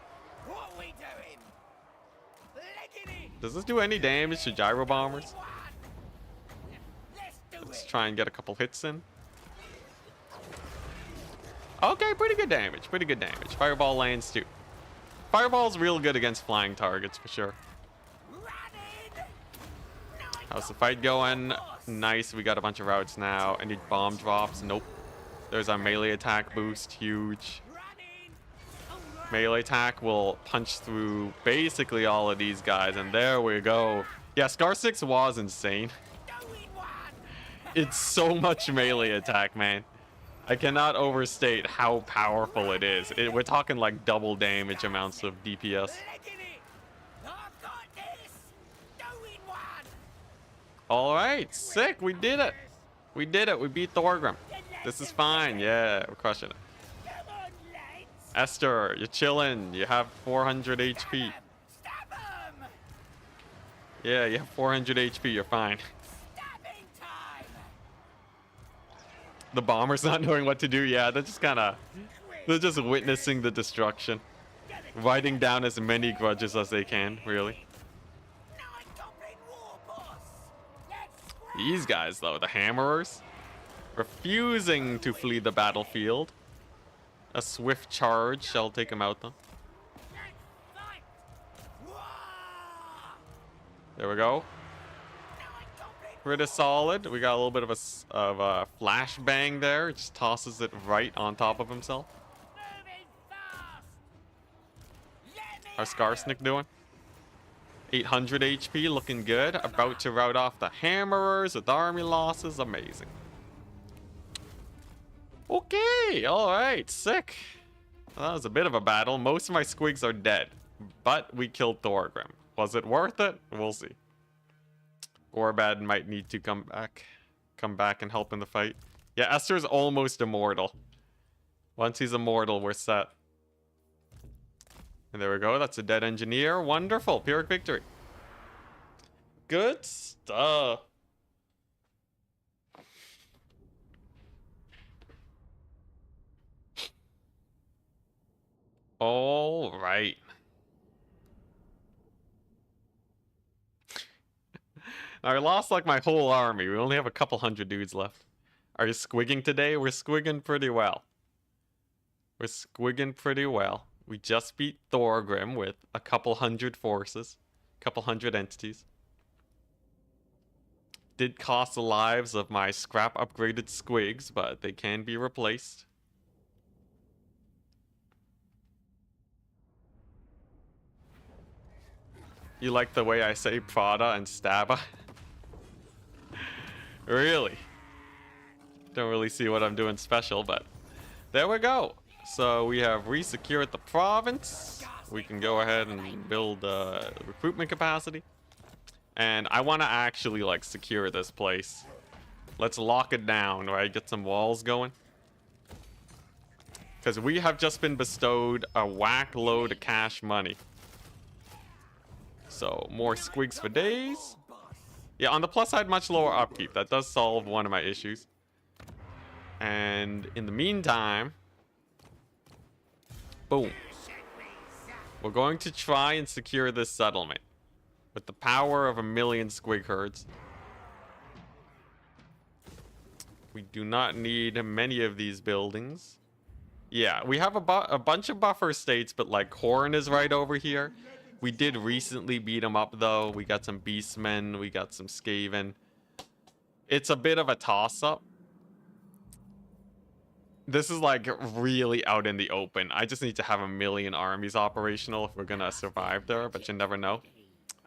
Does this do any damage to gyro bombers? Let's try and get a couple hits in. Okay, pretty good damage. Pretty good damage. Fireball lands too. Fireball's real good against flying targets for sure. How's the fight going? Nice. We got a bunch of routes now. Any bomb drops? Nope. There's our melee attack boost. Huge. Melee attack will punch through basically all of these guys, and there we go. Yeah, Skarsnik was insane. It's so much melee attack, man. I cannot overstate how powerful it is. We're talking like double damage amounts of DPS. All right, sick. We did it. We did it. We beat Thorgrim. This is fine. Yeah, we're crushing it. Esther, you're chilling. You have 400 HP. Yeah, you have 400 HP. You're fine. The bombers not knowing what to do. Yeah, they're just witnessing the destruction. Writing down as many grudges as they can, really. These guys, though, the hammerers, refusing to flee the battlefield. A swift charge shall take him out, though. Fight! Wah! There we go. Pretty solid. We got a little bit of a flash bang there. It just tosses it right on top of himself. Moving fast! Let me How's Skarsnik doing? 800 HP, looking good. About to rout off the hammerers with army losses. Amazing. Okay, alright, sick. Well, that was a bit of a battle. Most of my squigs are dead, but we killed Thorgrim. Was it worth it? We'll see. Gorbad might need to come back and help in the fight. Yeah, Esther's almost immortal. Once he's immortal, we're set. And there we go. That's a dead engineer. Wonderful. Pyrrhic victory. Good stuff. All right. I lost like my whole army. We only have a couple hundred dudes left. Are you squigging today? We're squigging pretty well. We're squigging pretty well. We just beat Thorgrim with a couple hundred forces. Couple hundred entities. Did cost the lives of my scrap upgraded squigs, but they can be replaced. You like the way I say Prada and Staba? Really? Don't really see what I'm doing special, but there we go. So we have resecured the province. We can go ahead and build recruitment capacity. And I want to actually like secure this place. Let's lock it down, right? Get some walls going. Because we have just been bestowed a whack load of cash money. So more squigs for days. Yeah, on the plus side, much lower upkeep. That does solve one of my issues. And in the meantime, boom. We're going to try and secure this settlement with the power of 1,000,000 squig herds. We do not need many of these buildings. Yeah, we have a bunch of buffer states, but like Horn is right over here. We did recently beat them up though. We got some Beastmen, we got some Skaven. It's a bit of a toss-up. This is like really out in the open. I just need to have 1,000,000 armies operational if we're gonna survive there, but you never know.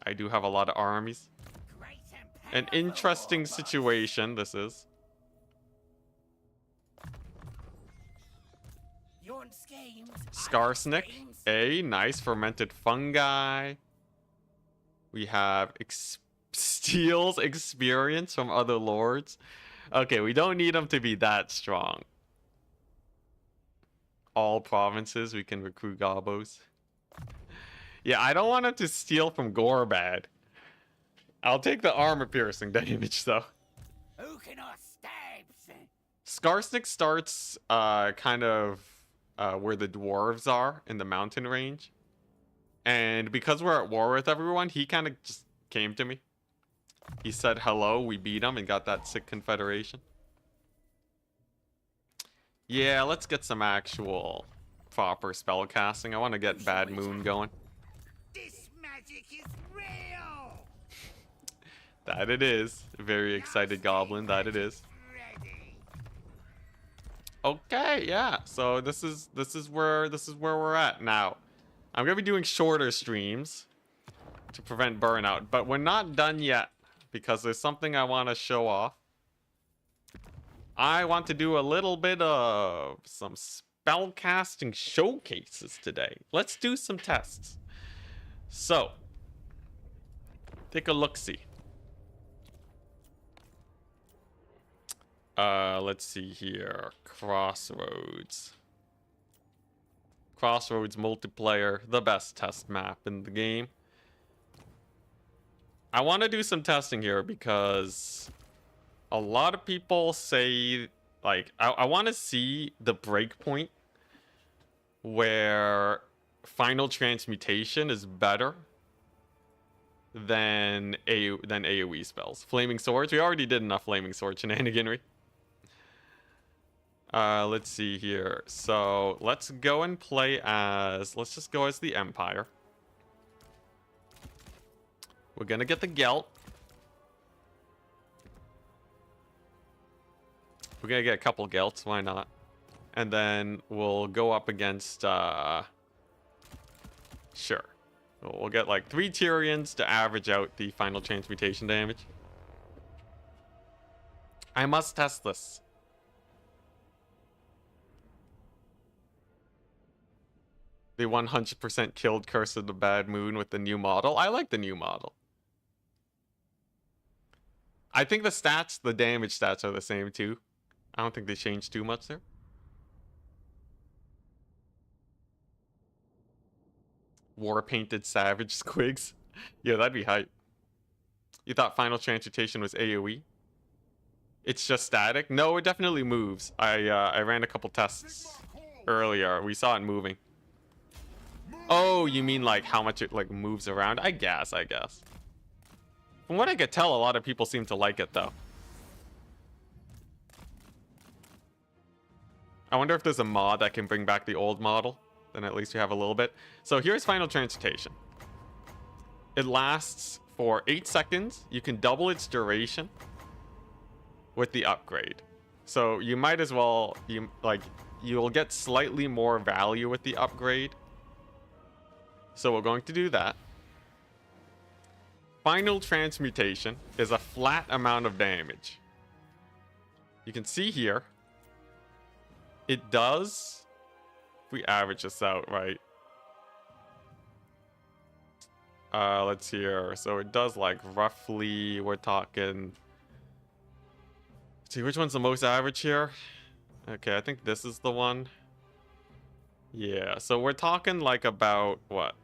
I do have a lot of armies. An interesting situation this is. Skarsnik, a nice fermented fungi. We have steals experience from other lords. Okay, we don't need them to be that strong. All provinces, we can recruit gobos. Yeah, I don't want him to steal from Gorbad. I'll take the armor piercing damage though. Who can I stab? Skarsnik starts kind of where the dwarves are in the mountain range. And because we're at war with everyone, he kind of just came to me. He said hello, we beat him and got that sick confederation. Yeah, let's get some actual proper spell casting. I want to get Bad Moon going. This magic is real. That it is. Very excited goblin, that it is. Ready. Okay, yeah. So this is where we're at now. I'm gonna be doing shorter streams to prevent burnout, but we're not done yet because there's something I want to show off. I want to do a little bit of some spell casting showcases today. Let's do some tests. So, take a look-see. Let's see here. Crossroads. Crossroads multiplayer, the best test map in the game. I want to do some testing here because a lot of people say, like, I want to see the breakpoint where final transmutation is better than AoE spells. Flaming swords, we already did enough flaming sword shenaniganry. Let's see here. So let's go and play as, let's just go as the Empire. We're gonna get the Gelt. We're gonna get a couple Gelts, why not? And then we'll go up against, sure. We'll get like 3 Tyrians to average out the final transmutation damage. I must test this. They 100% killed Curse of the Bad Moon with the new model. I like the new model. I think the stats, the damage stats are the same too. I don't think they changed too much there. War painted savage squigs. Yeah, that'd be hype. You thought final transmutation was AoE? It's just static? No, it definitely moves. I ran a couple tests earlier. We saw it moving. Oh, you mean like how much it like moves around? I guess. From what I could tell, a lot of people seem to like it though. I wonder if there's a mod that can bring back the old model. Then at least we have a little bit. So here's final transmutation. It lasts for 8 seconds. You can double its duration with the upgrade. So you might as well, you'll get slightly more value with the upgrade. So we're going to do that. Final transmutation is a flat amount of damage. You can see here, it does, if we average this out, right? Let's see here. So it does like roughly, we're talking, let's see, which one's the most average here? Okay, I think this is the one. Yeah, so we're talking like about what?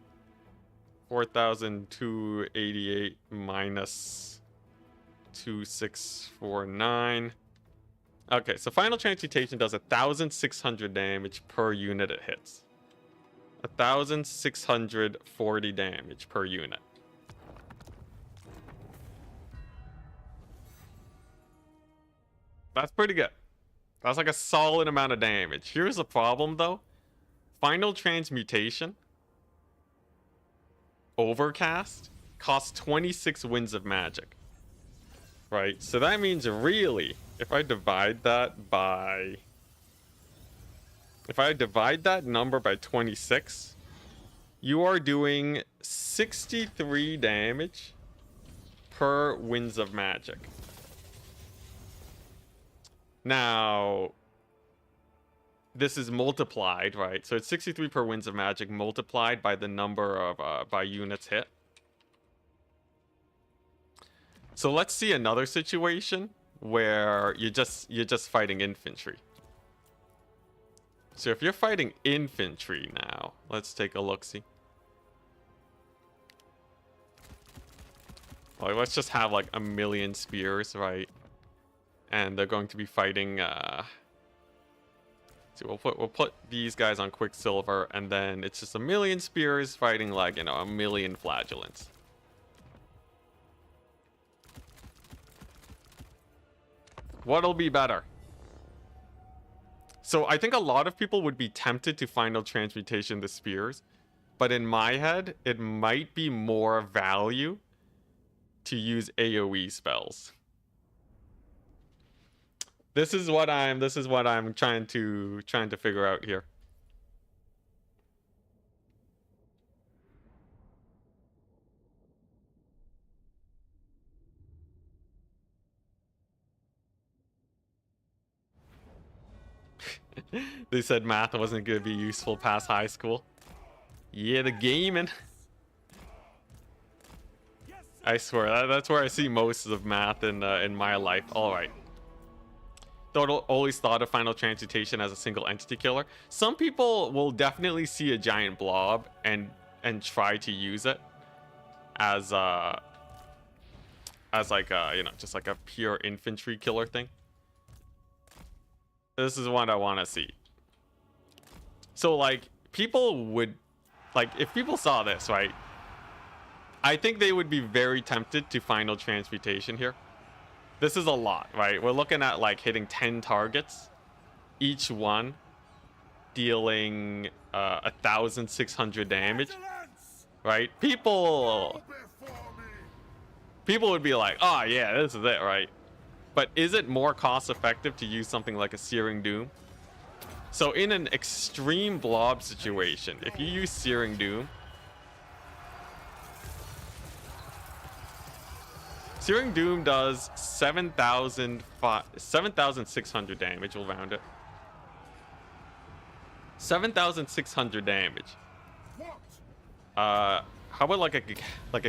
4,288 minus 2,649. Okay, so final transmutation does 1,600 damage per unit it hits. 1,640 damage per unit. That's pretty good. That's like a solid amount of damage. Here's the problem though. Final transmutation overcast costs 26 winds of magic. Right? So that means really, if I divide that number by 26, you are doing 63 damage per winds of magic. Now, this is multiplied, right? So it's 63 per winds of magic multiplied by the number of by units hit. So let's see another situation where you're just fighting infantry. So if you're fighting infantry now, let's take a look-see. Well, let's just have like 1,000,000 spears, right? And they're going to be fighting so we'll put these guys on Quicksilver, and then it's just 1,000,000 spears fighting like, you know, 1,000,000 flagellants. What'll be better? So I think a lot of people would be tempted to final transmutation the spears, but in my head, it might be more value to use AoE spells. This is what I'm trying to figure out here. They said math wasn't going to be useful past high school. Yeah, the gaming. I swear, that's where I see most of math in my life. All right. Always thought of final transmutation as a single entity killer. Some people will definitely see a giant blob and try to use it as like a, you know, just like a pure infantry killer thing. This is what I want to see. So like people would, like if people saw this, right? I think they would be very tempted to final transmutation here. This is a lot, right? We're looking at like hitting 10 targets each one dealing 1,600 damage, right? People would be like, oh yeah, this is it, right? But is it more cost effective to use something like a Searing Doom? So in an extreme blob situation, if you use Searing Doom, Searing Doom does 7,600 damage, we'll round it. 7,600 damage. How about like a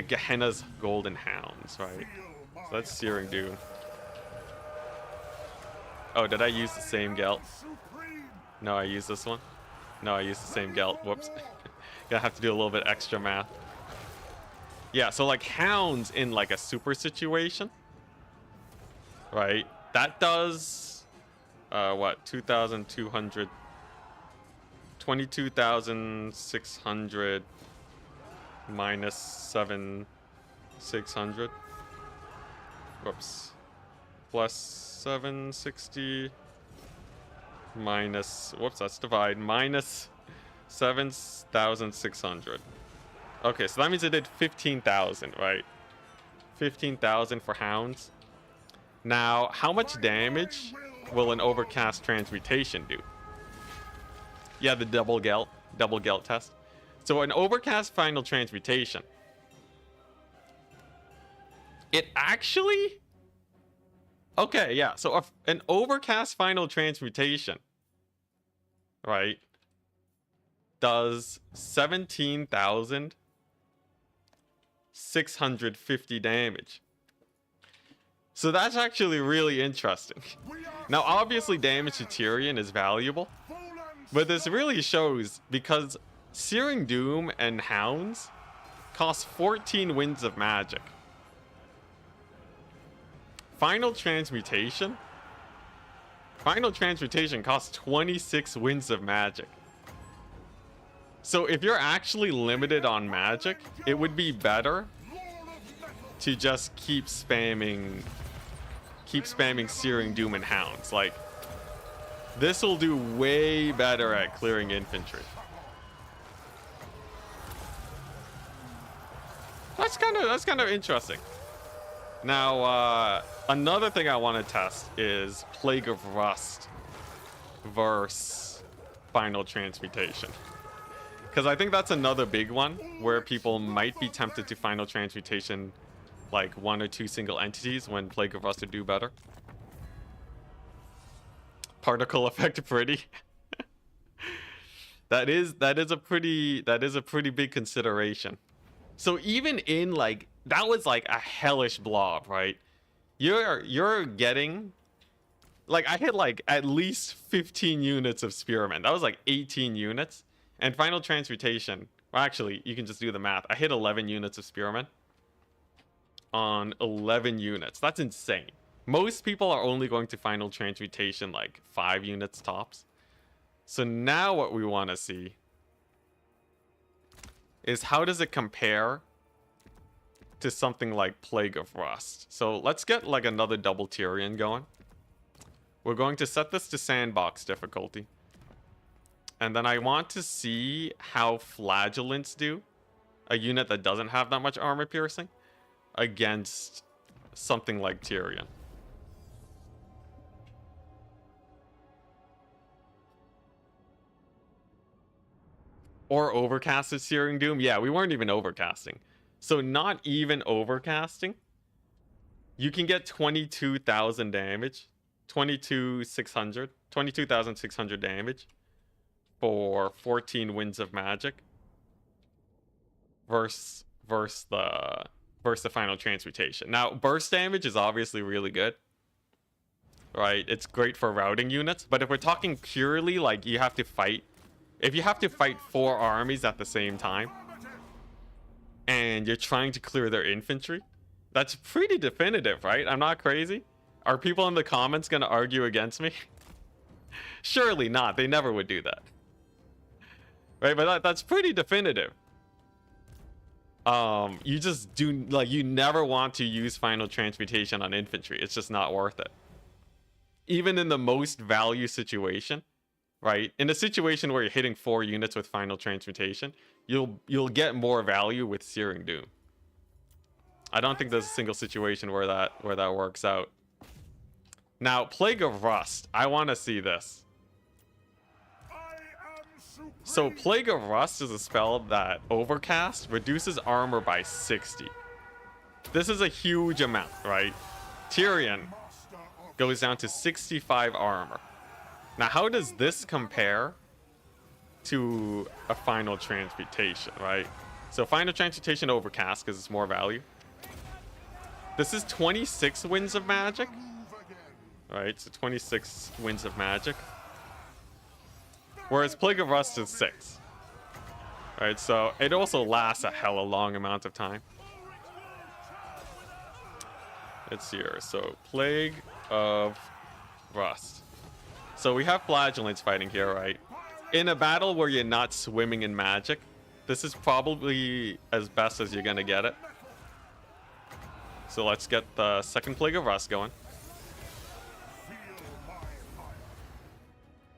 Gehenna's Golden Hounds, right? So that's Searing Doom. Oh, did I use the same Gelt? No, I used this one. No, I used the same Gelt. Whoops. Gonna have to do a little bit extra math. Yeah, so like Hounds in like a super situation, right? That does what? 2,200, 22,600 minus 7,600. Whoops. Plus 760 minus, whoops, that's divide, minus 7,600. Okay, so that means it did 15,000, right? 15,000 for Hounds. Now, how much damage will an Overcast Transmutation do? Yeah, the double Gelt test. So an Overcast Final Transmutation, it actually... Okay, yeah, so an Overcast Final Transmutation, right, does 17,650 damage. So that's actually really interesting. Now, obviously, damage to Tyrion is valuable, but this really shows because Searing Doom and Hounds cost 14 winds of magic. Final Transmutation costs 26 winds of magic. So if you're actually limited on magic, it would be better to just keep spamming Searing Doom and Hounds. Like, this will do way better at clearing infantry. That's kind of interesting. Now, another thing I want to test is Plague of Rust versus Final Transmutation. Because I think that's another big one where people might be tempted to Final Transmutation like 1 or 2 single entities when Plague of Rust would do better. Particle effect pretty. that is a pretty big consideration. So even in like, that was like a hellish blob, right? You're getting, like, I hit like at least 15 units of Spearman. That was like 18 units. And Final Transmutation, well, actually, you can just do the math. I hit 11 units of Spearman on 11 units. That's insane. Most people are only going to Final Transmutation like 5 units tops. So now what we want to see is how does it compare to something like Plague of Rust. So let's get like another double Tyrion going. We're going to set this to sandbox difficulty. And then I want to see how Flagellants do, a unit that doesn't have that much armor piercing, against something like Tyrion. Or overcasted Searing Doom. Yeah, we weren't even overcasting. So not even overcasting, you can get 22,000 damage. 22,600 damage for 14 winds of magic versus the Final Transmutation. Now, burst damage is obviously really good, right? It's great for routing units, but if we're talking purely like you have to fight, if you have to fight 4 armies at the same time and you're trying to clear their infantry, that's pretty definitive, right? I'm not crazy. Are people in the comments going to argue against me? Surely not. They never would do that. Right? But that's pretty definitive. You just do, like, you never want to use Final Transmutation on infantry. It's just not worth it. even in the most value situation, right? In a situation where you're hitting 4 units with final transmutation, you'll get more value with Searing Doom. I don't think there's a single situation where that works out. Now, Plague of Rust. I want to see this. So, Plague of Rust is a spell that Overcast reduces armor by 60. This is a huge amount, right? Tyrion goes down to 65 armor. Now, how does this compare to a Final Transmutation, right? So, Final Transmutation Overcast, because it's more value. This is 26 Winds of Magic. Alright, so 26 Winds of Magic. Whereas Plague of Rust is 6. Alright, so it also lasts a hella long amount of time. Let's see here. So, Plague of Rust. So we have Flagellants fighting here, right? In a battle where you're not swimming in magic, this is probably as best as you're gonna get it. So let's get the second Plague of Rust going.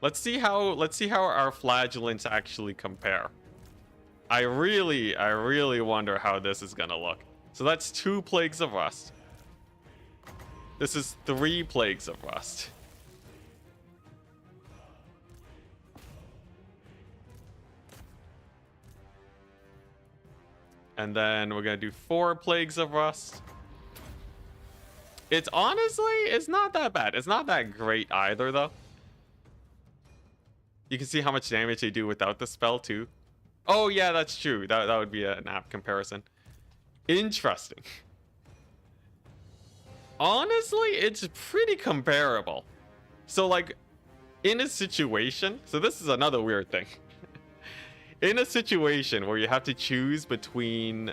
Let's see how our Flagellants actually compare. I really wonder how this is gonna look. So that's 2 Plagues of Rust. This is 3 Plagues of Rust. And then we're gonna do 4 Plagues of Rust. It's not that bad. It's not that great either, though. You can see how much damage they do without the spell, too. Oh, yeah, that's true. That would be an apt comparison. Interesting. Honestly, it's pretty comparable. So, like, in a situation... So this is another weird thing. In a situation where you have to choose between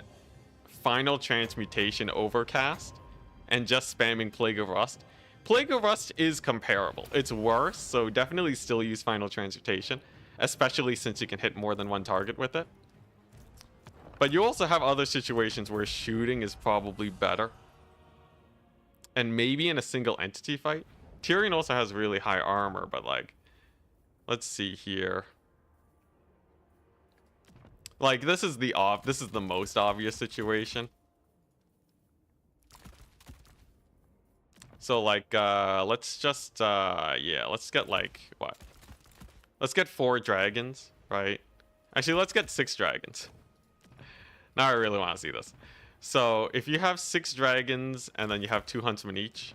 Final Transmutation Overcast and just spamming Plague of Rust, Plague of Rust is comparable. It's worse, so definitely still use Final Transmutation, especially since you can hit more than one target with it. But you also have other situations where shooting is probably better. And maybe in a single entity fight. Tyrion also has really high armor, but like, let's see here. Like, this is the most obvious situation. So like, let's just let's get like what? Let's get 4 dragons, right? Actually, let's get 6 dragons. Now I really want to see this. So if you have 6 dragons and then you have 2 huntsmen each,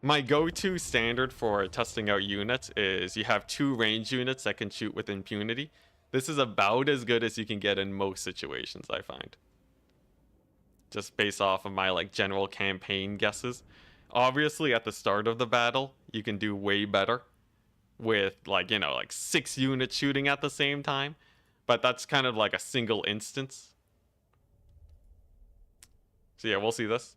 my go-to standard for testing out units is you have 2 range units that can shoot with impunity. This is about as good as you can get in most situations, I find. Just based off of my like general campaign guesses. Obviously, at the start of the battle, you can do way better with like, you know, like 6 units shooting at the same time. But that's kind of like a single instance. So yeah, we'll see this.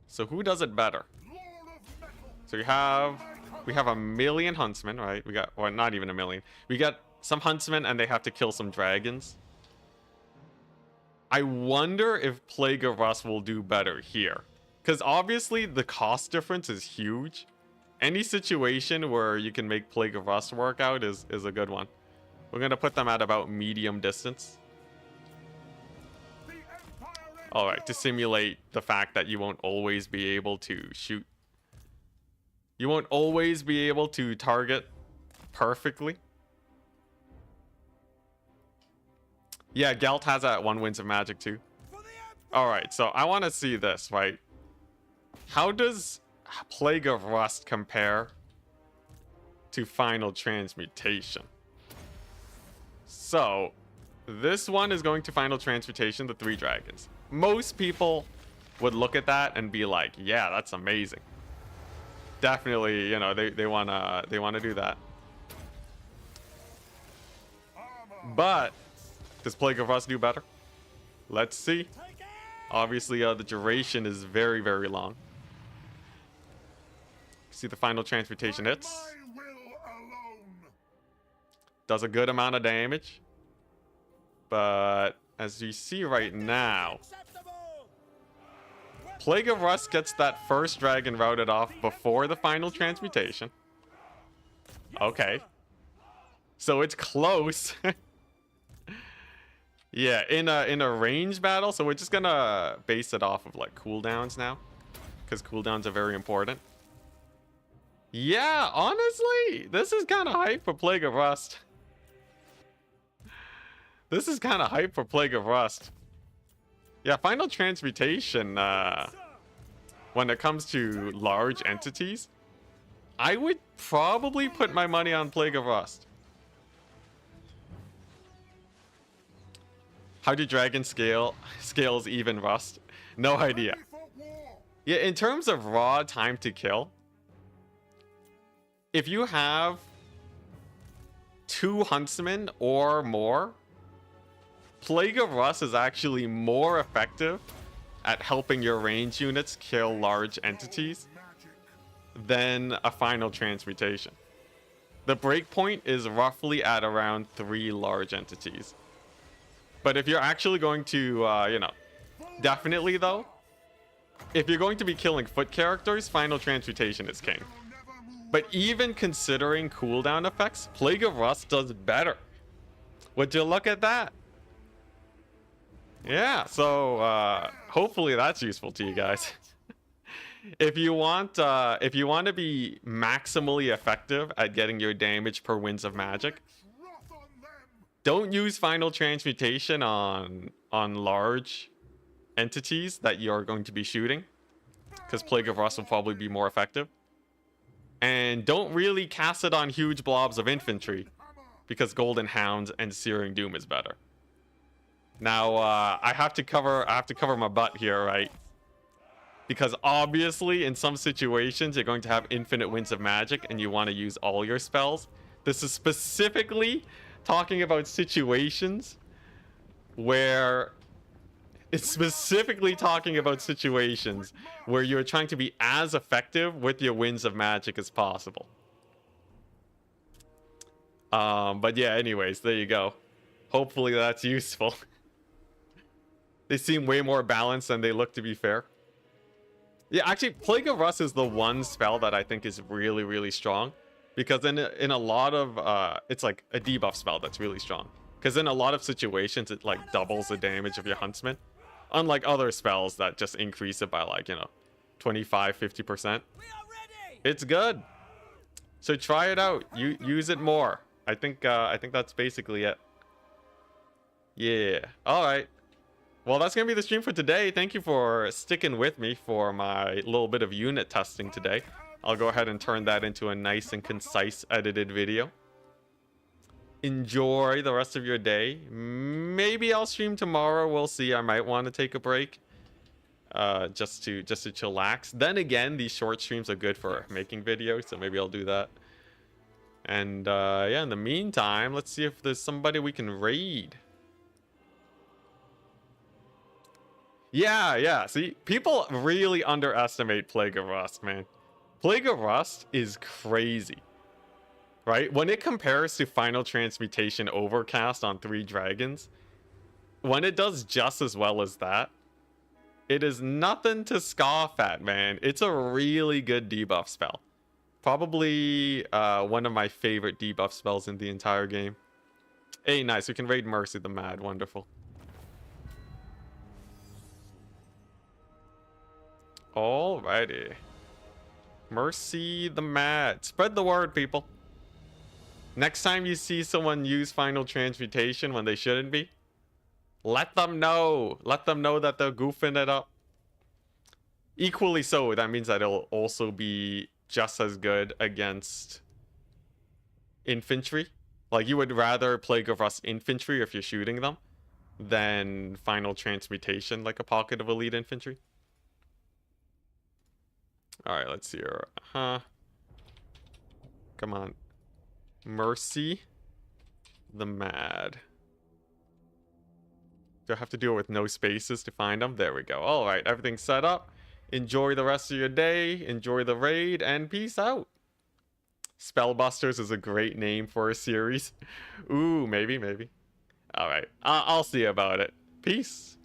So who does it better? So we have a million huntsmen, right? We got, well, not even a million. We got some huntsmen and they have to kill some dragons. I wonder if Plague of Rust will do better here. Because obviously the cost difference is huge. Any situation where you can make Plague of Rust work out is a good one. We're going to put them at about medium distance. Alright, to simulate the fact that you won't always be able to shoot. You won't always be able to target perfectly. Yeah, Gelt has that 1 Winds of Magic too. Alright, so I want to see this, right? How does Plague of Rust compare to Final Transmutation? So, this one is going to Final Transmutation, the 3 dragons. Most people would look at that and be like, yeah, that's amazing. Definitely, you know, they wanna do that. But does Plague of Rust do better? Let's see. Obviously, the duration is very, very long. See the Final Transmutation hits. Does a good amount of damage. But as you see right now, Plague of Rust gets that first dragon routed off before the final transmutation. Okay. So it's close. Yeah, in a range battle, so we're just gonna base it off of like cooldowns now, because cooldowns are very important. Yeah, honestly, this is kind of hype for Plague of Rust. This is kind of hype for Plague of Rust. Yeah, final transmutation, when it comes to large entities, I would probably put my money on Plague of Rust. How do dragon scales even Rust? No idea. Yeah, in terms of raw time to kill, if you have 2 huntsmen or more, Plague of Rust is actually more effective at helping your range units kill large entities than a final transmutation. The breakpoint is roughly at around 3 large entities. But if you're actually going to, you know, definitely though, if you're going to be killing foot characters, final transmutation is king. But even considering cooldown effects, Plague of Rust does better. Would you look at that? Yeah, so hopefully that's useful to you guys. If you want to be maximally effective at getting your damage per winds of magic, don't use final transmutation on large entities that you're going to be shooting, because Plague of Rust will probably be more effective. And don't really cast it on huge blobs of infantry, because Golden Hounds and Searing Doom is better. Now I have to cover my butt here, right? Because obviously in some situations you're going to have infinite winds of magic and you want to use all your spells. This is specifically talking about situations where you're trying to be as effective with your winds of magic as possible. But yeah, anyways, there you go. Hopefully that's useful. They seem way more balanced than they look, to be fair. Yeah, actually, Plague of Rust is the one spell that I think is really, really strong. Because in a lot of, it's like a debuff spell that's really strong. Because in a lot of situations, it like doubles the damage of your Huntsman. Unlike other spells that just increase it by like, you know, 25, 50%. It's good. So try it out. Use it more. I think that's basically it. Yeah. All right. Well, that's going to be the stream for today. Thank you for sticking with me for my little bit of unit testing today. I'll go ahead and turn that into a nice and concise edited video. Enjoy the rest of your day. Maybe I'll stream tomorrow. We'll see. I might want to take a break. Just to chillax. Then again, these short streams are good for making videos, so maybe I'll do that. And yeah, in the meantime, let's see if there's somebody we can raid. Yeah. See, people really underestimate Plague of Rust, man. Plague of Rust is crazy. Right? When it compares to Final Transmutation Overcast on 3 Dragons, when it does just as well as that, it is nothing to scoff at, man. It's a really good debuff spell. Probably one of my favorite debuff spells in the entire game. Hey, nice. We can raid Mercy the Mad. Wonderful. Alrighty. Mercy the Mad. Spread the word, people. Next time you see someone use Final Transmutation when they shouldn't be, let them know. Let them know that they're goofing it up. Equally so, that means that it'll also be just as good against infantry. Like, you would rather Plague of Rust infantry if you're shooting them than Final Transmutation, like a pocket of elite infantry. Alright, let's see here. Come on. Mercy the Mad. Do I have to do it with no spaces to find them? There we go. Alright, everything's set up. Enjoy the rest of your day. Enjoy the raid, and peace out. Spellbusters is a great name for a series. Ooh, maybe. Alright, I'll see about it. Peace.